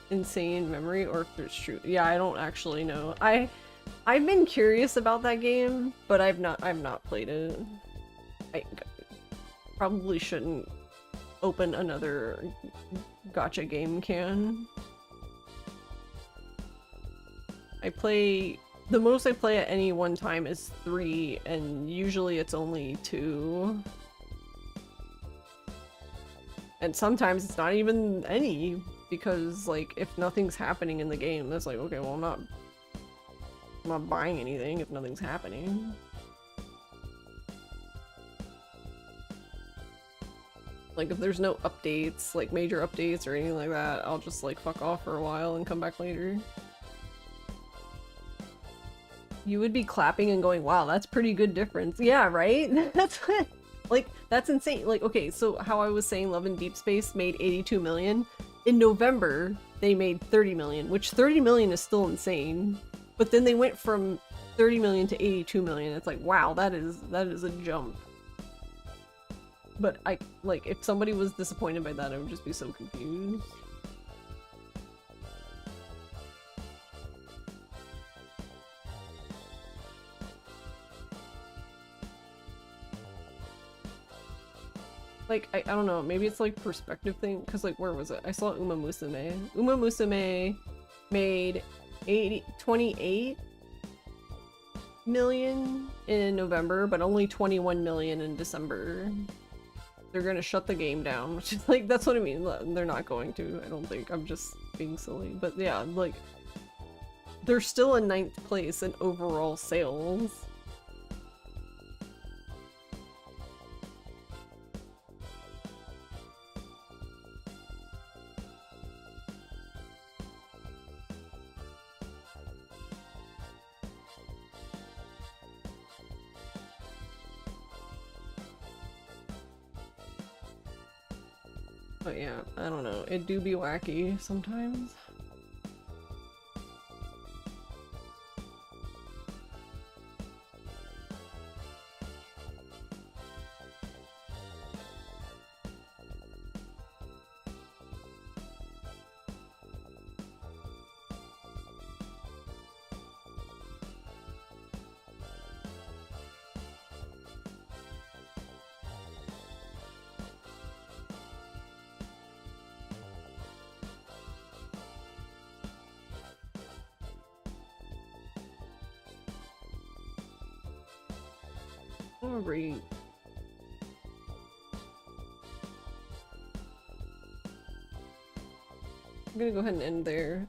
insane memory or if it's true. Yeah, I don't actually know. I've been curious about that game, but I've not played it. I probably shouldn't open another gacha game can. The most I play at any one time is 3, and usually it's only 2. And sometimes it's not even any, because, like, if nothing's happening in the game, that's like, okay, well, I'm not buying anything if nothing's happening. Like, if there's no updates, like major updates or anything like that, I'll just, like, fuck off for a while and come back later. You would be clapping and going, wow, that's pretty good difference. Yeah, right? That's like, that's insane. Like, okay, so how I was saying Love in Deep Space made 82 million. In November, they made 30 million, which 30 million is still insane. But then they went from 30 million to 82 million. It's like, wow, that is a jump. But like, if somebody was disappointed by that, I would just be so confused. Like, I don't know, maybe it's like perspective thing, because like, where was it? I saw Uma Musume. Uma Musume made 28 million in November, but only 21 million in December. They're gonna shut the game down, which is like, that's what I mean. They're not going to, I don't think. I'm just being silly. But yeah, like, they're still in 9th place in overall sales. But yeah, I don't know. It do be wacky sometimes. Alright. I'm gonna go ahead and end there.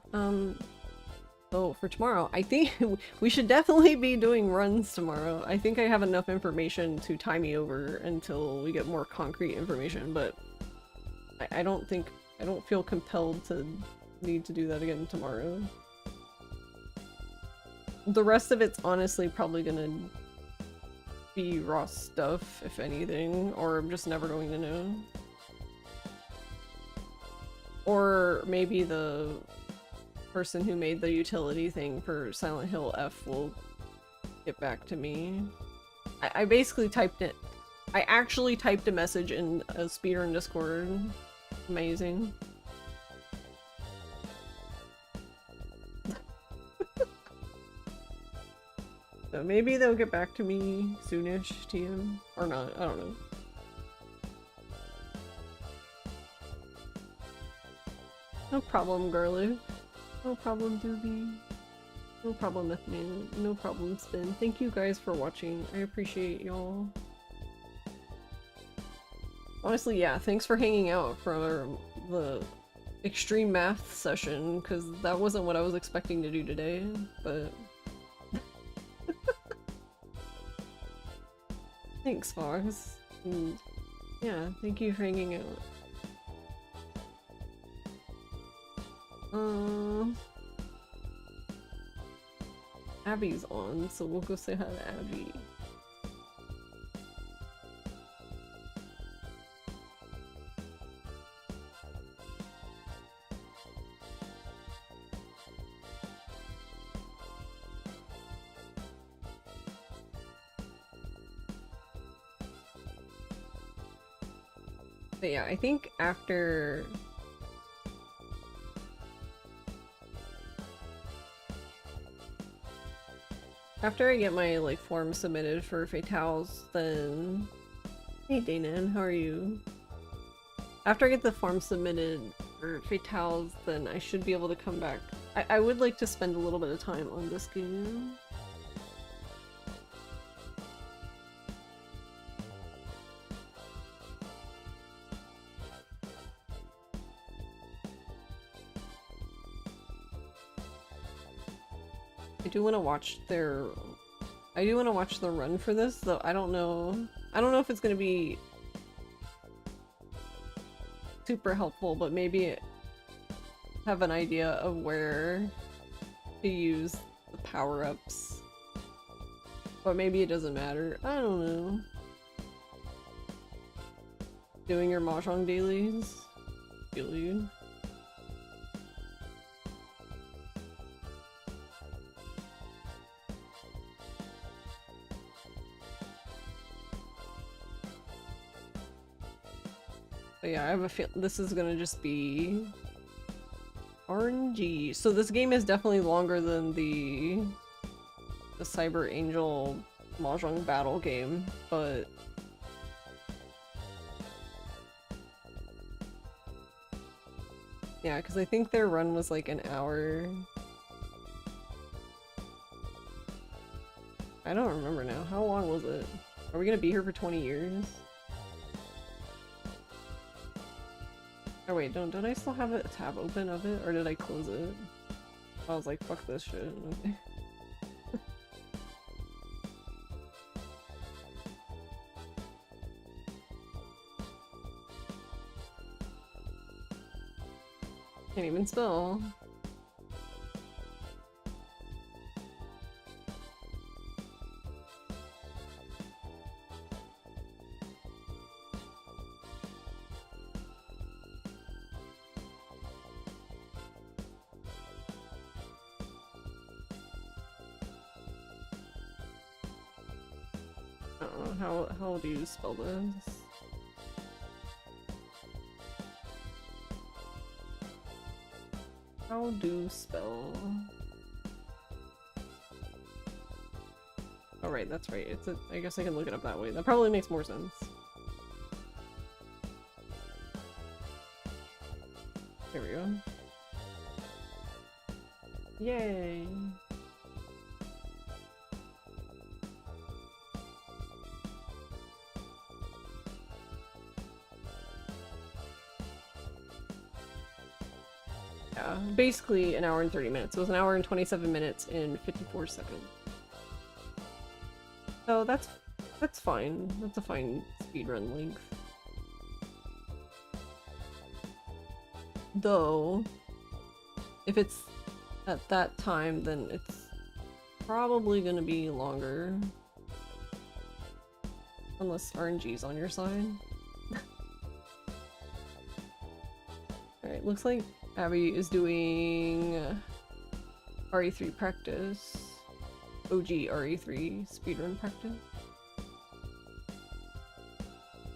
So for tomorrow, I think we should definitely be doing runs tomorrow. I think I have enough information to tie me over until we get more concrete information, but I don't feel compelled to need to do that again tomorrow. The rest of it's honestly probably gonna be raw stuff, if anything, or I'm just never going to know. Or maybe the person who made the utility thing for Silent Hill F will get back to me. I basically typed it. I actually typed a message in a speedrun Discord. Amazing. So maybe they'll get back to me soonish, TM. Or not, I don't know. No problem, girly. No problem, Doobie. No problem, Mythman. No problem, Spin. Thank you guys for watching. I appreciate y'all. Honestly, yeah, thanks for hanging out for the extreme math session, because that wasn't what I was expecting to do today, but... Thanks, Fox. And yeah, thank you for hanging out. Abby's on, so we'll go say hi to Abby. But yeah, I think after I get my like form submitted for Fatales, then hey Danon, how are you? After I get the form submitted for Fatales, then I should be able to come back. I would like to spend a little bit of time on this game. I do want to watch their run for this, though I don't know if it's gonna be super helpful, but maybe have an idea of where to use the power-ups. But maybe it doesn't matter. I don't know. Doing your Mahjong dailies? Feel you. But yeah, I have a feel this is gonna just be RNG. So this game is definitely longer than the Cyber Angel Mahjong battle game, but yeah, because I think their run was like an hour. I don't remember now. How long was it? Are we gonna be here for 20 years? Oh wait, don't I still have a tab open of it, or did I close it? I was like, fuck this shit. Okay. Can't even spell. How do you spell this? How do spell? Oh right, that's right. It's a, I guess I can look it up that way. That probably makes more sense. Here we go. Yay! Basically an hour and 30 minutes. It was an hour and 27 minutes and 54 seconds. So that's fine. That's a fine speedrun length. Though, if it's at that time, then it's probably gonna be longer. Unless RNG's on your side. Alright, looks like Abby is doing RE3 practice. OG RE3 speedrun practice.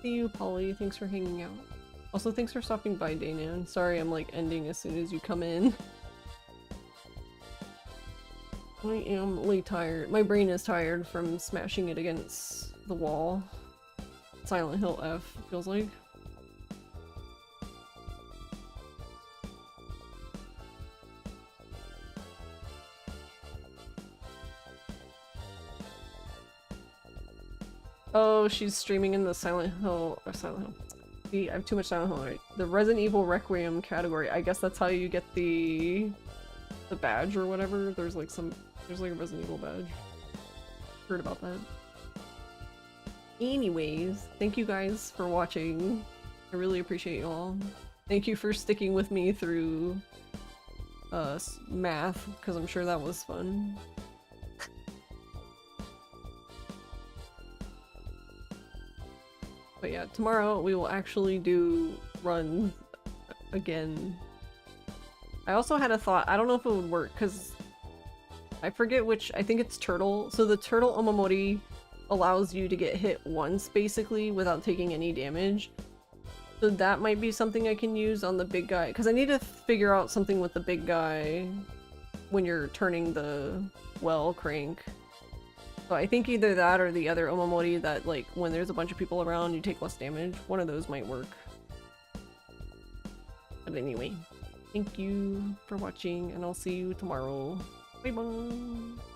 See you, Polly. Thanks for hanging out. Also, thanks for stopping by, Dana. Sorry I'm like ending as soon as you come in. I am really tired. My brain is tired from smashing it against the wall. Silent Hill F, feels like. Oh, she's streaming in the Silent Hill, or Silent Hill. See, I have too much Silent Hill, right? The Resident Evil Requiem category. I guess that's how you get the badge or whatever. There's like a Resident Evil badge. Heard about that. Anyways, thank you guys for watching. I really appreciate you all. Thank you for sticking with me through math, because I'm sure that was fun. But yeah, tomorrow we will actually do runs again. I also had a thought, I don't know if it would work, because I forget which, I think it's turtle. So the turtle omamori allows you to get hit once, basically, without taking any damage. So that might be something I can use on the big guy, because I need to figure out something with the big guy when you're turning the well crank. So I think either that or the other omamori that, like, when there's a bunch of people around, you take less damage. One of those might work. But anyway, thank you for watching, and I'll see you tomorrow. Bye bye!